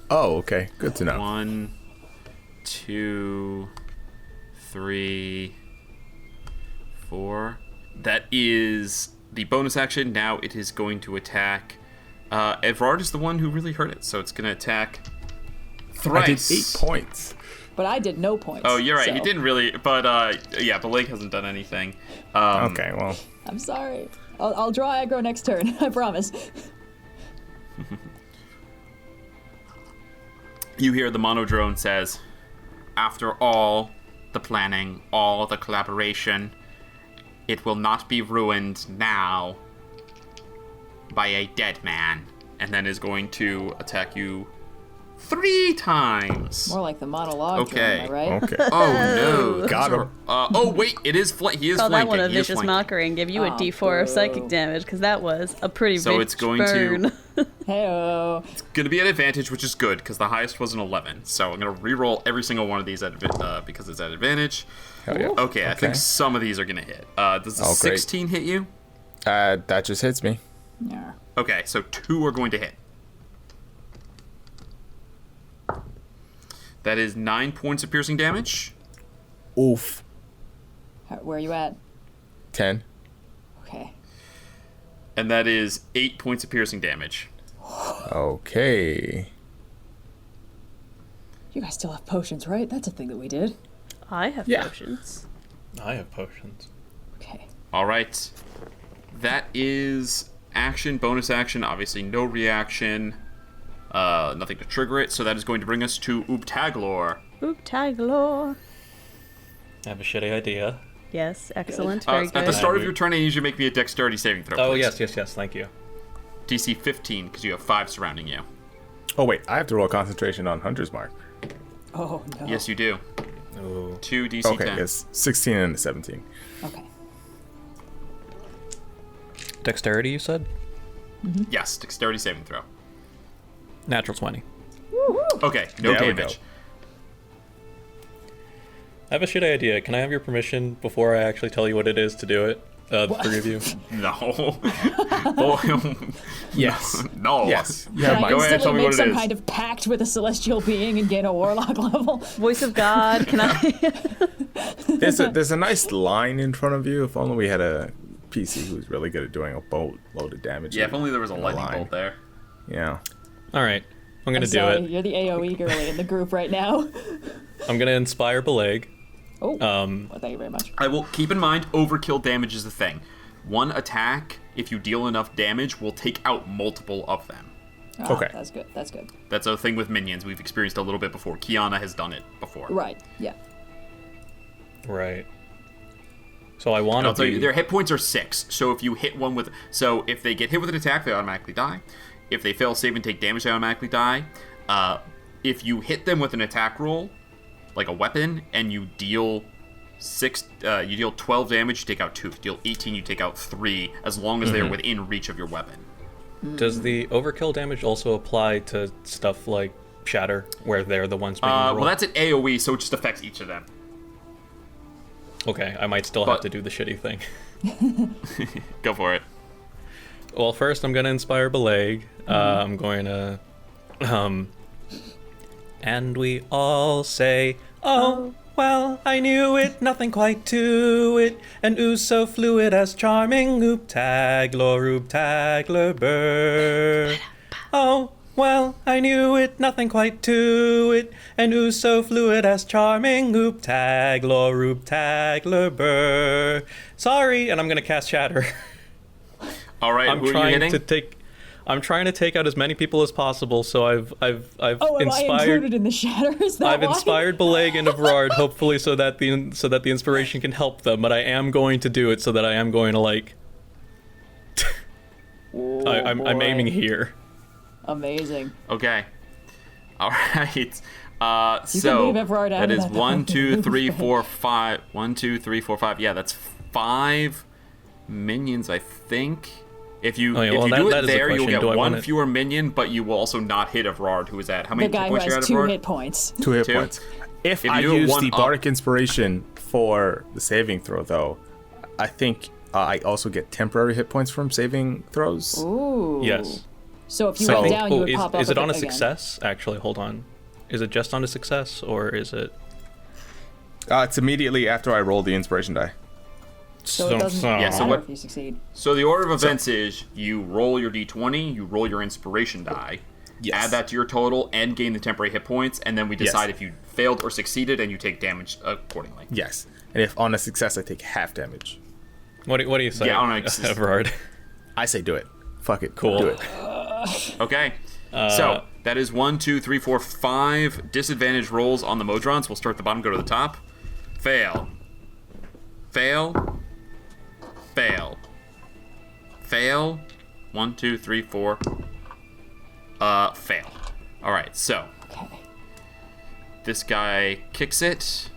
Oh, okay. Good to know. 1, 2, 3, 4. That is the bonus action. Now it is going to attack. Evrard is the one who really hurt it, so it's going to attack thrice. I did 8 points. But I did no points. Oh, you're right. So. He didn't really, but yeah, Bileyg hasn't done anything. Okay, well. I'm sorry. I'll draw aggro next turn. I promise. You hear the monodrone says, "After all the planning, all the collaboration, it will not be ruined now by a dead man," and then is going to attack you 3 times. More like the monologue. Okay. Am I right? Okay. Oh no! Got him. Oh wait, it is he is Call flanking. that one a He is vicious flanking. mockery and give you a Oh, D4 of psychic boo. damage, because that was a pretty So bitch it's going burn. to Hey-oh. going to be at advantage, which is good because the highest was an 11. So I'm going to re-roll every single one of these at because it's at advantage. Hell yeah. Okay, I think some of these are going to hit. Does the Oh, great. 16 hit you? That just hits me. Yeah. Okay, so 2 are going to hit. That is 9 points of piercing damage. Oof. Where are you at? 10. Okay. And that is 8 points of piercing damage. Okay. You guys still have potions, right? That's a thing that we did. I have Yeah. potions. I have potions. Okay. All right. That is action, bonus action, obviously no reaction. Nothing to trigger it, so that is going to bring us to Oobtaglor. Oobtaglor. I have a shitty idea. Yes, excellent. Very At the good. start of your turn, I need you to make me a dexterity saving throw. Oh, please. yes, thank you. DC 15, because you have 5 surrounding you. Oh, wait. I have to roll concentration on Hunter's Mark. Oh, no. Yes, you do. Ooh. 2 DC Okay, 10. it's 16 and a 17. Okay. Dexterity, you said? Yes, dexterity saving throw. Natural 20. Okay, no There we damage. I have a shitty idea. Can I have your permission before I actually tell you what it is to do it? The 3 of you? No. Yes. No. Yes. You Can have I my. Go ahead and tell instantly me make what it some is. kind of pact with a celestial being and gain a warlock level? Voice of God, can I? There's a nice line in front of you. If only we had a PC who's really good at doing a boatload of damage. Yeah, if only there was a in a lightning line. bolt there. Yeah. All right. I'm going to do Sorry, it. you're the AoE girly in the group right now. I'm going to inspire Bileyg. Oh, well, thank you very much. I will keep in mind, overkill damage is the thing. One attack, if you deal enough damage, will take out multiple of them. Okay. That's good. That's good. That's a thing with minions we've experienced a little bit before. Kiana has done it before. Right. Yeah. Right. So I want I'll to tell be... you, their hit points are 6. So if you hit one with... So if they get hit with an attack, they automatically die. If they fail save and take damage, they automatically die. If you hit them with an attack roll, like a weapon, and you deal 12 damage, you take out 2. If you deal 18, you take out 3, as long as they're within reach of your weapon. Does the overkill damage also apply to stuff like Shatter, where they're the ones making the roll? Well, that's an AoE, so it just affects each of them. Okay, I might still have to do the shitty thing. Go for it. Well, first I'm going to inspire Bileyg. I'm going to And we all say, oh, well, I knew it, nothing quite to it. And ooze so fluid as charming, Oobtaglor, Oobtaglor, burr. Oh, well, I knew it, nothing quite to it. And ooze so fluid as charming, Oobtaglor, Oobtaglor, burr. Sorry, and I'm gonna cast Shatter. All right, who are you hitting? I'm trying to take out as many people as possible, so I've am I included in the shatter? Is that I've why? inspired Bileyg and Evrard, hopefully, so that the inspiration can help them. But I am going to do it so that I am going to like. I'm aiming here. Amazing. Okay. All right. You So can leave Evrard out that of is that. 1, 2, 3, 4, 5. 1, 2, 3, 4, 5. Yeah, that's 5 minions, I think. If you do it there, you'll get one fewer minion, but you will also not hit Evrard, who is at how many The guy who points you're has at, 2 Evrard? hit points. 2 hit Two? points. If you I do it use one the up- bardic inspiration for the saving throw, though, I think I also get temporary hit points from saving throws. Ooh. Yes. So if you So- went down, you would is, pop up is it on a again. success? Actually, hold on. Is it just on a success, or is it? It's immediately after I roll the inspiration die. So it doesn't matter so what- if you succeed. So the order of events is you roll your d20, you roll your inspiration die, Yes. add that to your total, and gain the temporary hit points, and then we decide Yes. if you failed or succeeded, and you take damage accordingly. Yes. And if on a success, I take half damage. What do you say, Yeah, on a success. Evrard? I say do it. Fuck it. Cool. Do it. Okay. So that is 1, 2, 3, 4, 5 disadvantage rolls on the Modrons. We'll start at the bottom, go to the top. Fail. Fail. Fail. Fail. 1, 2, 3, 4. Fail. All right. So Okay. this guy kicks it.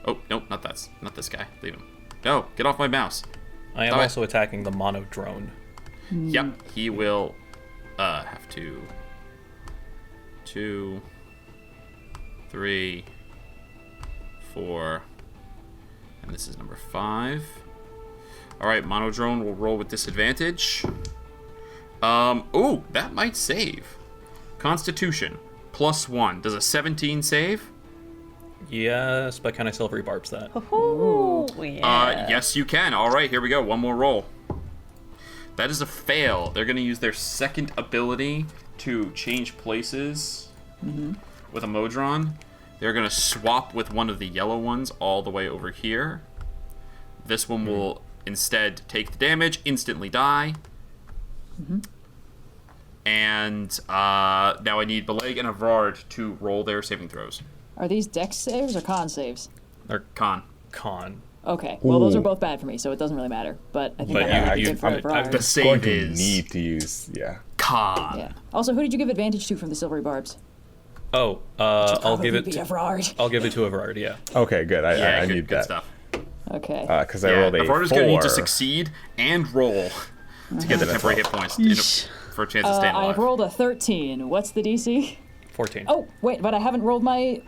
Oh nope, not this guy. Leave him. No, get off my mouse. I am Stop it. also attacking the mono drone. Yep, he will have to 2, 3, 4, and this is number 5. All right, monodrone will roll with disadvantage. Ooh, that might save. Constitution +1. Does a 17 save? Yes, but can I silvery barbs that? Oh, yeah. Yes, you can. All right, here we go. One more roll. That is a fail. They're going to use their second ability to change places with a Modron. They're going to swap with one of the yellow ones all the way over here. This one will instead take the damage, instantly die. And now I need Bileyg and Evrard to roll their saving throws. Are these dex saves or con saves? Or Con. Okay. Well, those are both bad for me, so it doesn't really matter. But I think But I'm gonna you- give for you- Evrard. The Going save to is need to use, Con. Yeah. Also, who did you give advantage to from the silvery barbs? I'll give it. Probably be Evrard. I'll give it to Evrard. Yeah. Okay, good. Yeah, I good, need good that. stuff. Okay. Because I Yeah, rolled a Evrard is 4. going to need to succeed and roll to get the temporary hit points for a chance to stay alive. I've rolled a 13. What's the DC? 14. Oh, wait, but I haven't rolled my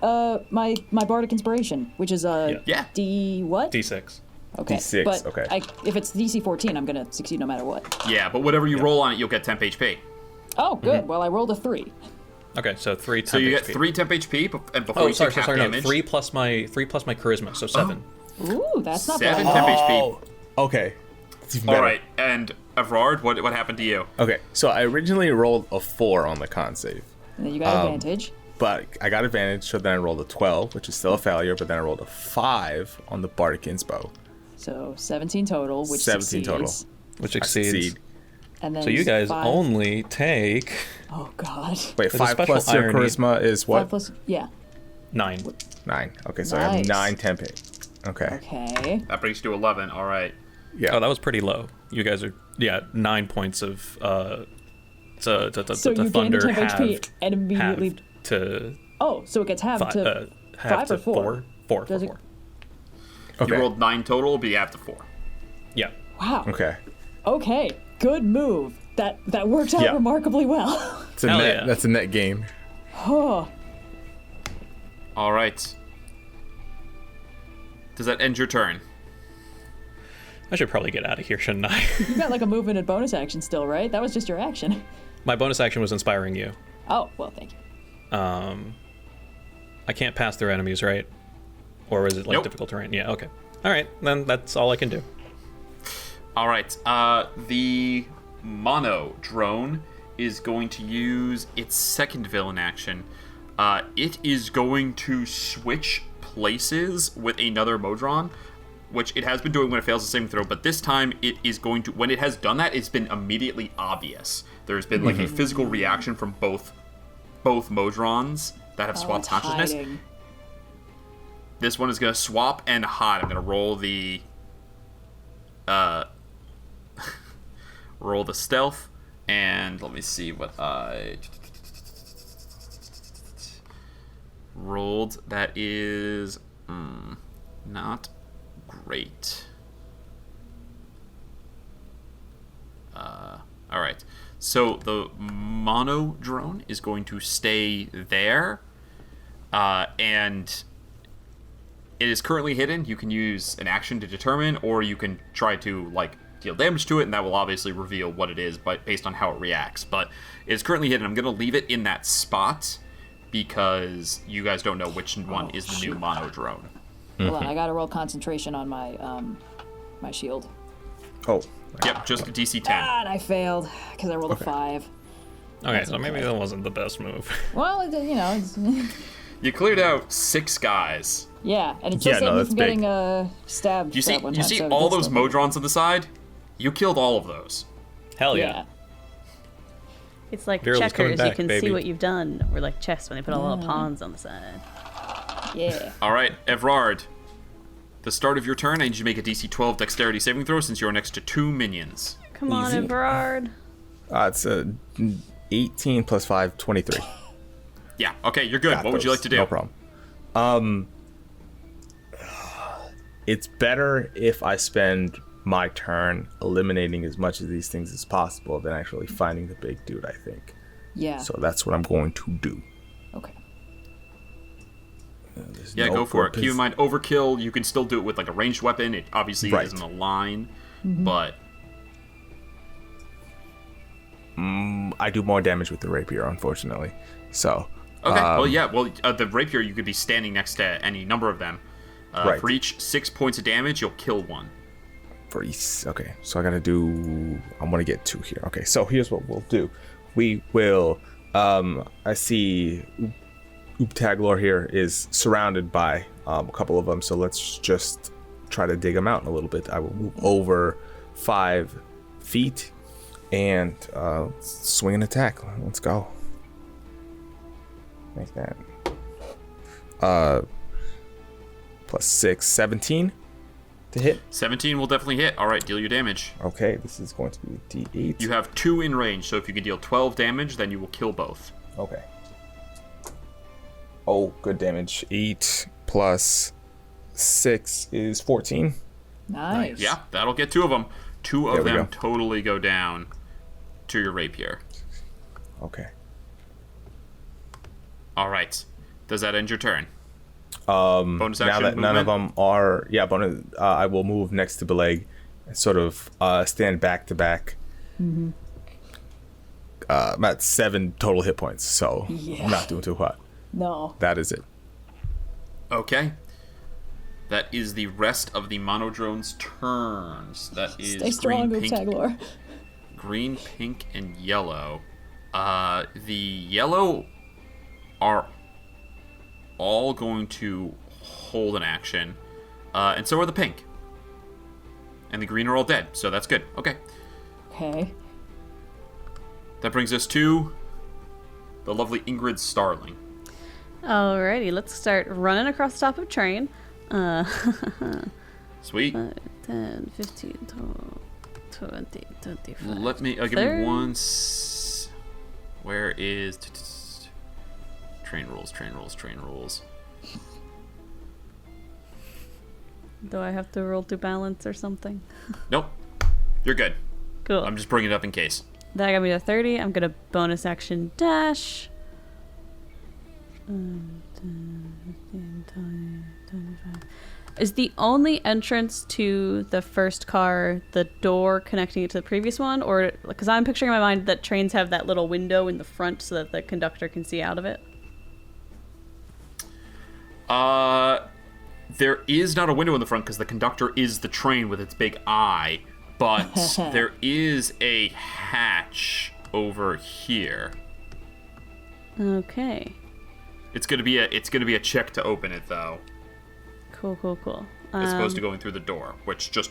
my bardic inspiration, which is a Yeah. D what? D6. Okay. D6, But okay. if it's DC 14, I'm gonna succeed no matter what. Yeah, but whatever you roll on it, you'll get temp HP. Oh, good. Well, I rolled a 3. Okay, so 3 temp So you get HP. 3 temp HP, and before Oh, you sorry, take half sorry, no. damage, 3 plus my charisma, so 7. Ooh, that's not 7 bad. temp HP. Oh, okay. It's even All better. right, and Evrard, what happened to you? Okay, so I originally rolled a 4 on the con save, And then you got advantage. but I got advantage, so then I rolled a 12, which is still a failure, but then I rolled a 5 on the bardic inspo. So 17 total, which 17 total. succeeds. Which I exceeds. succeed. And then So you guys 5. only take Oh God. Wait, There's a 5 special plus your irony. charisma is 5 what? plus, yeah. 9. 9. Okay, so I have Nice. 9 temp hit. Okay. Okay. That brings you to 11. All right. Yeah. Oh, that was pretty low. You guys are 9 points of So the you gain thunder the temp HP halved, and immediately. halved to Oh, so it gets halved to 5 or 4. 4. Does it- 4. Okay. You rolled 9 total, but you have to 4. Yeah. Wow. Okay. Okay. Good move. That worked out Yeah. remarkably well. It's a Hell net, yeah. That's a net gain. Oh. All right. Does that end your turn? I should probably get out of here, shouldn't I? You got like a movement and bonus action still, right? That was just your action. My bonus action was inspiring you. Oh, well, thank you. I can't pass through enemies, right? Or is it like Nope. difficult terrain? Yeah, okay. All right, then that's all I can do. All right. The mono drone is going to use its second villain action. It is going to switch places with another Modron, which it has been doing when it fails the saving throw, but this time it is going to, when it has done that, it's been immediately obvious. There's been like a physical reaction from both Modrons that have swapped consciousness. Hiding. This one is going to swap and hide. I'm going to roll the stealth, and let me see what I rolled. That is not great. All right. So the mono drone is going to stay there, and it is currently hidden. You can use an action to determine, or you can try to like deal damage to it, and that will obviously reveal what it is, but based on how it reacts. But it's currently hidden. I'm going to leave it in that spot because you guys don't know which one is the new mono drone. Hold on, I gotta roll concentration on my my shield. Oh. Yep, just DC 10. Ah, and I failed because I rolled a 5. Okay, so maybe that wasn't the best move. Well, it's... You cleared out 6 guys. Yeah, and it still saved me that's from big. getting stabbed. You see, that one time, so all it's those still- Modrons on the side? You killed all of those. Hell yeah. Yeah. It's like Virila's coming checkers. You back, can baby. see what you've done. Or like chess when they put all little pawns on the side. Yeah. All right, Evrard. The start of your turn, I need you to make a DC 12 dexterity saving throw since you're next to 2 minions. Come on, Easy. Evrard. It's 18 plus 5, 23. Yeah, okay, you're good. Got What would you those. like to do? No problem. It's better if I spend my turn eliminating as much of these things as possible than actually finding the big dude, I think. Yeah. So that's what I'm going to do. Okay. There's Yeah, no go for it. purpose- Keep in mind, overkill, you can still do it with like a ranged weapon. It obviously Right. isn't a line, but I do more damage with the rapier, unfortunately. So. okay. Well, yeah. Well, the rapier, you could be standing next to any number of them. Right. For each 6 points of damage, you'll kill one. Okay, so I gotta do. I'm gonna get 2 here. Okay, so here's what we'll do. We will. I see Oobtaglor here is surrounded by a couple of them, so let's just try to dig them out a little bit. I will move over 5 feet and swing an attack. Let's go. Like that. Plus 6, 17 to hit. 17 will definitely hit. All right, deal your damage. Okay, this is going to be D8. You have 2 in range, so if you can deal 12 damage, then you will kill both. Okay. Oh, good damage. 8 plus 6 is 14. Nice. Yeah, that'll get 2 of them. 2 There of we them go. totally go down to your rapier. Okay. All right. Does that end your turn? Bonus action Now that none of movement? them are, I will move next to Bileyg and sort of stand back to back. I'm at 7 total hit points, so Yeah. I'm not doing too hot. No. That is it. Okay. That is the rest of the monodrone's turns. That is Stay strong, green, pink, Oobtaglor. green, pink, and yellow. The yellow are all going to hold an action, and so are the pink. And the green are all dead, so that's good. Okay. Okay. That brings us to the lovely Ingrid Starling. Alrighty, let's start running across the top of a train. Sweet. 10, 15, 20, 25. Let me give me 30. one. Where is train rules? Train rules. Do I have to roll to balance or something? Nope. You're good. Cool. I'm just bringing it up in case. That got me to 30. I'm gonna bonus action dash. 10, 15, 20, 25. Is the only entrance to the first car the door connecting it to the previous one? Or, because I'm picturing in my mind that trains have that little window in the front so that the conductor can see out of it. There is not a window in the front because the conductor is the train with its big eye, but there is a hatch over here. Okay. It's gonna be a check to open it though. Cool. As opposed to going through the door, which just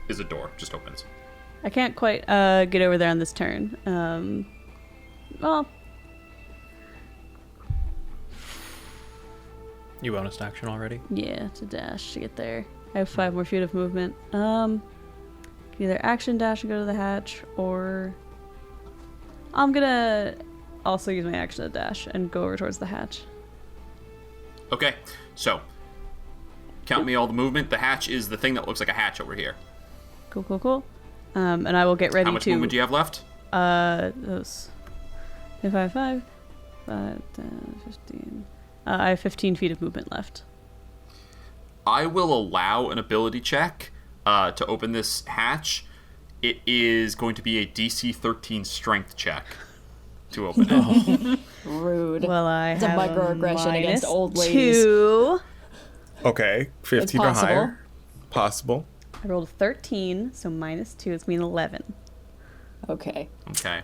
is a door, just opens. I can't quite get over there on this turn. Well, You bonus action already? yeah, to dash to get there. I have 5 more feet of movement. Can either action dash and go to the hatch, or I'm gonna also use my action to dash and go over towards the hatch. Okay, so count me all the movement. The hatch is the thing that looks like a hatch over here. Cool. And I will get ready to... How much movement do you have left? Those... If I have 5, 10, 15... I have 15 feet of movement left. I will allow an ability check to open this hatch. It is going to be a DC 13 strength check to open it. Rude. Well, it's a microaggression against old ladies. 2. Okay, 15 or higher. Possible. I rolled a 13, so minus 2. It's mean 11. Okay. Okay.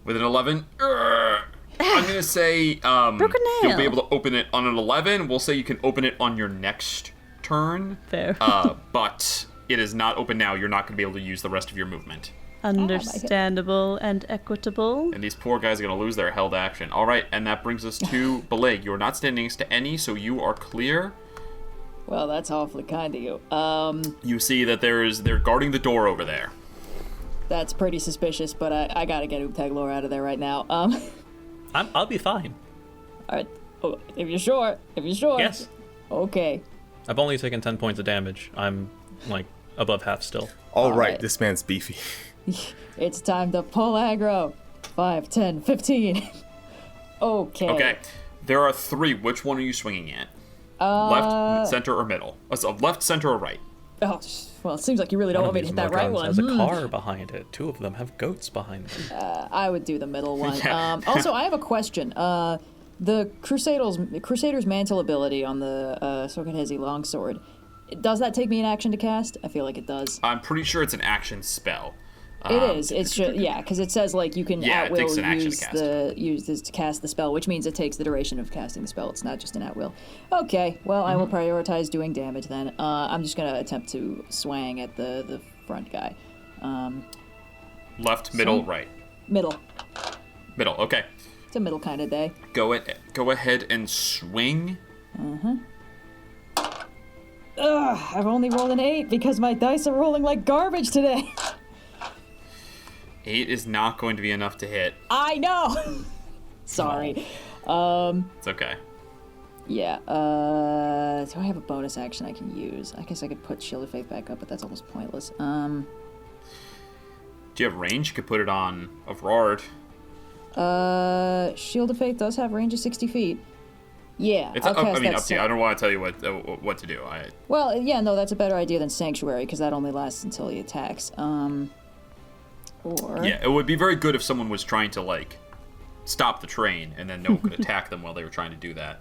With an 11, I'm going to say Broken nail. you'll be able to open it on an 11. We'll say you can open it on your next turn. Fair. But it is not open now. You're not going to be able to use the rest of your movement. Understandable and equitable. And these poor guys are going to lose their held action. All right, and that brings us to Bileyg. You are not standing next to any, so you are clear. Well, that's awfully kind of you. You see that they're guarding the door over there. That's pretty suspicious, but I gotta get Oobtaglor out of there right now. I'll be fine. All right. Oh, if you're sure. Yes. Okay. I've only taken 10 points of damage. I'm, like, above half still. All right, this man's beefy. It's time to pull aggro. 5, 10, 15. Okay. Okay. There are 3. Which one are you swinging at? Left, center, or middle? So left, center, or right? Oh, well, it seems like you really don't want me to hit that right one. Has a car behind it. 2 of them have goats behind them. I would do the middle one. Yeah. Also, I have a question. The Crusader's Mantle ability on the Sokatezi Longsword, does that take me an action to cast? I feel like it does. I'm pretty sure it's an action spell. It is. It's just because it says like you can at will use this to cast the spell, which means it takes the duration of casting the spell. It's not just an at will. Okay, well I will prioritize doing damage then. I'm just gonna attempt to swang at the front guy. Left, middle, right. Middle. Middle. Okay. It's a middle kind of day. Go ahead and swing. I've only rolled an 8 because my dice are rolling like garbage today. 8 is not going to be enough to hit. I know. Sorry. It's okay. Yeah. Do I have a bonus action I can use? I guess I could put Shield of Faith back up, but that's almost pointless. Do you have range? You could put it on Evrard. Shield of Faith does have range of 60 feet. Yeah. It's up to you. I don't want to tell you what to do. Well, yeah, no, that's a better idea than Sanctuary because that only lasts until he attacks. Or... Yeah, it would be very good if someone was trying to, like, stop the train, and then no one could attack them while they were trying to do that.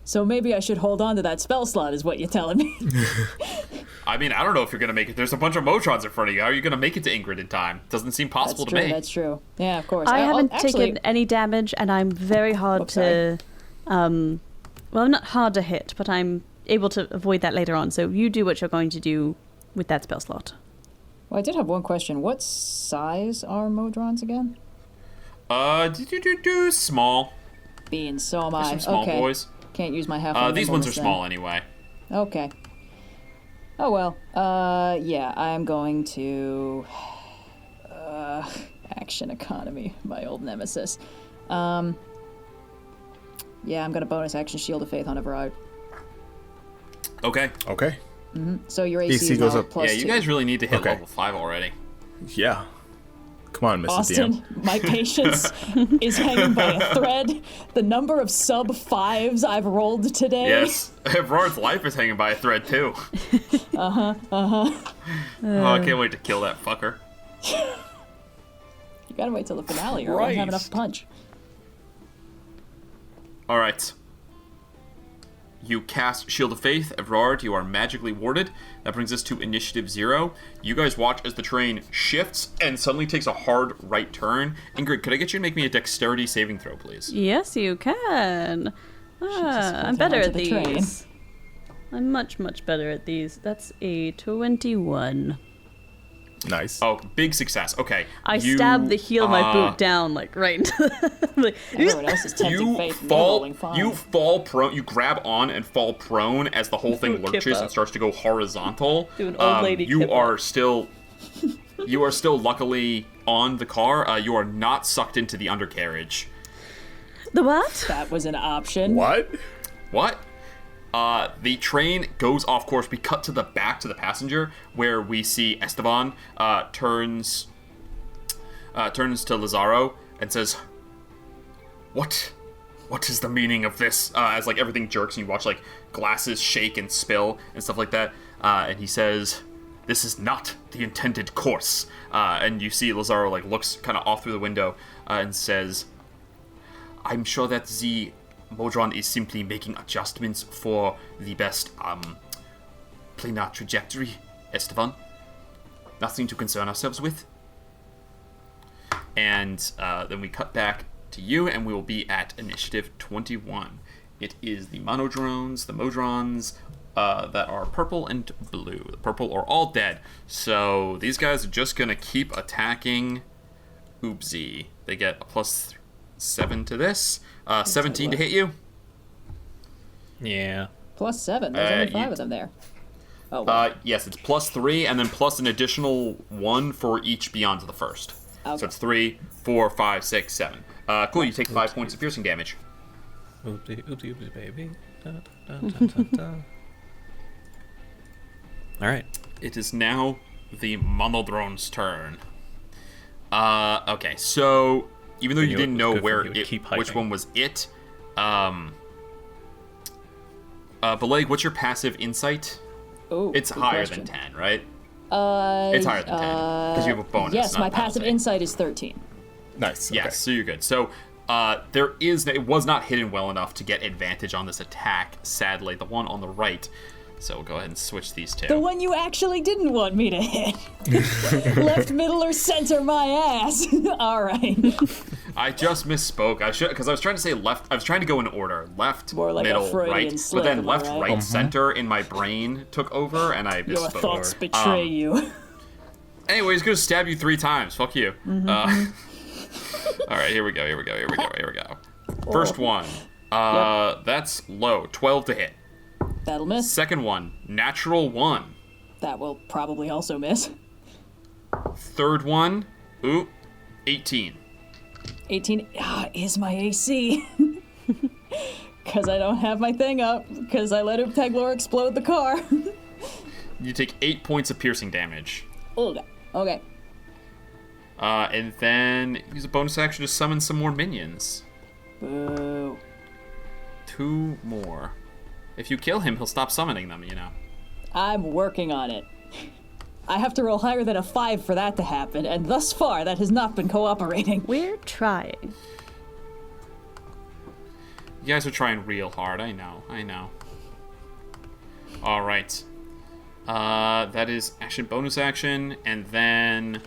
So maybe I should hold on to that spell slot, is what you're telling me. I mean, I don't know if you're going to make it. There's a bunch of Motrons in front of you. How are you going to make it to Ingrid in time? Doesn't seem possible to me. That's true. Yeah, of course. I haven't taken any damage, and I'm very hard to... well, I'm not hard to hit, but I'm able to avoid that later on. So you do what you're going to do with that spell slot. Well, I did have one question. What size are Modrons again? Small. Being so am I. Some small boys. Can't use my half. These ones are small anyway. Okay. Oh well. Yeah, I'm going to action economy, my old nemesis. Yeah, I'm gonna bonus action Shield of Faith on Evrard. Okay. So your AC goes up. Yeah, you 2. guys really need to hit level 5 already. Yeah. Come on, Mrs. Austin, DM. my patience is hanging by a thread. The number of sub-5s I've rolled today. Yes, Evrard's life is hanging by a thread too. Oh, I can't wait to kill that fucker. You gotta wait till the finale or I won't have enough punch. All right. You cast Shield of Faith. Evrard, you are magically warded. That brings us to Initiative 0. You guys watch as the train shifts and suddenly takes a hard right turn. Ingrid, could I get you to make me a dexterity saving throw, please? Yes, you can. I'm better at these. I'm much, much better at these. That's a 21. Nice. Oh, big success. Okay. I stab the heel of my boot down, like, right into the... Everyone else is tempting fate and rolling fine. You fall prone. You grab on and fall prone as the whole thing lurches and starts to go horizontal. Do an old lady You are still luckily on the car. You are not sucked into the undercarriage. The what? That was an option. What? The train goes off course. We cut to the back to the passenger where we see Esteban turns to Lazaro and says, What is the meaning of this? As like everything jerks and you watch like glasses shake and spill and stuff like that. And he says, this is not the intended course. And you see Lazaro like looks kind of off through the window and says, I'm sure that the Modron is simply making adjustments for the best planar trajectory, Esteban. Nothing to concern ourselves with. And then we cut back to you, and we will be at Initiative 21. It is the Monodrones, the Modrons that are purple and blue. The purple are all dead. So these guys are just going to keep attacking Oopsie. They get a +7 to this. 17 to hit you. Yeah. +7. There's only 5 of them there. Oh, wow. Yes, it's +3, and then plus an additional 1 for each beyond the first. Okay. So it's 3, 4, 5, 6, 7. Cool, you take 5 points of piercing damage. Oopsie, oopsie, oopsie, baby. Da, da, da, da, da. All right. It is now the Monodrone's turn. Okay, so even though you didn't know which one was it, Bileyg, what's your passive insight? Oh, it's higher than 10, right? It's higher than 10 because you have a bonus. Yes, not my a penalty. passive insight is 13. Nice. Okay. Yes, so you're good. So it was not hidden well enough to get advantage on this attack, sadly. The one on the right. So we'll go ahead and switch these two. The one you actually didn't want me to hit. Left, middle, or center my ass. All right. I just misspoke. Because I was trying to say left. I was trying to go in order. Left, More like middle, a Freudian right. slip, But then am I left, right? right, center in my brain took over, and I Your misspoke. thoughts betray you. Anyway, he's going to stab you 3 times. Fuck you. All right, here we go. First one. That's low. 12 to hit. That'll miss. Second one, natural 1. That will probably also miss. Third one, 18. 18 is my AC. Because I don't have my thing up. Because I let Oobtaglor explode the car. You take 8 points of piercing damage. Okay. And then use a bonus action to summon some more minions. Boo. 2 more. If you kill him, he'll stop summoning them, you know. I'm working on it. I have to roll higher than a 5 for that to happen, and thus far, that has not been cooperating. We're trying. You guys are trying real hard, I know. Alright. That is action, bonus action, and then...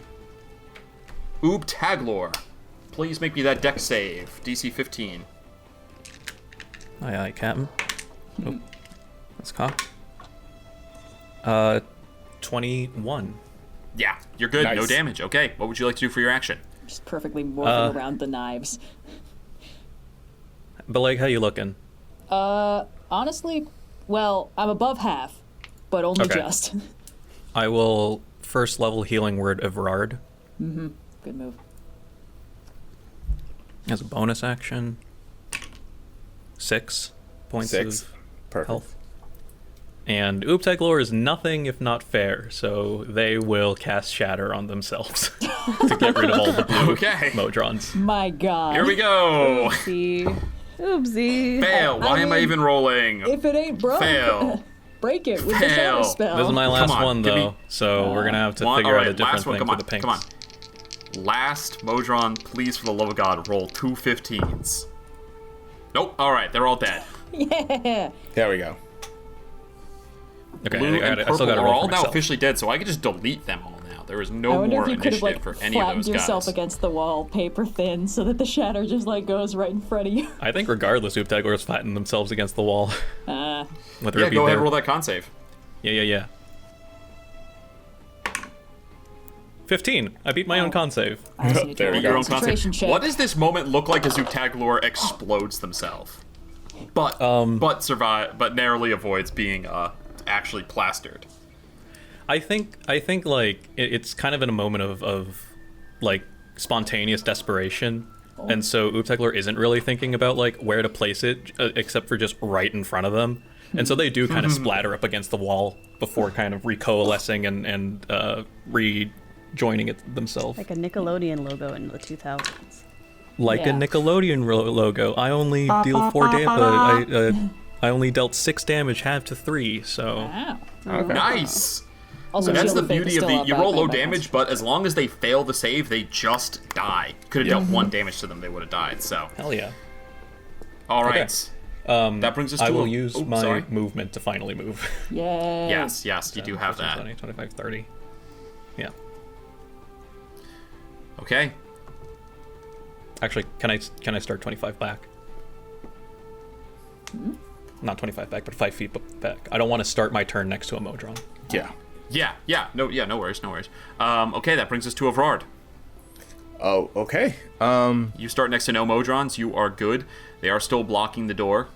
Oobtaglor. Please make me that dex save. DC 15. Aye, aye, Captain. Oh, that's cocked. 21. Yeah, you're good. Nice. No damage. Okay, what would you like to do for your action? Just perfectly morphing around the knives. Bileyg, how you looking? Honestly, well, I'm above half, but only Okay. just. I will first level healing word Evrard Good move. as a bonus action. 6 points 6. of Perfect. health. And Oobtaglor is nothing if not fair, so they will cast Shatter on themselves to get rid of all the blue Okay. Modrons. My God. Here we go. Oopsie. Fail. Why am I mean, even rolling? If it ain't broke, Fail. break it with the Fail. shadow spell. This is my last Come on, one, give me- though, so we're going to have to One- figure all out right, a different last one. thing Come for on. the pinks. Come on. Last Modron, please, for the love of God, roll 2 15s. Nope. All right, they're all dead. Yeah. There we go. Okay, Blue and I purple still got to are roll all for now myself. officially dead, so I can just delete them all now. There is I no wonder more if you could have initiative like for any of flattened those yourself guys. against the wall, paper thin, so that the shatter just like goes right in front of you. I think regardless, Oobtaglor's flattened themselves against the wall. Whether Yeah, it be go ahead, their- roll that con save. Yeah. 15. I beat my own con save. I also need to There roll you a go. Your own con concentration save. check. What does this moment look like as Oobtaglor explodes themselves, but narrowly avoids being actually plastered? I think like it's kind of in a moment of like spontaneous desperation, and so Oobtaglor isn't really thinking about like where to place it, except for just right in front of them, and so they do kind of splatter up against the wall before kind of recoalescing and rejoining it themselves. Like a Nickelodeon logo in the 2000s. Like a Yeah. Nickelodeon logo. I only deal 4 damage. I only dealt 6 damage, half to 3. So Wow. Okay. Nice. Also, That's Shield the of Faith is beauty of still the. up You by roll low my damage, but as long as they fail the save, they just die. Could have dealt 1 damage to them, they would have died. So, hell yeah. all right. That brings us to I will a- use oh, my sorry. movement to finally move. Yay. Yes, you do have 15, that. 20, 25, 30. Yeah. Okay. Actually, can I start 25 back? Not 25 back, but 5 feet back. I don't want to start my turn next to a Modron. Yeah. No worries. Okay, that brings us to Evrard. Oh, okay. You start next to no Modrons. You are good. They are still blocking the door.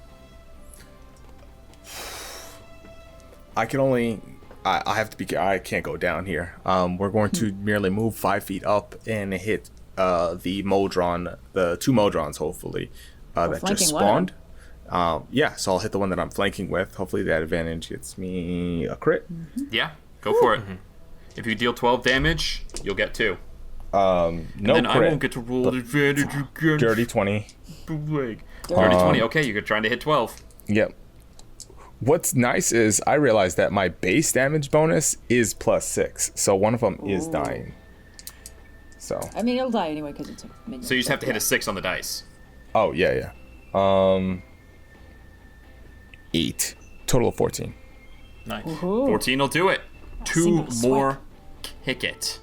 I can only. I have to be. I can't go down here. We're going to merely move 5 feet up and hit the Modron, the 2 Modrons, hopefully, that just flanking one spawned. Yeah, so I'll hit the one that I'm flanking with. Hopefully that advantage gets me a crit. Yeah, go for it. If you deal 12 damage, you'll get 2. No And then crit. I won't get to roll advantage again. Dirty 20. Bileyg. Dirty 20. Okay, you're trying to hit 12. Yep. What's nice is I realized that my base damage bonus is +6, so one of them is dying. So. I mean, it'll die anyway because it's a minion. So you just have to hit a 6 on the dice. Oh yeah. 8. Total of 14. Nice. Ooh. 14 will do it. 2 single more kick it.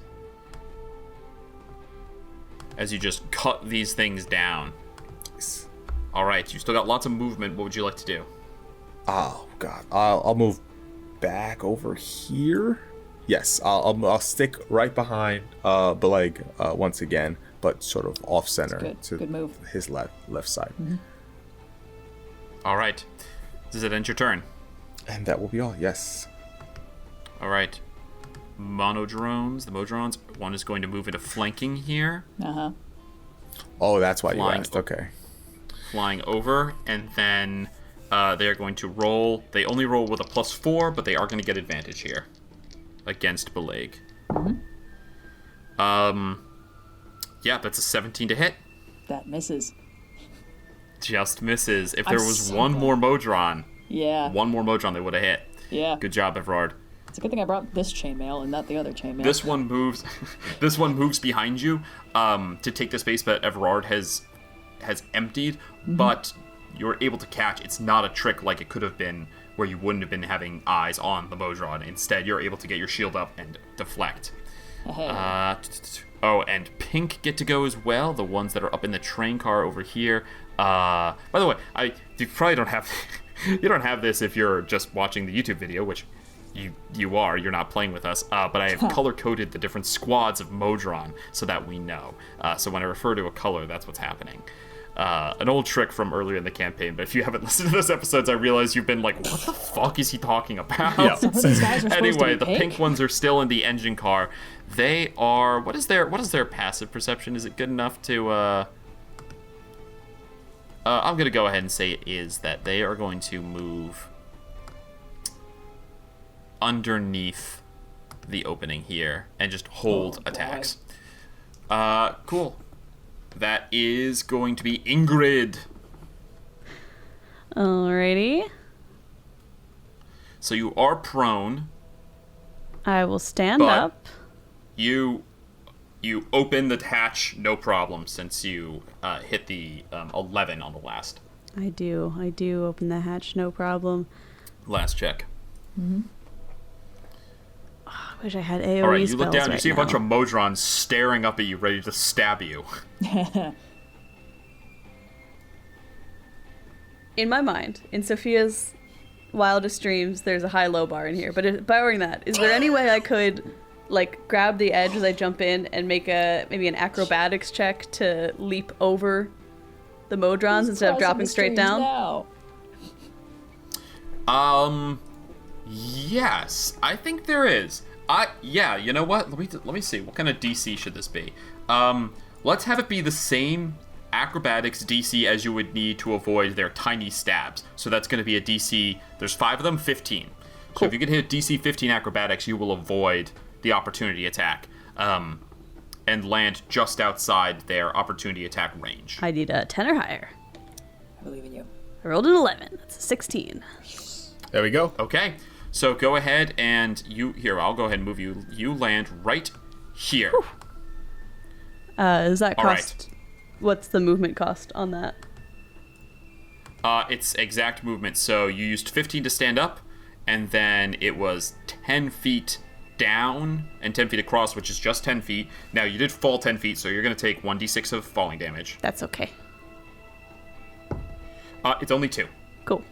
As you just cut these things down. Alright, you still got lots of movement. What would you like to do? Oh god. I'll move back over here. Yes, I'll stick right behind Bileyg once again, but sort of off center to Good move. his left side. Alright. Does it end your turn? And that will be all. Yes. Alright. Monodrones, the Modrons. One is going to move into flanking here. Uh-huh. Oh, that's why you Flying asked. Okay. Flying over, and then they are going to roll. They only roll with a +4, but they are going to get advantage here against Bileyg. Yeah, that's a 17 to hit. That misses. Just misses. If I'm there was so one glad. more Modron, Yeah. they would have hit. Yeah. Good job, Evrard. It's a good thing I brought this chainmail and not the other chainmail. This one moves. This one moves behind you to take the space that Evrard has emptied, but you're able to catch. It's not a trick like it could have been, where you wouldn't have been having eyes on the Modron. Instead, you're able to get your shield up and deflect. Oh, and pink get to go as well. The ones that are up in the train car over here. By the way, you probably don't have. You don't have this if you're just watching the YouTube video, which you are. You're not playing with us. But I have color-coded the different squads of Modron so that we know. So when I refer to a color, that's what's happening. An old trick from earlier in the campaign, but if you haven't listened to those episodes, I realize you've been like, what the fuck is he talking about? Yeah. So these guys are supposed Anyway, to the be pink ones are still in the engine car. They are. What is their passive perception? Is it good enough to? I'm gonna go ahead and say it is that they are going to move underneath the opening here and just hold attacks. Cool. That is going to be Ingrid. Alrighty. So you are prone. I will stand But- up. You open the hatch, no problem, since you hit the 11 on the last I do open the hatch, no problem. Last check. I wish I had AoE All right, you spells look down, you right see a now. bunch of Modrons staring up at you, ready to stab you. In my mind, in Sophia's wildest dreams, there's a high-low bar in here. But barring that, is there any way I could, like, grab the edge as I jump in and make maybe an acrobatics check to leap over the Modrons instead of dropping straight down? Now. Yes, I think there is. Yeah, you know what? Let me see. What kind of DC should this be? Let's have it be the same acrobatics DC as you would need to avoid their tiny stabs. So that's going to be a DC. There's 5 of them, 15. So if you can hit DC 15 acrobatics, you will avoid the opportunity attack, and land just outside their opportunity attack range. I need a 10 or higher. I believe in you. I rolled an 11. That's a 16. There we go. Okay, so go ahead and I'll go ahead and move you. You land right here. Does that cost? All right. What's the movement cost on that? It's exact movement. So you used 15 to stand up, and then it was 10 feet down and 10 feet across, which is just 10 feet. Now, you did fall 10 feet, so you're going to take 1d6 of falling damage. That's okay. It's only 2. Cool.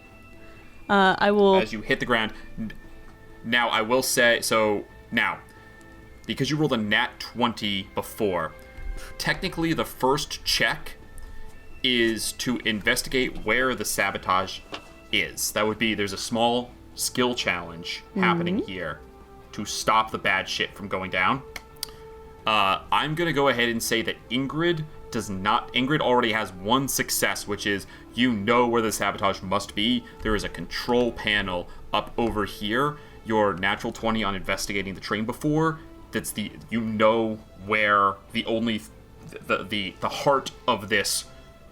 I will... As you hit the ground. Now, I will say... So, now, because you rolled a nat 20 before, technically the first check is to investigate where the sabotage is. That would be... There's a small skill challenge happening here to stop the bad shit from going down. I'm going to go ahead and say that Ingrid does not... Ingrid already has 1 success, which is you know where the sabotage must be. There is a control panel up over here. Your natural 20 on investigating the train before, that's the... You know where the only... The heart of this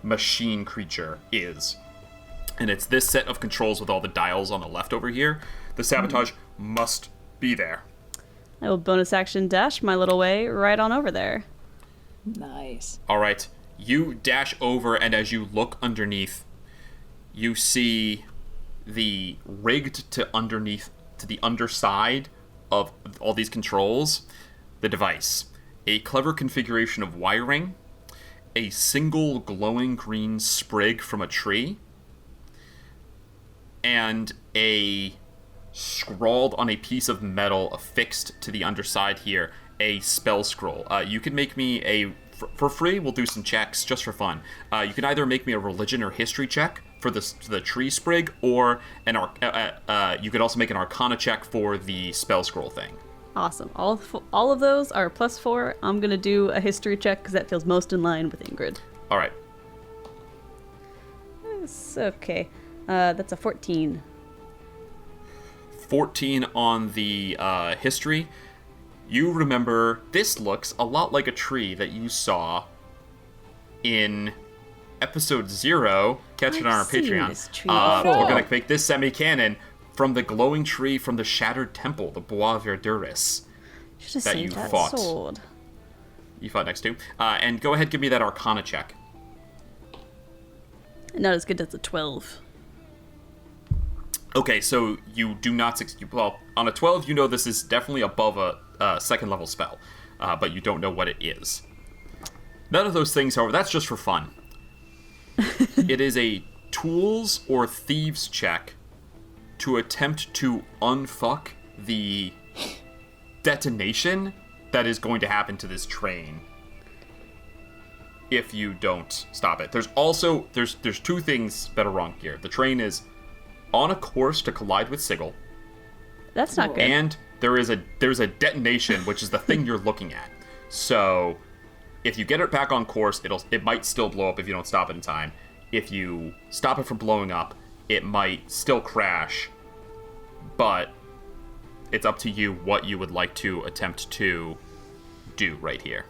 machine creature is. And it's this set of controls with all the dials on the left over here. The sabotage must be there. I will bonus action dash my little way right on over there. Nice. All right. You dash over, and as you look underneath, you see the rigged to the underside of all these controls, the device. A clever configuration of wiring, a single glowing green sprig from a tree, and a scrawled on a piece of metal affixed to the underside here, a spell scroll. You can make me for free, we'll do some checks just for fun. You can either make me a religion or history check for the tree sprig, or you could also make an arcana check for the spell scroll thing. Awesome. All of those are +4. I'm going to do a history check because that feels most in line with Ingrid. All right. It's okay. That's a 14. 14 on the history. You remember this looks a lot like a tree that you saw in episode 0. Catch it on our I've seen Patreon. this tree We're before. going to make this semi-canon from the glowing tree from the shattered temple, the Bois Verduris. Should have that saved you that fought. sword. You fought next to. And go ahead, give me that arcana check. Not as good as a 12. Okay, so you do not well, on a 12, you know this is definitely above a second level spell, but you don't know what it is. None of those things, however, that's just for fun. It is a tools or thieves check to attempt to unfuck the detonation that is going to happen to this train if you don't stop it. There's also there's 2 things that are wrong here. The train is on a course to collide with Sigil, That's not good. and there's a detonation, which is the thing you're looking at. So if you get it back on course, it might still blow up if you don't stop it in time. If you stop it from blowing up, it might still crash, but it's up to you what you would like to attempt to do right here.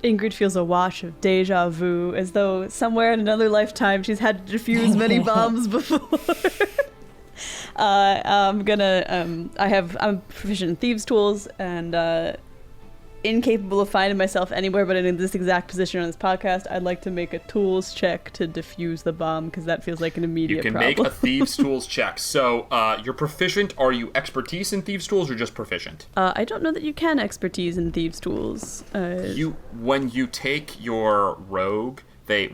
Ingrid feels a wash of deja vu, as though somewhere in another lifetime she's had to defuse many bombs before. I'm proficient in thieves' tools, and incapable of finding myself anywhere but in this exact position on this podcast, I'd like to make a tools check to defuse the bomb, because that feels like an immediate problem. You can make a thieves' tools check. So, you're proficient. Are you expertise in thieves' tools or just proficient? I don't know that you can expertise in thieves' tools. When you take your rogue,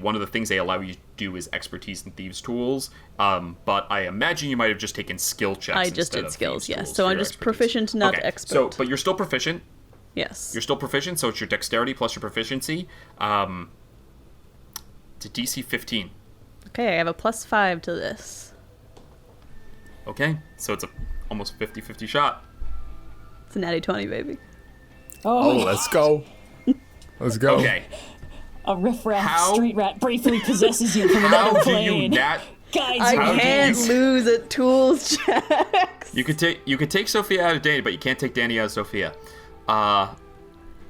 one of the things they allow you to do is expertise in thieves' tools. But I imagine you might have just taken skill checks. I just did skills, yes. So I'm just proficient, not expert. So, but you're still proficient. Yes. You're still proficient, so it's your dexterity plus your proficiency. It's a DC 15. Okay, I have a +5 to this. Okay, so it's a almost 50-50 shot. It's a natty 20, baby. Oh, let's go. Let's go. Okay. A riffraff street rat briefly possesses you from another plane. I can't lose at tools checks. You could take Sophia out of Danny, but you can't take Danny out of Sophia.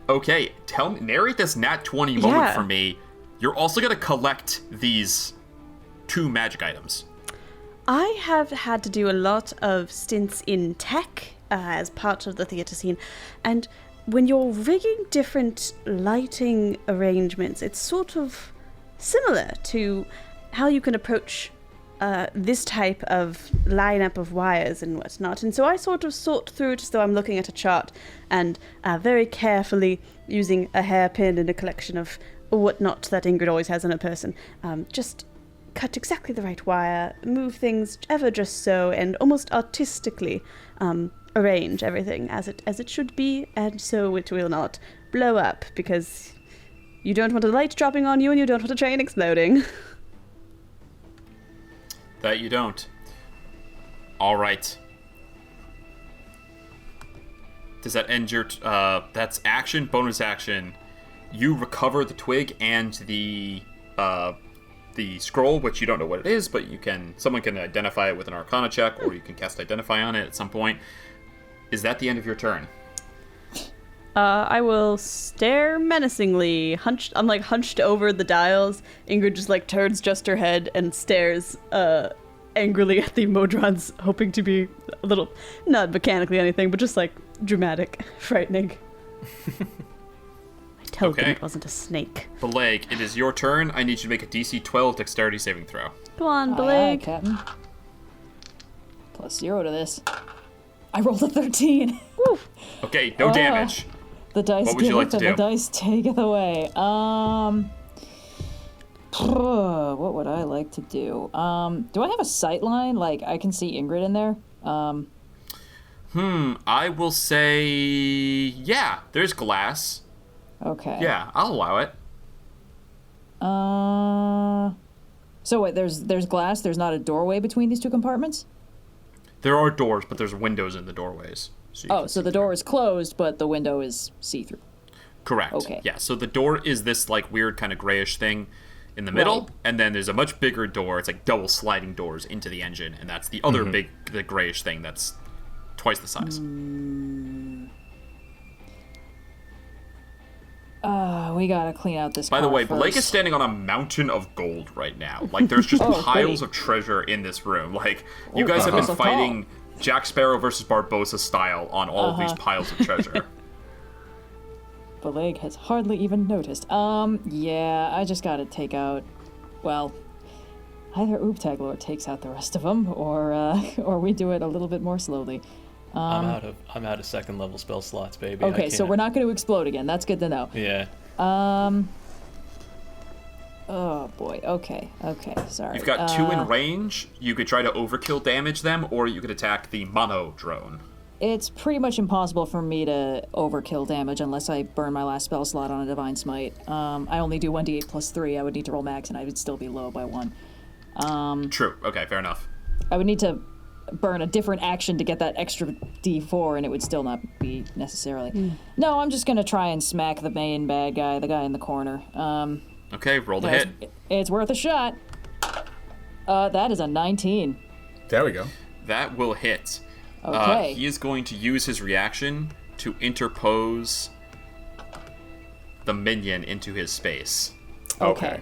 Okay, narrate this nat 20 moment for me. You're also gonna collect these 2 magic items. I have had to do a lot of stints in tech as part of the theatre scene, and when you're rigging different lighting arrangements, it's sort of similar to how you can approach this type of lineup of wires and whatnot. And so I sort of sort through it as though I'm looking at a chart, and very carefully, using a hairpin and a collection of whatnot that Ingrid always has on her person, just cut exactly the right wire, move things ever just so, and almost artistically arrange everything as it should be, and so it will not blow up, because you don't want a light dropping on you and you don't want a train exploding. That you don't. All right. Does that end your... that's action, bonus action. You recover the twig and the scroll, which you don't know what it is, but someone can identify it with an Arcana check, or you can cast Identify on it at some point. Is that the end of your turn? I will stare menacingly, hunched over the dials. Ingrid just turns just her head and stares angrily at the Modrons, hoping to be a little, not mechanically anything, but just dramatic, frightening. I told them it wasn't a snake. Bileyg, it is your turn. I need you to make a DC 12 dexterity saving throw. Go on, Bileyg. Captain. +0 to this. I rolled a 13. Woo. Okay, no damage. The dice what would you like to do? The dice taketh away. What would I like to do? Do I have a sight line? I can see Ingrid in there? I will say, yeah, there's glass. Okay. Yeah, I'll allow it. So wait, there's glass, there's not a doorway between these 2 compartments? There are doors, but there's windows in the doorways. So the door is closed, but the window is see-through. Correct. Okay. Yeah, so the door is this weird kind of grayish thing in the middle, right. And then there's a much bigger door. It's double sliding doors into the engine, and that's the other the grayish thing that's twice the size. We gotta clean out this By the way, first. Bileyg is standing on a mountain of gold right now. There's just piles of treasure in this room. You guys have been fighting Jack Sparrow versus Barbossa style on all of these piles of treasure. Bileyg has hardly even noticed. Yeah, I just gotta take out, either Oobtaglor takes out the rest of them, or we do it a little bit more slowly. I'm out of second level spell slots, baby. Okay, so we're not going to explode again. That's good to know. Yeah. Oh boy. Okay. Sorry. You've got 2 in range. You could try to overkill damage them, or you could attack the mono drone. It's pretty much impossible for me to overkill damage unless I burn my last spell slot on a Divine Smite. I only do 1d8 +3. I would need to roll max, and I would still be low by 1. True. Okay, fair enough. I would need to burn a different action to get that extra d4, and it would still not be necessarily. No, I'm just gonna try and smack the main bad guy, the guy in the corner. Okay, roll the hit. It's worth a shot. That is a 19. There we go. That will hit. Okay. He is going to use his reaction to interpose the minion into his space. Okay.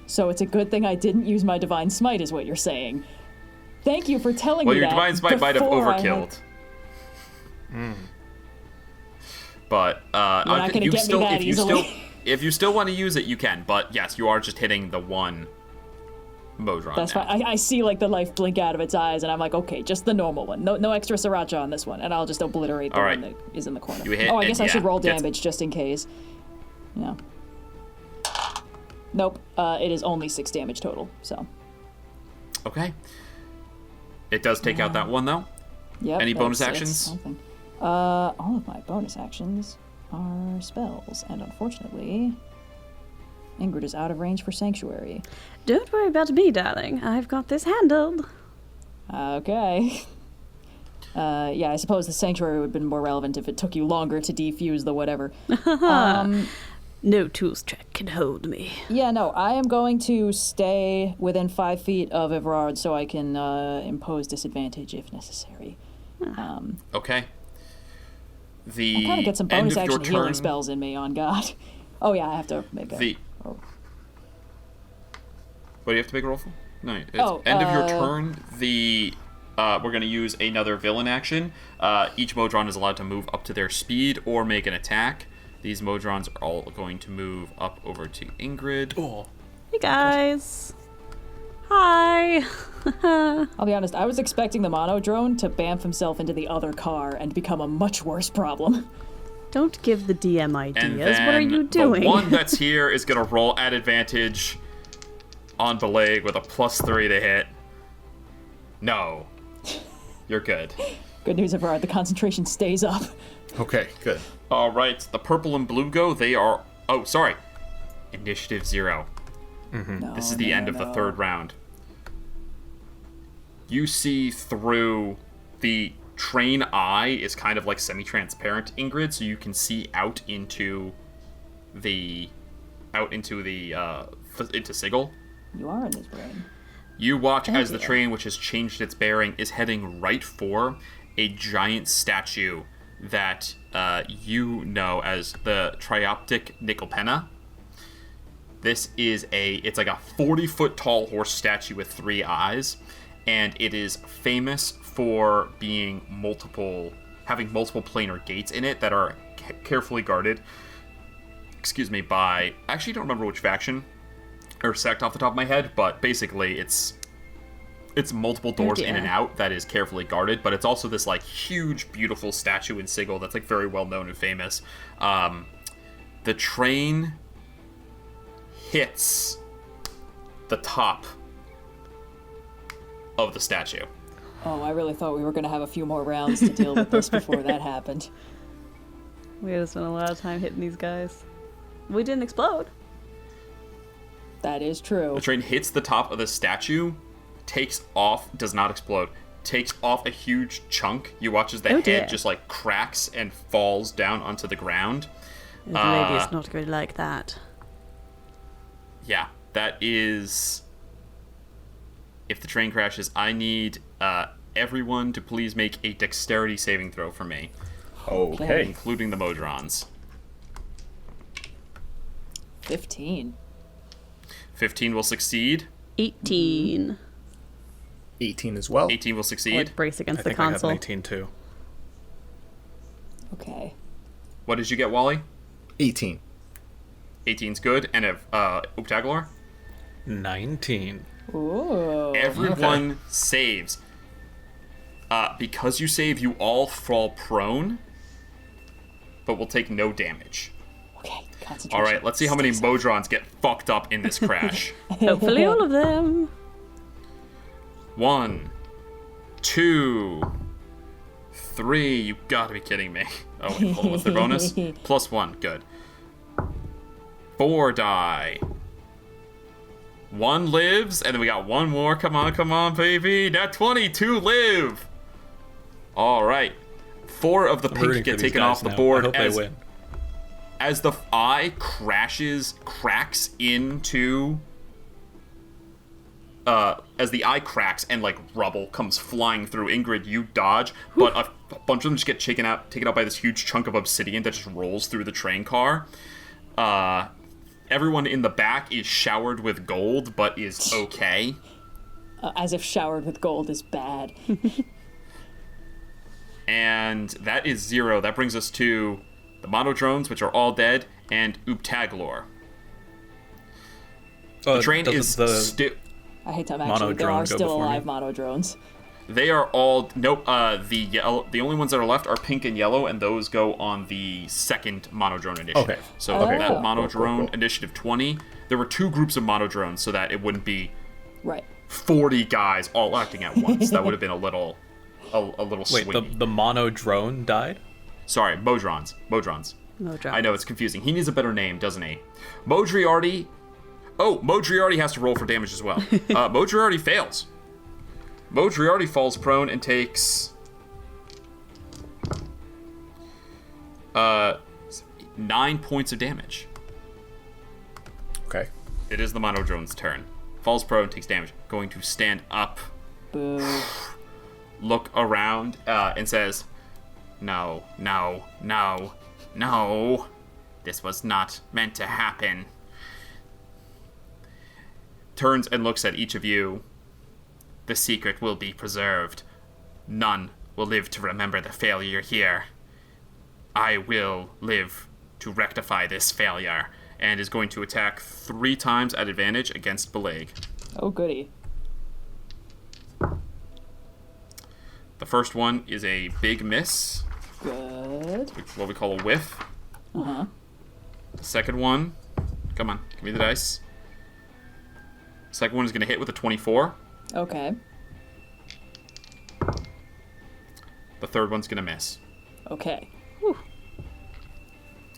So it's a good thing I didn't use my Divine Smite, is what you're saying. Thank you for telling me that. Well, your Divine Smite might have overkilled. But not gonna you get still, me that easily. if you still want to use it, you can. But yes, you are just hitting the one Modron. That's now. fine. I see like the life blink out of its eyes, and I'm like, okay, just the normal one. No extra sriracha on this one, and I'll just obliterate the one that is in the corner. You hit, I guess I should roll gets- damage just in case. Yeah. Nope. It is only 6 damage total. So. Okay. It does take out that one though. Yep. Any bonus that's actions? something. All of my bonus actions are spells, and unfortunately, Ingrid is out of range for Sanctuary. Don't worry about me, darling. I've got this handled. Okay. Yeah, I suppose the Sanctuary would have been more relevant if it took you longer to defuse the whatever. No tools check can hold me. Yeah, no, I am going to stay within 5 feet of Evrard so I can impose disadvantage if necessary. Okay. The I'll kind of get some end bonus of your action healing turn- spells in me, on God. Oh, yeah, I have to make a... The oh. What do you have to make a roll for? No, it's Oh, end of your turn. The we're going to use another villain action. Each Modron is allowed to move up to their speed or make an attack. These Modrons are all going to move up over to Ingrid. Oh. Hey guys. Hi. I'll be honest, I was expecting the mono drone to bamf himself into the other car and become a much worse problem. Don't give the DM ideas. And then What are you doing? the one that's here is going to roll at advantage on Bileyg with a +3 to hit. No. You're good. Good news, Evrard, the concentration stays up. Okay, good. All right, the purple and blue go. They are... Oh, sorry. Initiative 0. No, This is the end of the third round. You see through the train eye is kind of like semi-transparent, Ingrid, so you can see out into Sigil. You are in his brain. You watch as the yeah. train, which has changed its bearing, is heading right for a giant statue that you know as the Trioptic Nickelpenna. This is it's like a 40-foot tall horse statue with 3 eyes, and it is famous for being having multiple planar gates in it that are carefully guarded. By I actually don't remember which faction or sect off the top of my head, but basically it's multiple doors in and out that is carefully guarded, but it's also this like huge, beautiful statue in Sigil that's like very well known and famous. The train hits the top of the statue. Oh, I really thought we were going to have a few more rounds to deal with this before that happened. We had to spend a lot of time hitting these guys. We didn't explode. That is true. The train hits the top of the statue, does not explode, takes off a huge chunk. You watch as the head just like cracks and falls down onto the ground. The lady is not going to like that. Yeah, that is... If the train crashes, I need everyone to please make a dexterity saving throw for me. Okay. Including the Modrons. 15. 15 will succeed. 18. 18 as well. 18 will succeed. Let's brace against I the think I have console. 19 too. Okay. What did you get, Wally? 18. 18's good. And Oobtaglor? 19. Ooh. Everyone saves. Because you save, you all fall prone, but will take no damage. Okay, concentration. All right, let's see how many Modrons get fucked up in this crash. Hopefully all of them. 1, 2, 3. You gotta be kidding me. Oh, wait, hold on, what's their bonus? +1, good. 4 die. 1 lives, and then we got 1 more. Come on, baby. Nat 20, 2 live. All right. 4 of the pink get taken off the board. I hope they win. As the eye cracks into... as the eye cracks and, like, rubble comes flying through, Ingrid, you dodge, but a bunch of them just get taken out by this huge chunk of obsidian that just rolls through the train car. Everyone in the back is showered with gold, but is okay. As if showered with gold is bad. And that is 0. That brings us to the monodrones, which are all dead, and Oobtaglor. The train is still... I hate to actually, there are still alive monodrones. They are all... Nope, the only ones that are left are pink and yellow, and those go on the second monodrone initiative. Okay. So that monodrone initiative 20, there were 2 groups of monodrones so that it wouldn't be 40 guys all acting at once. That would have been a little Wait, swingy. the monodrone died? Sorry, Modrons. I know, it's confusing. He needs a better name, doesn't he? Modriardi... Oh, Modriardi has to roll for damage as well. Modriardi fails. Modriardi falls prone and takes... 9 points of damage. Okay. It is the monodrone's turn. Falls prone, takes damage. Going to stand up. Boo. Look around, and says, No. This was not meant to happen. Turns and looks at each of you. The secret will be preserved. None will live to remember the failure here. I will live to rectify this failure, and is going to attack 3 times at advantage against Bileyg. Oh, goody. The first one is a big miss. Good. What we call a whiff. Uh-huh. The second one, come on, give me the dice. Second one is going to hit with a 24. Okay. The third one's going to miss. Okay.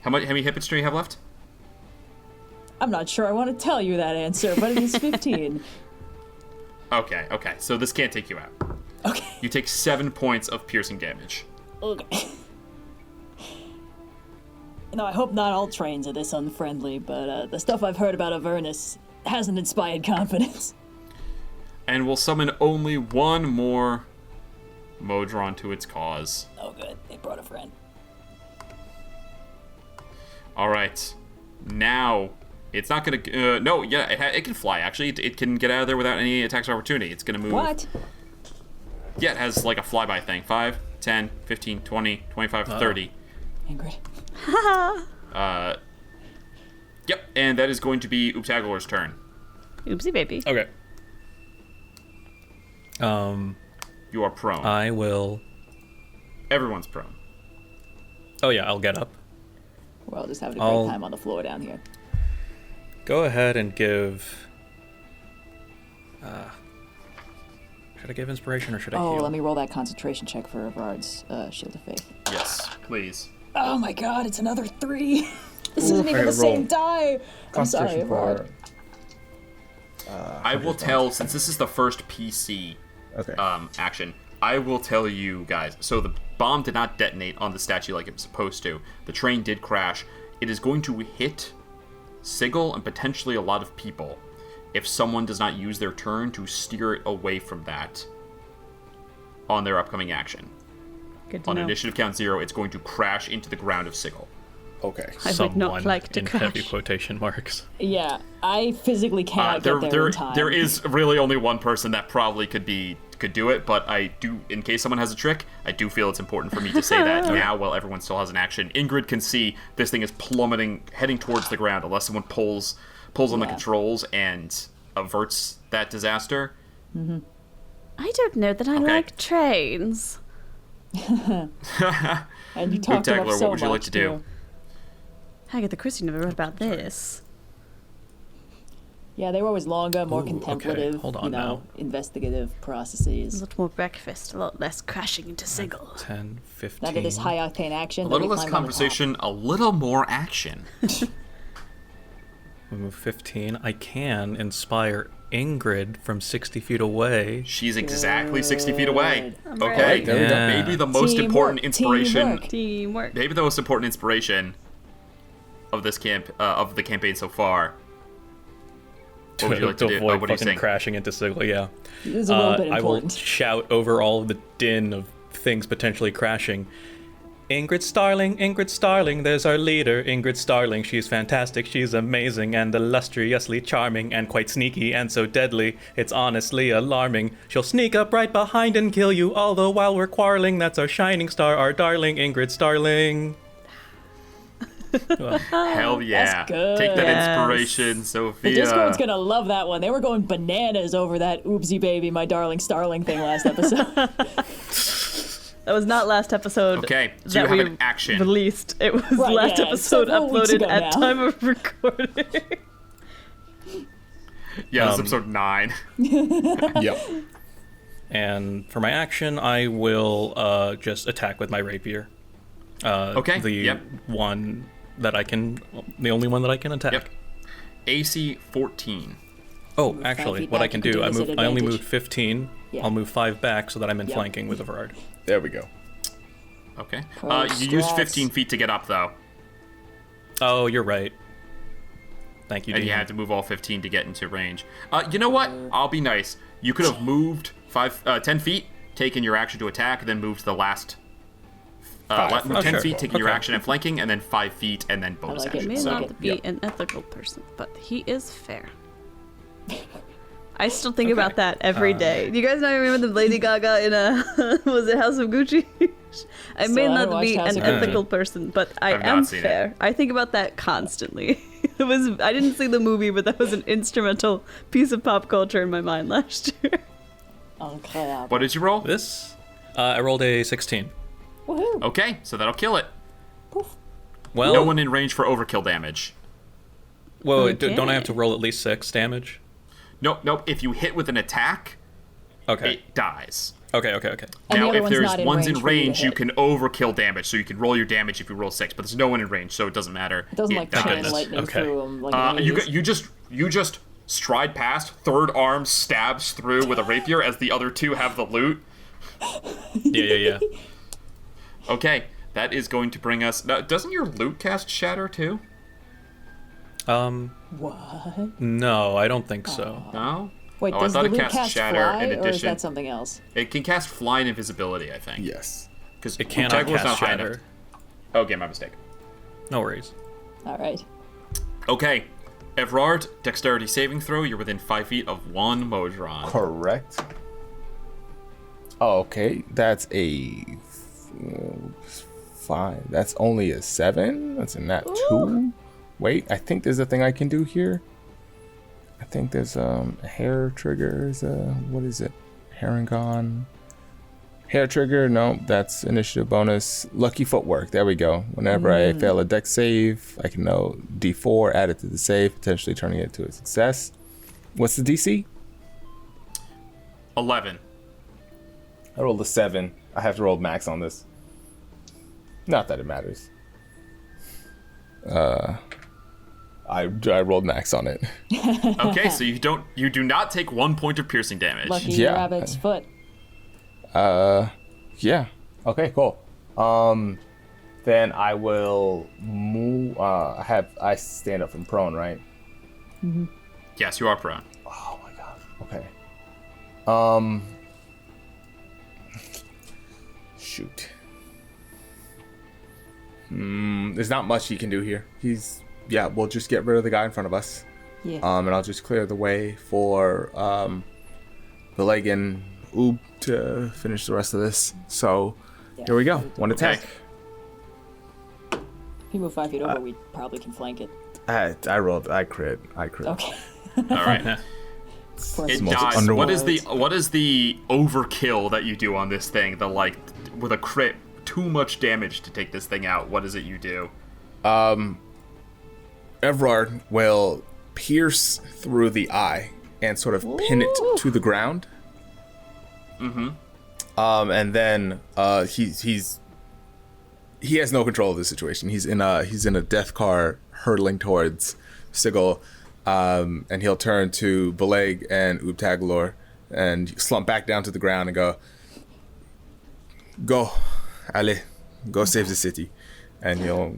How many hit points do you have left? I'm not sure I want to tell you that answer, but it is 15. Okay. So this can't take you out. Okay. You take 7 points of piercing damage. Okay. I hope not all trains are this unfriendly, but the stuff I've heard about Avernus hasn't inspired confidence. And will summon only one more Modron to its cause. Oh, good. They brought a friend. All right. Now, it's not going to... it can fly, actually. It can get out of there without any attacks of opportunity. It's going to move... What? Yeah, it has like a flyby thing. 5, 10, 15, 20, 25, 30. Ingrid. Yep, and that is going to be Oobtaglor's turn. Oopsie baby. Okay. You are prone. I will... Everyone's prone. Oh yeah, I'll get up. We're all just having a great time on the floor down here. Go ahead and give... should I give inspiration or should I heal? Let me roll that concentration check for Evrard's Shield of Faith. Yes, please. Oh my god, it's another 3! This isn't even the same die! I'm sorry, Evrard. I will tell, since this is the first PC action, I will tell you guys. So the bomb did not detonate on the statue like it was supposed to. The train did crash. It is going to hit Sigil and potentially a lot of people if someone does not use their turn to steer it away from that on their upcoming action. Good to On know. initiative count 0, it's going to crash into the ground of Sigil. Okay. I would not like to in crash. heavy quotation marks. Yeah, I physically cannot get there in time. There is really only one person that probably could do it, but I do, in case someone has a trick, I do feel it's important for me to say that now while everyone still has an action. Ingrid can see this thing is plummeting, heading towards the ground, unless someone pulls on the controls and averts that disaster. Mm-hmm. I don't know that I like trains. And you talked about so what would you like to do? Too. Agatha Christie never wrote about this. Yeah, they were always longer, more contemplative, okay. Hold on now. Investigative A processes. lot more breakfast, a lot less crashing into Sigil. 10, 15... None of this high-octane action. A little less conversation, a little more action. We move 15. I can inspire Ingrid from 60 feet away. She's exactly 60 feet away. I'm Okay, ready. Yeah. maybe the most important inspiration. Teamwork. Maybe the most important inspiration of this of the campaign so far. What would you like to do? avoid What are you fucking saying? crashing into Sigil, yeah. It is a little bit I will important. shout over all of the din of things potentially crashing. Ingrid Starling, there's our leader. Ingrid Starling, she's fantastic, she's amazing, and illustriously charming, and quite sneaky, and so deadly, it's honestly alarming. She'll sneak up right behind and kill you, all the while we're quarreling. That's our shining star, our darling Ingrid Starling. Hell yeah. That's good. Take that Yes. inspiration, The Sophia. Discord's gonna love that one. They were going bananas over that oopsie baby, my darling starling thing last episode. That was not last episode. Okay, so that you have we an action. released. It was Right, last yeah, episode several weeks uploaded ago at now. time of recording. Yeah, this is episode 9. Yep. And for my action, I will just attack with my rapier. Okay, The yep. one that I can, the only one that I can attack. Yep. AC 14. Oh, Move 5 actually, feet what I back, can you do, can do this at I only advantage. moved 15. Yeah. I'll move 5 back so that I'm in Yep. flanking with Evrard. There we go. Okay. Oh, You used strats. 15 feet to get up, though. Oh, you're right. Thank you, And you Dean. had to move all 15 to get into range. You know what? I'll be nice. You could have moved 10 feet, taken your action to attack, and then moved to the last... Five. 10 sure. feet, taking your Okay. action and flanking, and then 5 feet, and then bonus like it. action. May So- not be Yep. an ethical person, but he is fair. I still think about that every day. Do you guys not remember the Lady Gaga in was it House of Gucci? I may haven't not be watched House an of Gucci. ethical person, but I I've not am seen it. fair. I think about that constantly. I didn't see the movie, but that was an instrumental piece of pop culture in my mind last year. Incredible. What did you roll? This, I rolled a 16. Woohoo. Okay, so that'll kill it. Well, No one in range for overkill damage. whoa, don't I have Okay. to roll at least 6 damage? Nope. If you hit with an attack, Okay. it dies. Okay. And the Now, other if one's there's not in ones range in for you to range, you hit. can overkill damage, so you can roll your damage if you roll 6. But there's no one in range, so it doesn't matter. It doesn't like dies. chain goodness. lightning Okay. through them like You just stride past, third arm stabs through with a rapier as the other two have the loot. Yeah. Okay, that is going to bring us. Now, doesn't your loot cast shatter too? What? No, I don't think so. No. Wait, Oh, I does thought the it loot cast cast shatter fly, in or is addition. that something else? It can cast fly and invisibility, I think. Yes. Because It cannot cast high enough. shatter. Okay, my mistake. No worries. All right. Okay, Evrard, dexterity saving throw. You're within 5 feet of one Modron. Correct. Oh, okay, that's a 5. That's only a 7. That's a nat 2. Wait, I think there's a thing I can do here. I think there's a hair triggers. What is it? Harangon. Hair trigger. No, that's initiative bonus. Lucky footwork. There we go. Whenever I fail a dex save, I can know D4 added to the save, potentially turning it to a success. What's the DC? 11. I rolled a 7. I have to roll max on this. Not that it matters. I rolled max on it. Okay, so you do not take 1 point of piercing damage. Lucky Yeah. rabbit's foot. Yeah. Okay, cool. Then I will move. I stand up from prone, right? Yes, you are prone. Oh my god. Okay. Shoot. There's not much he can do here. We'll just get rid of the guy in front of us. Yeah. And I'll just clear the way for Bileyg and Oob to finish the rest of this. So here we go. One attack. If you move 5 feet over, we probably can flank it. I crit. Okay. All right. For It most dies. underworld. What is the overkill that you do on this thing? The with a crit, too much damage to take this thing out. What is it you do? Evrard will pierce through the eye and sort of pin it to the ground. And then he has no control of the situation. He's in a death car hurtling towards Sigil, and he'll turn to Bileyg and Oobtaglor and slump back down to the ground and go, allez, go save the city, and he'll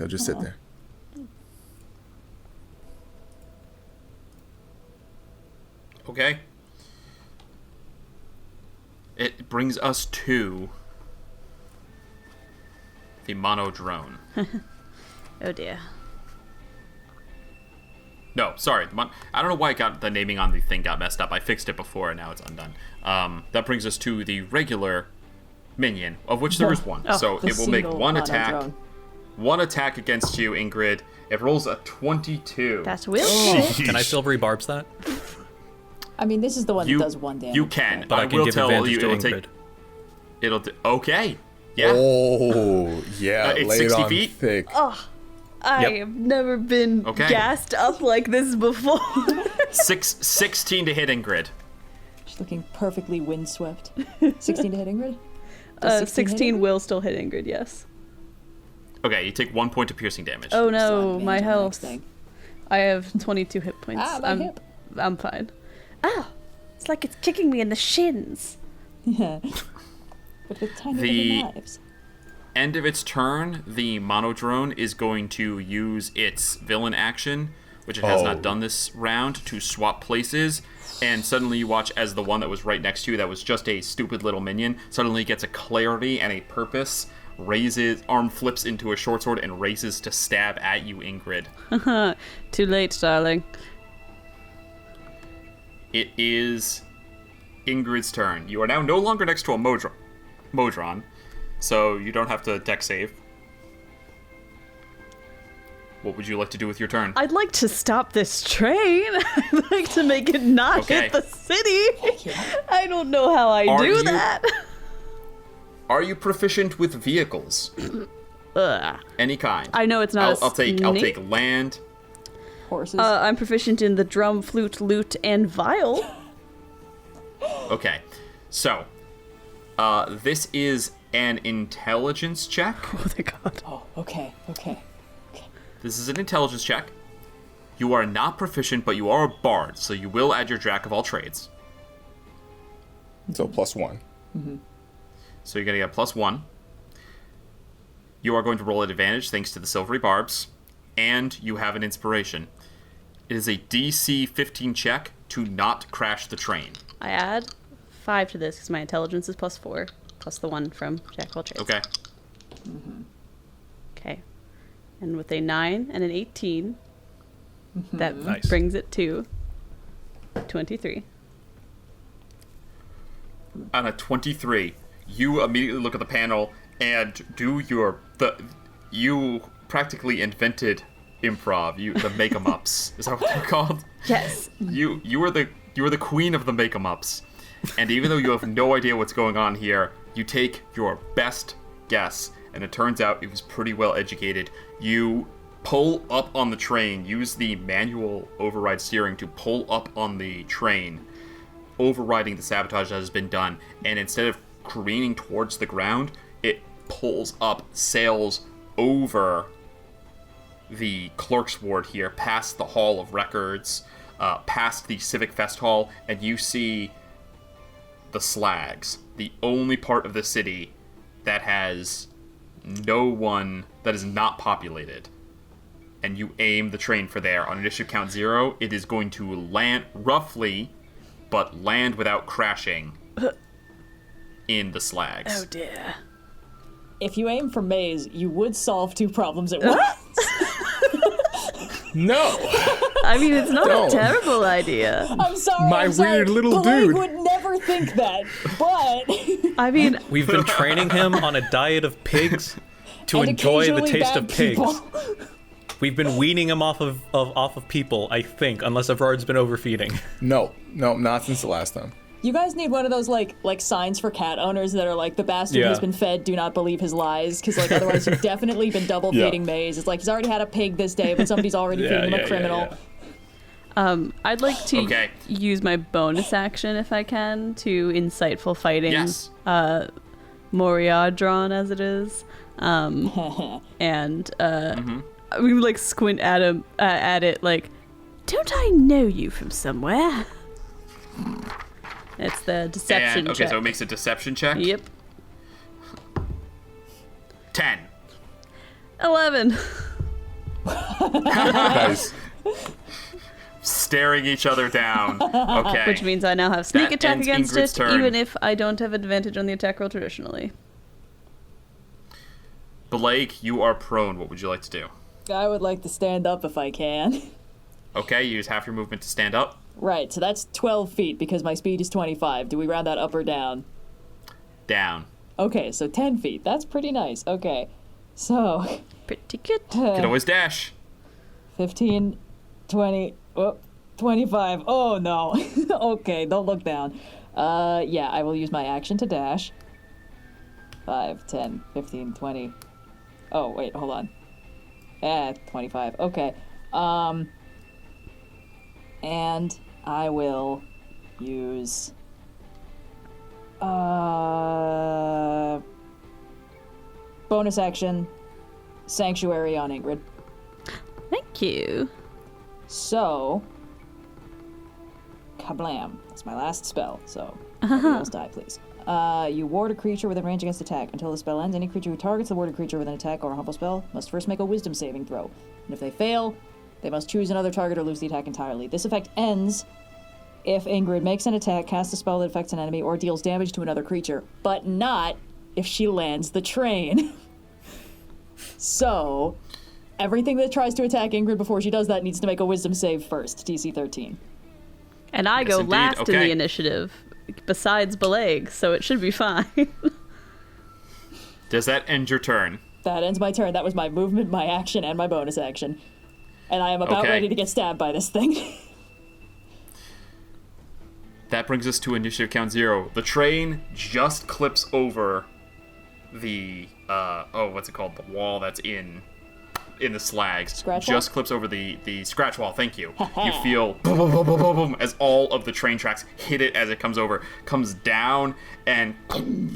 just sit there. Okay. It brings us to the mono drone. Oh dear. No, sorry. I don't know why the naming on the thing got messed up. I fixed it before, and now it's undone. That brings us to the regular minion, of which there is one. Oh, so the it will make single one mono attack. drone. one attack against you, Ingrid. It rolls a 22. That's will. Can I silvery barbs that? I mean, this is the one that does 1 damage. You can, But I can will give tell advantage you to it'll Ingrid. take. It'll okay. Yeah. Oh, yeah. It's lay it 60 on feet? thick. I Yep. have never been Okay. gassed up like this before. 16 to hit Ingrid. She's looking perfectly windswept. 16 to hit Ingrid? Does 16 hit 16 Ingrid? will still hit Ingrid, yes. Okay, you take 1 point of piercing damage. Oh Still have no, advantage my on the health. next thing. I have 22 hit points. My hip. I'm fine. Ah, it's like it's kicking me in the shins. Yeah. But with tiny The- little knives. End of its turn, the monodrone is going to use its villain action, which it has Oh. not done this round, to swap places. And suddenly you watch as the one that was right next to you, that was just a stupid little minion, suddenly gets a clarity and a purpose, arm flips into a short sword, and races to stab at you, Ingrid. Too late, darling. It is Ingrid's turn. You are now no longer next to a Modron, so you don't have to deck save. What would you like to do with your turn? I'd like to stop this train. I'd like to make it not Okay. hit the city. I don't know how I Are do you- that. Are you proficient with vehicles? Ugh. Any kind? I know it's not I'll a take snake. land. Horses. I'm proficient in the drum, flute, lute, and viol. Okay. So, this is an intelligence check. Oh my god. Oh, okay. This is an intelligence check. You are not proficient, but you are a bard, so you will add your jack of all trades. So +1. So you're going to get +1. You are going to roll at advantage thanks to the silvery barbs, and you have an inspiration. It is a DC 15 check to not crash the train. I add 5 to this because my intelligence is +4, plus the 1 from Jack of all trades. Okay. Okay. And with a 9 and an 18, that Nice. brings it to 23. On a 23, you immediately look at the panel and do you practically invented improv, the make-em-ups. Is that what they're called? Yes. You are the queen of the make-em-ups. And even though you have no idea what's going on here, you take your best guess, and it turns out it was pretty well educated. You pull up on the train, use the manual override steering to pull up on the train, overriding the sabotage that has been done, and instead of careening towards the ground, it pulls up, sails over the clerk's ward here, past the Hall of Records, past the Civic Fest Hall, and you see the Slags, the only part of the city that has no one, that is not populated. And you aim the train for there. On initiative count 0, it is going to land roughly, but land without crashing in the Slags. Oh dear. If you aim for Maze, you would solve 2 problems at once. No! I mean, it's not Don't. a terrible idea. I'm sorry. My I'm sorry. weird little Bileyg dude. would never think that, but I mean, We've been training him on a diet of pigs to and enjoy the occasionally taste bad of pigs. people. We've been weaning him off of people, I think, unless Evrard's been overfeeding. No, not since the last time. You guys need one of those like signs for cat owners that are like, the bastard Yeah. has been fed, do not believe his lies, because like otherwise you've definitely been double feeding Maze. It's like he's already had a pig this day, but somebody's already feeding him a criminal. I'd like to Okay. use my bonus action if I can to insightful fighting. Yes. Moriadron as it is, and we would like squint at him at it like, don't I know you from somewhere? It's the deception And, okay, check. so it makes a deception check. Yep. 10. 11. Nice. Staring each other down. Okay. Which means I now have sneak That attack ends against Ingrid's it, turn. even if I don't have advantage on the attack roll traditionally. Bileyg, you are prone. What would you like to do? I would like to stand up if I can. Okay, you use half your movement to stand up. Right, so that's 12 feet because my speed is 25. Do we round that up or down? Down. Okay, so 10 feet. That's pretty nice. Okay. So, Pretty good. You can always dash. 15, 20, 25. Oh, no. Okay, don't look down. Yeah, I will use my action to dash. 5, 10, 15, 20. Oh, wait, hold on. 25. Okay. And I will use... bonus action, Sanctuary on Ingrid. Thank you. So, kablam. That's my last spell, so rolls die, please. You ward a creature within range against attack. Until the spell ends, any creature who targets the warded creature with an attack or a harmful spell must first make a wisdom saving throw. And if they fail, they must choose another target or lose the attack entirely. This effect ends if Ingrid makes an attack, casts a spell that affects an enemy, or deals damage to another creature, but not if she lands the train. So, everything that tries to attack Ingrid before she does that needs to make a wisdom save first, DC 13. And I go indeed. last in Okay. the initiative, besides Bileyg, so it should be fine. Does that end your turn? That ends my turn. That was my movement, my action, and my bonus action. And I am about Okay. ready to get stabbed by this thing. That brings us to initiative count 0. The train just clips over the what's it called? The wall that's in the slags. Scratch wall? Just clips over the scratch wall. Thank you. You feel boom, boom, boom, boom, boom, boom, as all of the train tracks hit it as it comes over, comes down and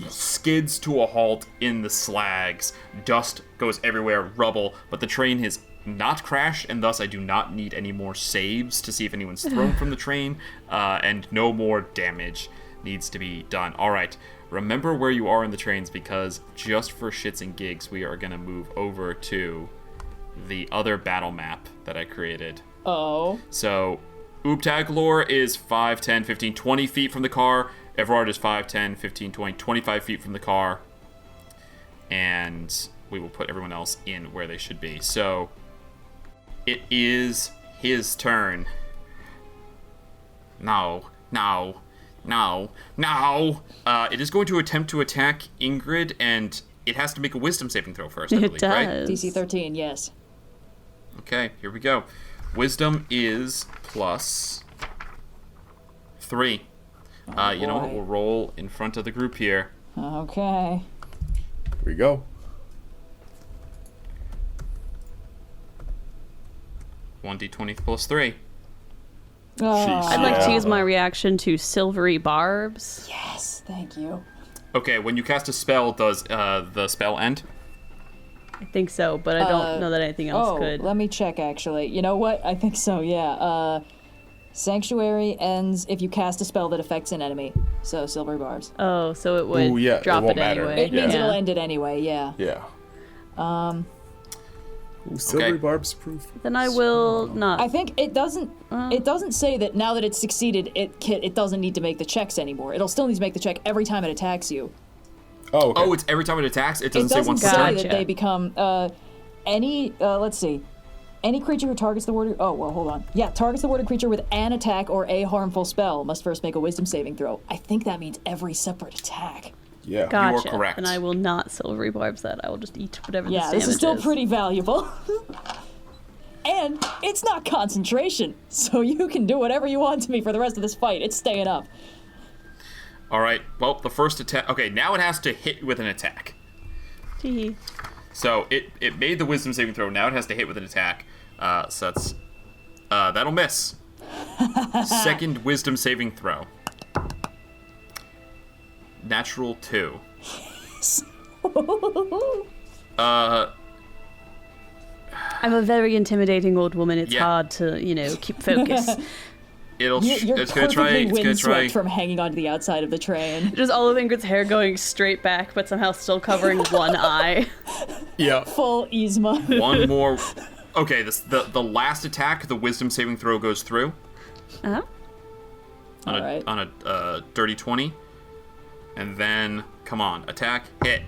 skids to a halt in the slags. Dust goes everywhere, rubble, but the train has not crashed, and thus I do not need any more saves to see if anyone's thrown from the train, and no more damage needs to be done. All right. Remember where you are in the trains, because just for shits and gigs, we are going to move over to the other battle map that I created. Oh. So, Oobtaglor is 5, 10, 15, 20 feet from the car. Evrard is 5, 10, 15, 20, 25 feet from the car. And we will put everyone else in where they should be. So, it is his turn. No. It is going to attempt to attack Ingrid, and it has to make a wisdom saving throw first, I It believe, right? does. DC 13, yes. Okay, here we go. Wisdom is plus 3. You know what? boy. We'll roll in front of the group here. Okay. Here we go. 1d20 plus 3. I'd like to Yeah. use my reaction to silvery barbs. Yes, thank you. Okay, when you cast a spell, does the spell end? I think so, but I don't know that anything else could. Let me check, actually. You know what? I think so, yeah. Sanctuary ends if you cast a spell that affects an enemy. So, silver barbs. Oh, so it would Ooh, yeah, it drop won't it matter. anyway. It means yeah. it'll end it anyway, yeah. Yeah. Ooh, silvery Okay. barbs proof. Then I will not. I think it doesn't say that now that it's succeeded, it doesn't need to make the checks anymore. It'll still need to make the check every time it attacks you. Oh, okay. Oh, it's every time it attacks? It It doesn't say doesn't once say per turn? Gotcha. that they become let's see. Any creature who targets the warded... Oh, well, hold on. Yeah, targets the warded creature with an attack or a harmful spell must first make a wisdom saving throw. I think that means every separate attack. Yeah. Gotcha. correct. And I will not silvery barbs that. I will just eat whatever Yeah, this this is still damage pretty valuable. And it's not concentration, so you can do whatever you want to me for the rest of this fight. It's staying up. All right, well, the first attack... Okay, now it has to hit with an attack. Tee. So it made the wisdom saving throw. Now it has to hit with an attack. So that's... that'll miss. Second wisdom saving throw. Natural 2. I'm a very intimidating old woman. It's Yeah. hard to, keep focus. You're It's gonna try. perfectly It's gonna windswept try. from hanging onto the outside of the train. Just all of Ingrid's hair going straight back, but somehow still covering one eye. Yeah. Full Yzma. One more. Okay, the last attack, the wisdom saving throw goes through Uh-huh. on a dirty 20, and then come on, attack, hit.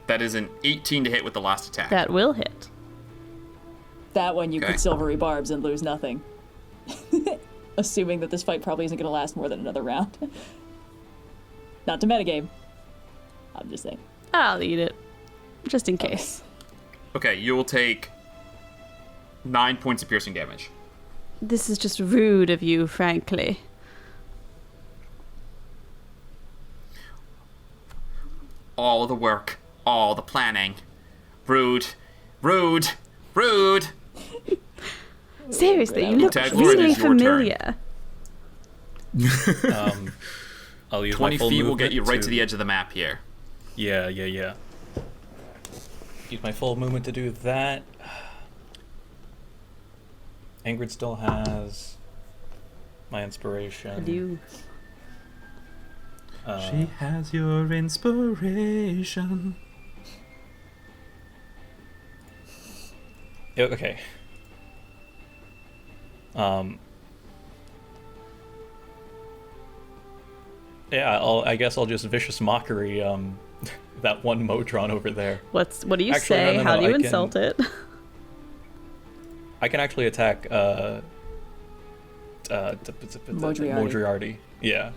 That is an 18 to hit with the last attack. That will hit. That one you Okay. could silvery barbs and lose nothing. Assuming that this fight probably isn't going to last more than another round. Not to metagame. I'm just saying. I'll eat it. Just in case. Okay, you will take 9 points of piercing damage. This is just rude of you, frankly. All the work, all the planning. Rude, rude, rude. Seriously, you look Oobtaglor, it really is your turn. familiar. I'll use 20 my full feet will get you right movement to the edge of the map here. Yeah. Use my full movement to do that. Ingrid still has my inspiration. I do. She has your inspiration. Yeah, okay. Yeah, I guess I'll just vicious mockery that one Modron over there. What do you Actually, say? no, How do you I can- insult it? I can actually attack Modriardi. Yeah,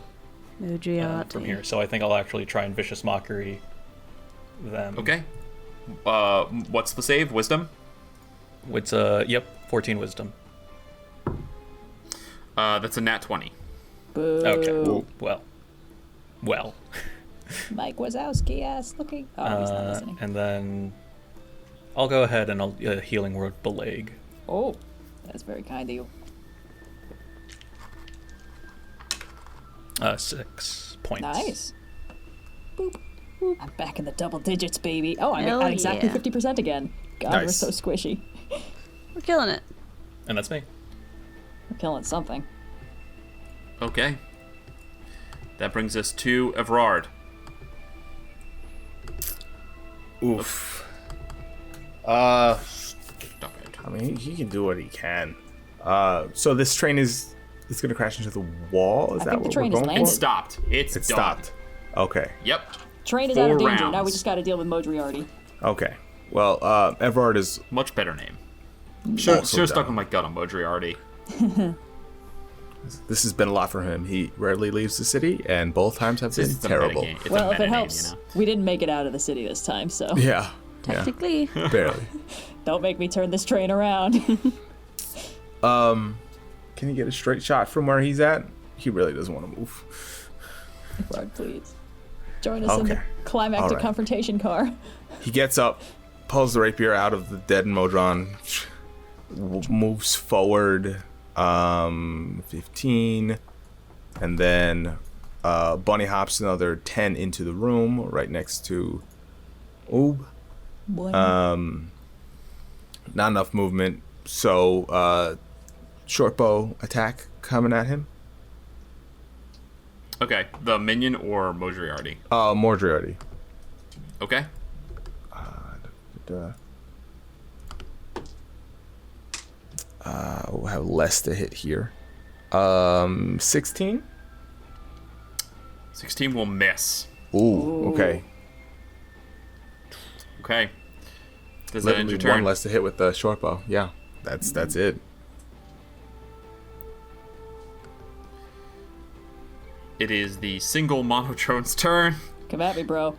Mudriati. from here. So I think I'll actually try and vicious mockery them. Okay. What's the save? Wisdom? It's 14 wisdom. That's a nat 20. Boo. Okay. Well. Mike Wazowski ass looking. Oh, he's not listening. And then I'll go ahead and I'll healing word Bileyg. Oh, that's very kind of you. 6 points. Nice. Boop. Boop. I'm back in the double digits, baby. Oh, I'm Hell at exactly yeah. 50% again. God, we're Nice. so squishy. We're killing it. And that's me. We're killing something. Okay. That brings us to Evrard. Oof. Stop it. I mean, he can do what he can. So this train is gonna crash into the wall. Is I that think the what train we're is going landed. It stopped. It's for? It done. stopped. Okay. Yep. Train is out of 4 danger. Now we rounds. just got to deal with Modriardi. Okay. Well, Evrard is Much better name. Should Also have stuck down. with my gut on Modriardi. This has been a lot for him. He rarely leaves the city, and both times have been It's a terrible. metagame. It's Well, a if it meta helps, name, we didn't make it out of the city this time, so Yeah. Technically. Yeah. Barely. don't make me turn this train around. Can you get a straight shot from where he's at? He really doesn't want to move. Evrard, please. Join us in the Okay. climactic All right. confrontation car. He gets up, pulls the rapier out of the dead Modron, moves forward 15, and then bunny hops another 10 into the room right next to Oob. Boy. Not enough movement, so short bow attack coming at him. Okay, the minion or Modriardi? Mordriardi. Okay. We'll have less to hit here. 16? 16 will miss. Ooh, okay. Okay. Does that end Literally your turn? one less to hit with the short bow. Yeah, that's it. It is the single Monotrone's turn. Come at me, bro.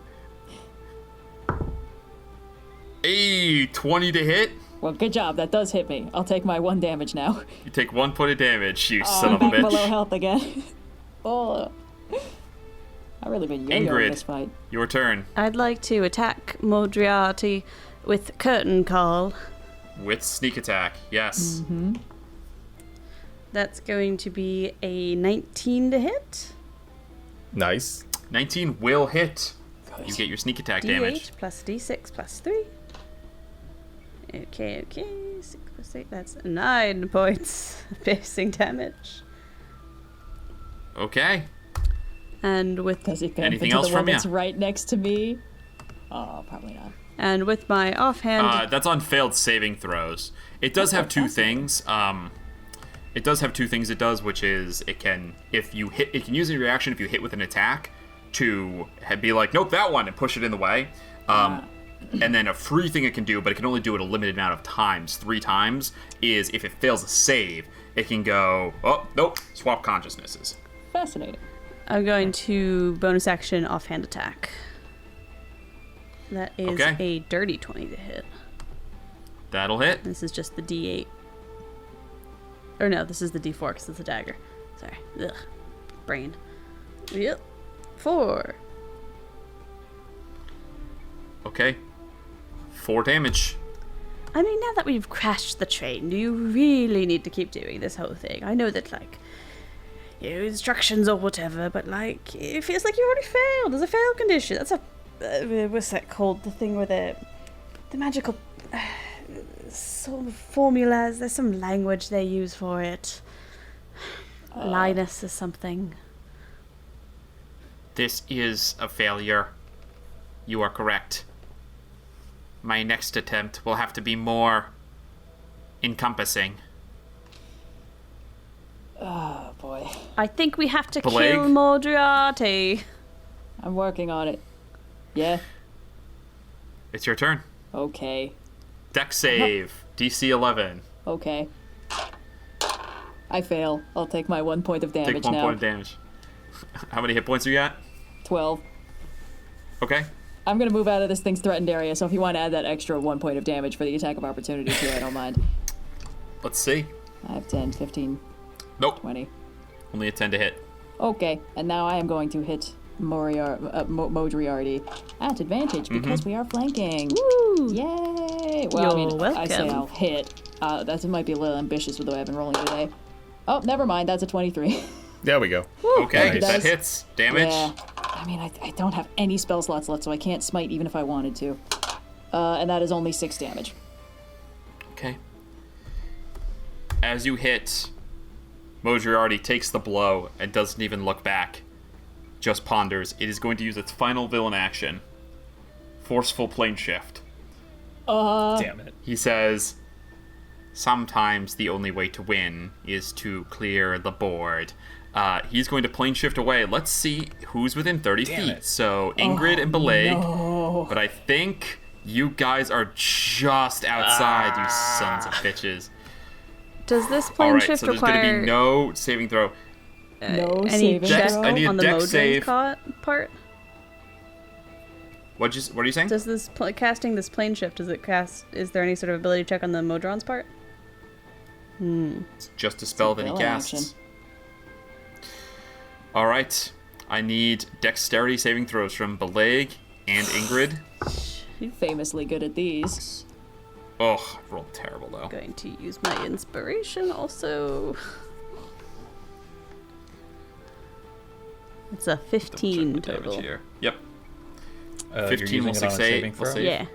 Hey, 20 to hit. Well, good job. That does hit me. I'll take my 1 damage now. You take 1 point of damage, you Oh, son I'm of a back below bitch. health again. Oh. I've really been yo-yoing Ingrid. this fight. Your turn. I'd like to attack Modriarty with Curtain Call. With sneak attack, yes. Mm-hmm. That's going to be a 19 to hit. Nice. 19 will hit. You get your sneak attack damage. D8 plus D6 plus 3. Okay. 6 plus 8. That's 9 points piercing damage. Okay. And with Does it bump Anything into else the one from ya? that's right next to me? Oh, probably not. my offhand, That's on failed saving throws. It does have 2 things. It does have 2 things it does, which is it can use a reaction if you hit with an attack to be like, nope, that one, and push it in the way. And then a free thing it can do, but it can only do it a limited amount of times, 3 times, is if it fails a save, it can go, oh, nope, swap consciousnesses. Fascinating. I'm going to bonus action offhand attack. That is Okay. a dirty 20 to hit. That'll hit. This is just the D8. Or no, this is the D4 because it's a dagger. Sorry. Ugh. Brain. Yep. 4. Okay. 4 damage. I mean, now that we've crashed the train, do you really need to keep doing this whole thing? I know that, like, instructions or whatever, but, like, it feels like you already failed. There's a fail condition. That's a... what's that called? The thing where the magical... sort of formulas. There's some language they use for it. Linus or something. This is a failure. You are correct. My next attempt will have to be more encompassing. Oh, boy. I think we have to Bileyg? kill Moriarty. I'm working on it. Yeah? It's your turn. Okay. Dex save. DC 11. Okay. I fail. I'll take my 1 point of damage Take 1 now. point of damage. How many hit points are you at? 12. Okay. I'm gonna move out of this thing's threatened area, so if you want to add that extra 1 point of damage for the attack of opportunity too, I don't mind. Let's see. 5, 10, 15, Nope. 20. Only a 10 to hit. Okay, and now I am going to hit Moriarty at advantage because we are flanking. Woo! Yay! Well, I mean, You're I say welcome. I'll hit. That might be a little ambitious with the way I've been rolling today. Oh, never mind. That's a 23. There we go. Okay, Nice. that hits. Damage. Yeah. I mean, I don't have any spell slots left, so I can't smite even if I wanted to. And that is only 6 damage. Okay. As you hit, Moriarty takes the blow and doesn't even look back. Just ponders. It is going to use its final villain action. Forceful plane shift. Damn it. He says, sometimes the only way to win is to clear the board. He's going to plane shift away. Let's see who's within 30 Damn feet. it. So Ingrid and Bileyg. No. But I think you guys are just outside, you sons of bitches. Does this plane Alright, shift so there's going to require be no saving throw. No any saving check throw? I need a on the dex mode save. part? What are you saying? Does this casting this plane shift? Does it cast? Is there any sort of ability check on the Modron's part? It's just a spell that he villain casts. action. Alright. I need dexterity saving throws from Bileyg and Ingrid. Famously good at these. Oh, I rolled terrible though. Going to use my inspiration also. It's a 15 Double check the damage total. here. Yep. You're 15 using will it on a succeed. saving We'll throw? see. Yeah.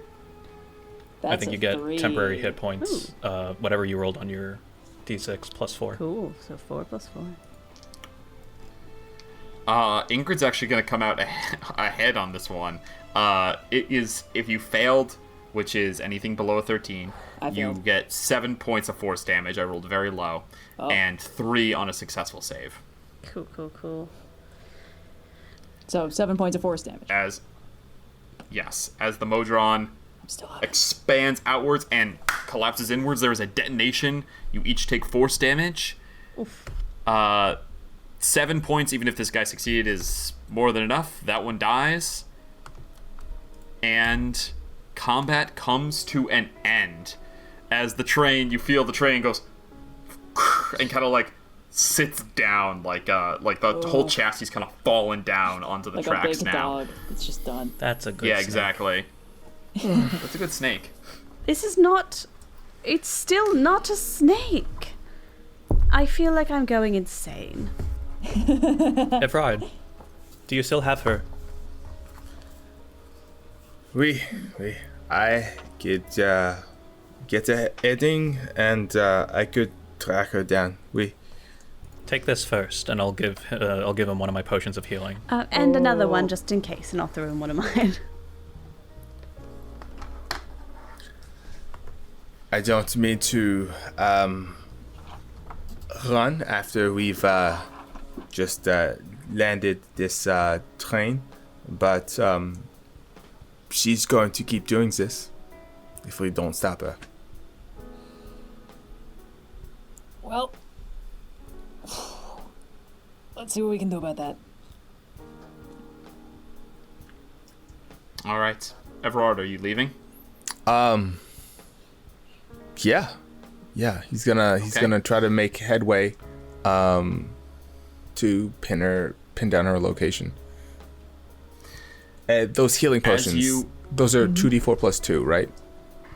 That's I think a you get 3. temporary hit points, whatever you rolled on your d6 plus 4. Cool. So 4 plus 4. Ingrid's actually going to come out ahead on this one. It is, if you failed, which is anything below a 13, I you failed. get 7 points of force damage. I rolled very low. Oh. And 3 on a successful save. Cool. So 7 points of force damage. As the Modron I'm still up. expands outwards and collapses inwards, there is a detonation. You each take force damage. Oof. 7 points, even if this guy succeeded, is more than enough. That one dies. And combat comes to an end. As you feel the train goes and kind of like sits down, like the whole chassis is kind of fallen down onto the Like a tracks big now. dog. It's just done. That's a good Yeah, snake. exactly. That's a good snake. This is not. It's still not a snake. I feel like I'm going insane. Evrard, do you still have her? I could get a heading and I could track her down. Take this first, and I'll give him one of my potions of healing. And another one just in case, and I'll throw in one of mine. I don't mean to run after we've just landed this train, but she's going to keep doing this if we don't stop her. Well, let's see what we can do about that. All right. Evrard, are you leaving? Yeah. He's gonna try to make headway, to pin down her location. Those healing potions. Those are 2d4 plus 2, right?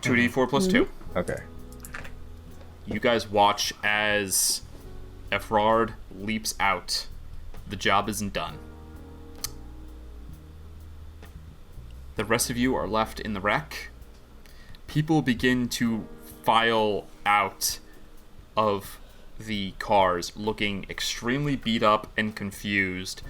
2d4 plus 2. Okay. You guys watch as Evrard leaps out. The job isn't done. The rest of you are left in the wreck. People begin to file out of the cars, looking extremely beat up and confused.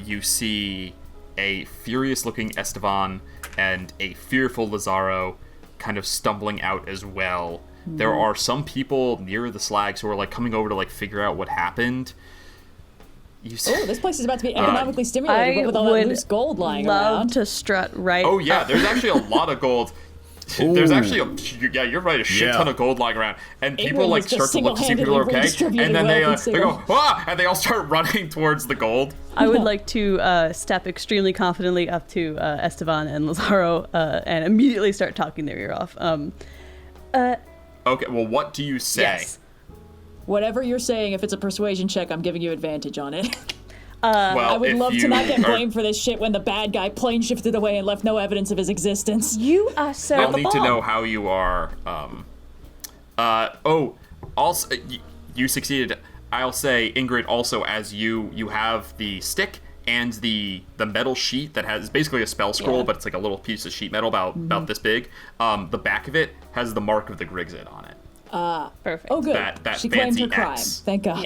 You see a furious-looking Esteban and a fearful Lazaro kind of stumbling out as well. There are some people near the slags who are like coming over to like figure out what happened. This place is about to be economically stimulated with all that loose gold lying around. Love to strut right. Oh yeah, there's actually a lot of gold. There's actually you're right, a shit ton of gold lying around, and people like start to look to see if people are okay, and then they go and they all start running towards the gold. I would like to step extremely confidently up to Esteban and Lazaro and immediately start talking their ear off. Okay, well, what do you say? Yes. Whatever you're saying, if it's a persuasion check, I'm giving you advantage on it. Well, I would love to not get blamed for this shit when the bad guy plane shifted away and left no evidence of his existence. You are so. I'll need to know how you are. Also, you succeeded. I'll say, Ingrid, also, as you have the stick and the metal sheet that has basically a spell scroll, but it's like a little piece of sheet metal about this big. The back of it has the mark of the Grigzit on it. Perfect. Oh, good. That she claimed fancy her crime. X. Thank God.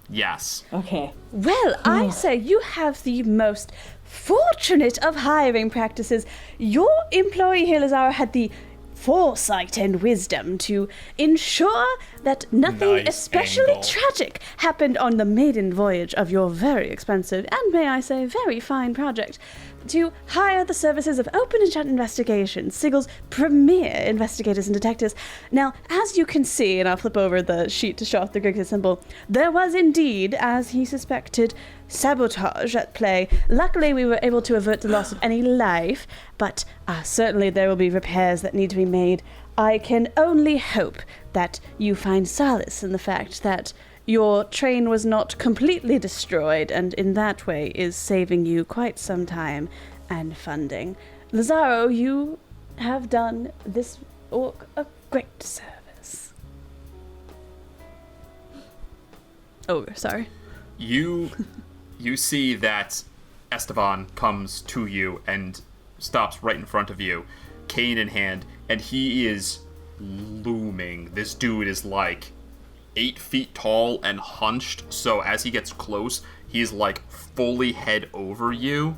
Yes. Okay. Well, I say you have the most fortunate of hiring practices. Your employee here, Lazaro, had the foresight and wisdom to ensure that nothing especially tragic happened on the maiden voyage of your very expensive and, may I say, very fine project. To hire the services of Open and Shut Investigations, Sigel's premier investigators and detectives. Now, as you can see, and I'll flip over the sheet to show off the Grigzit symbol, there was indeed, as he suspected, sabotage at play. Luckily, we were able to avert the loss of any life, but certainly there will be repairs that need to be made. I can only hope that you find solace in the fact that your train was not completely destroyed, and in that way is saving you quite some time and funding. Lazaro, you have done this orc a great service. Oh, sorry. You see that Esteban comes to you and stops right in front of you, cane in hand, and he is looming. This dude is like 8 feet tall and hunched, so as he gets close, he's like fully head over you.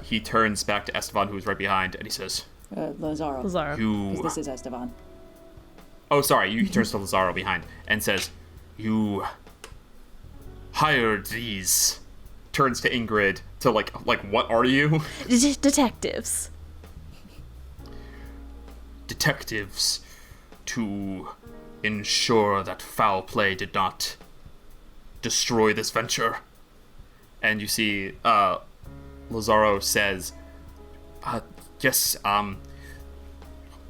He turns back to Esteban, who's right behind, and he says, Lazaro. This is Esteban. Oh, sorry. He turns to Lazaro behind and says, "You hired these." Turns to Ingrid to like what are you? Detectives. Detectives to ensure that foul play did not destroy this venture. And you see Lazaro says, yes,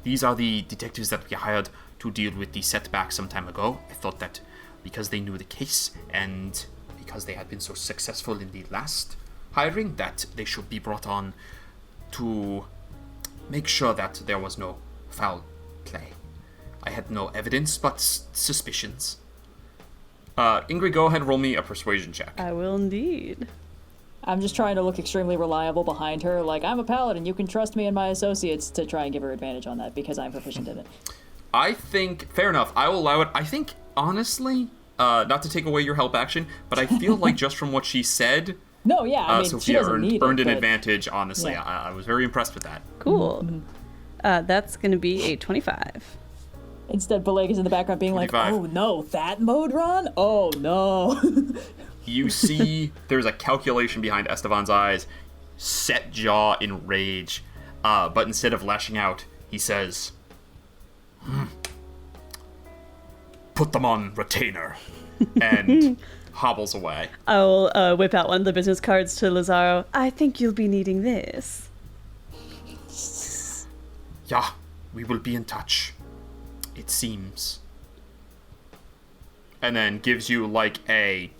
these are the detectives that we hired to deal with the setback some time ago. I thought that because they knew the case and because they had been so successful in the last hiring, that they should be brought on to make sure that there was no foul play. I had no evidence, but suspicions. Ingrid, go ahead and roll me a persuasion check. I will indeed. I'm just trying to look extremely reliable behind her. Like, I'm a paladin, you can trust me and my associates, to try and give her advantage on that because I'm proficient in it. I think, fair enough, I will allow it. I think, honestly, not to take away your help action, but I feel like just from what she said, no, yeah, I mean, Sophia she doesn't need earned it, an advantage, honestly. Yeah. I was very impressed with that. Cool. That's going to be a 25. Instead, Bileyg is in the background being 25. like, oh no, that mode run? Oh no. You see there's a calculation behind Esteban's eyes, set jaw in rage, but instead of lashing out, he says, put them on retainer, and hobbles away. I'll whip out one of the business cards to Lazaro. I think you'll be needing this. Yeah, we will be in touch. It seems. And then gives you like a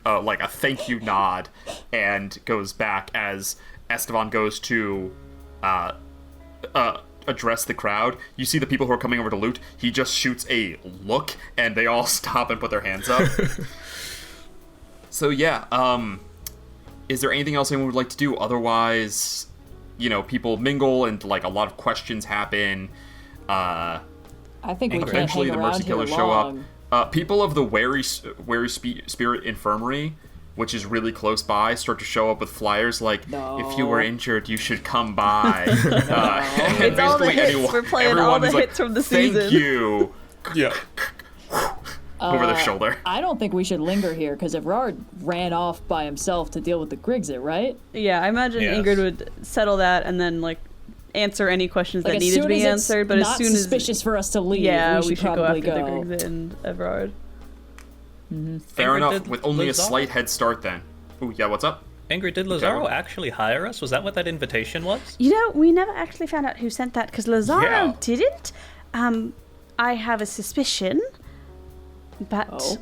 thank you nod, and goes back as Esteban goes to address the crowd. You see the people who are coming over to loot. He just shoots a look, and they all stop and put their hands up. So yeah, is there anything else anyone would like to do? Otherwise, people mingle and like a lot of questions happen. I think we can't eventually hang the around Mercy here Killers show up. long. People of the Wary Spirit Infirmary, which is really close by, start to show up with flyers like, if you were injured, you should come by. It's all the hits. We're playing all the hits from the season. Thank you. Yeah. Over their shoulder. I don't think we should linger here, because Evrard ran off by himself to deal with the Grigsit, right? Yeah, I imagine Yes. Ingrid would settle that and then like answer any questions that As needed to soon be as it's answered. But not as soon as suspicious for us to leave, yeah, we should go probably after go. the Grigsit and Evrard. Fair Ingrid, enough. did With only a Lazaro- slight head start then. Ooh, yeah, what's up? Ingrid, did Lazaro actually hire us? Was that what that invitation was? We never actually found out who sent that because Lazaro Yeah. didn't. I have a suspicion, but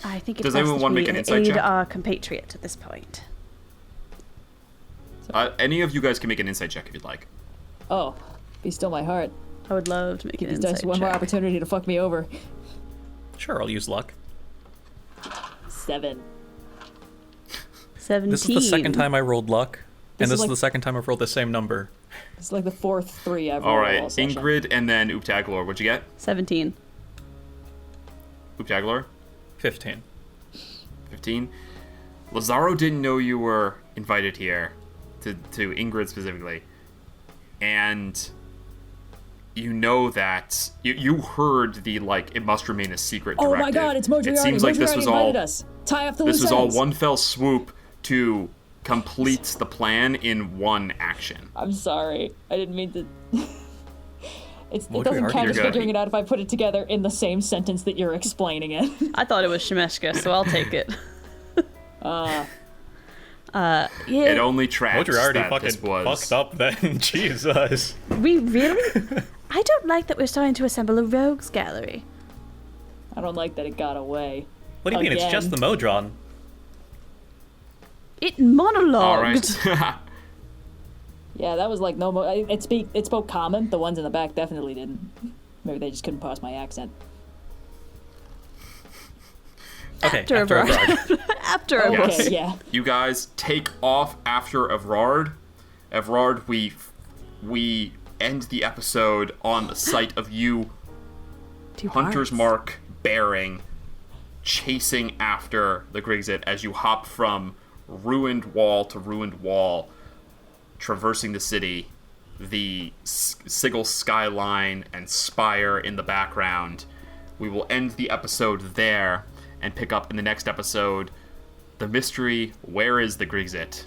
I think it's Does best anyone that want to we make an insight aid check? our compatriot at this point. Any of you guys can make an insight check if you'd like. Oh, be still my heart. I would love to make an These insight dice one more check. opportunity to fuck me over. Sure, I'll use luck. 7. 17. This is the second time I rolled luck, and This is this is like- the second time I've rolled the same number. It's like the 4th 3 I've rolled All right, all session. Ingrid and then Oobtaglor. What'd you get? 17. Oobtaglor? 15. 15. Lazaro didn't know you were invited here, to Ingrid specifically, and you know that you heard the it must remain a secret Oh directive. my god, it's Mojriardi. It seems like this Mojriardi was invited all us. Tie off the this loose was all ends. one fell swoop to complete the plan in one action. I'm sorry. I didn't mean to... it Mojriardi, doesn't count you're as good. figuring it out if I put it together in the same sentence that you're explaining it. I thought it was Shemeshka, so I'll take it. Yeah, It only tracks Mojriardi that fucking this was. fucked up then. Jesus. we really... I don't like that we're starting to assemble a rogues gallery. I don't like that it got away. What do you mean? It's just the Again. Modron. It monologued. All right. Yeah, that was like no mo- it spoke common. The ones in the back definitely didn't. Maybe they just couldn't pass my accent. Okay, After after Evrard. Evrard. After Okay, Evrard. yeah. You guys take off after Evrard. Evrard, we end the episode on the sight of you, Two Hunter's parts. Mark bearing, chasing after the Grigsit as you hop from ruined wall to ruined wall, traversing the city, the Sigil skyline and spire in the background. We will end the episode there and pick up in the next episode the mystery, where is the Grigsit?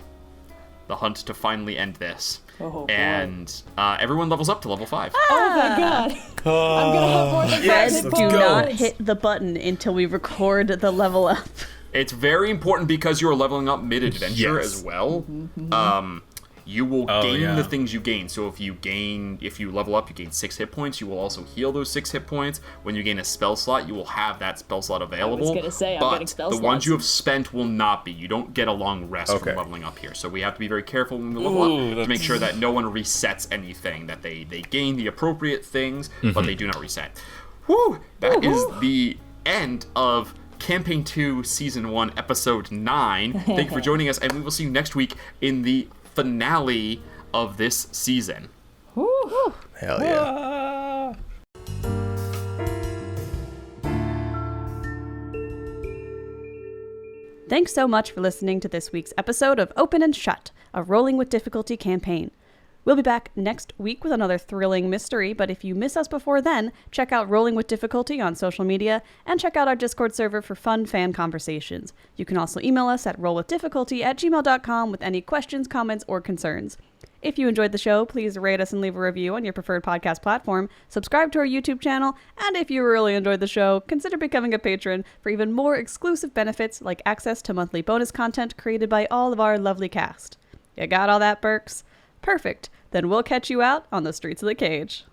The hunt to finally end this. Oh, boy. And everyone levels up to level 5. Oh my god! I'm gonna have more than Yes, five hit let's Do go. not points. hit the button until we record the level up. It's very important because you're leveling up mid-adventure Yes. as well. You will gain yeah. the things you gain. So if you level up, you gain 6 hit points. You will also heal those 6 hit points. When you gain a spell slot, you will have that spell slot available. gonna say, I'm but getting spell the ones slots. you have spent will not be. You don't get a long rest Okay. from leveling up here. So we have to be very careful when we level up to make sure that no one resets anything. That they gain the appropriate things, but they do not reset. Whew! That is the end of Campaign 2, Season 1, Episode 9. Thank you for joining us, and we will see you next week in the finale of this season. Woo. Hell yeah. Thanks so much for listening to this week's episode of Open and Shut, a Rolling with Difficulty campaign. We'll be back next week with another thrilling mystery, but if you miss us before then, check out Rolling with Difficulty on social media and check out our Discord server for fun fan conversations. You can also email us at rollwithdifficulty@gmail.com with any questions, comments, or concerns. If you enjoyed the show, please rate us and leave a review on your preferred podcast platform, subscribe to our YouTube channel, and if you really enjoyed the show, consider becoming a patron for even more exclusive benefits like access to monthly bonus content created by all of our lovely cast. You got all that, Berks? Perfect. then we'll catch you out on the streets of the cage.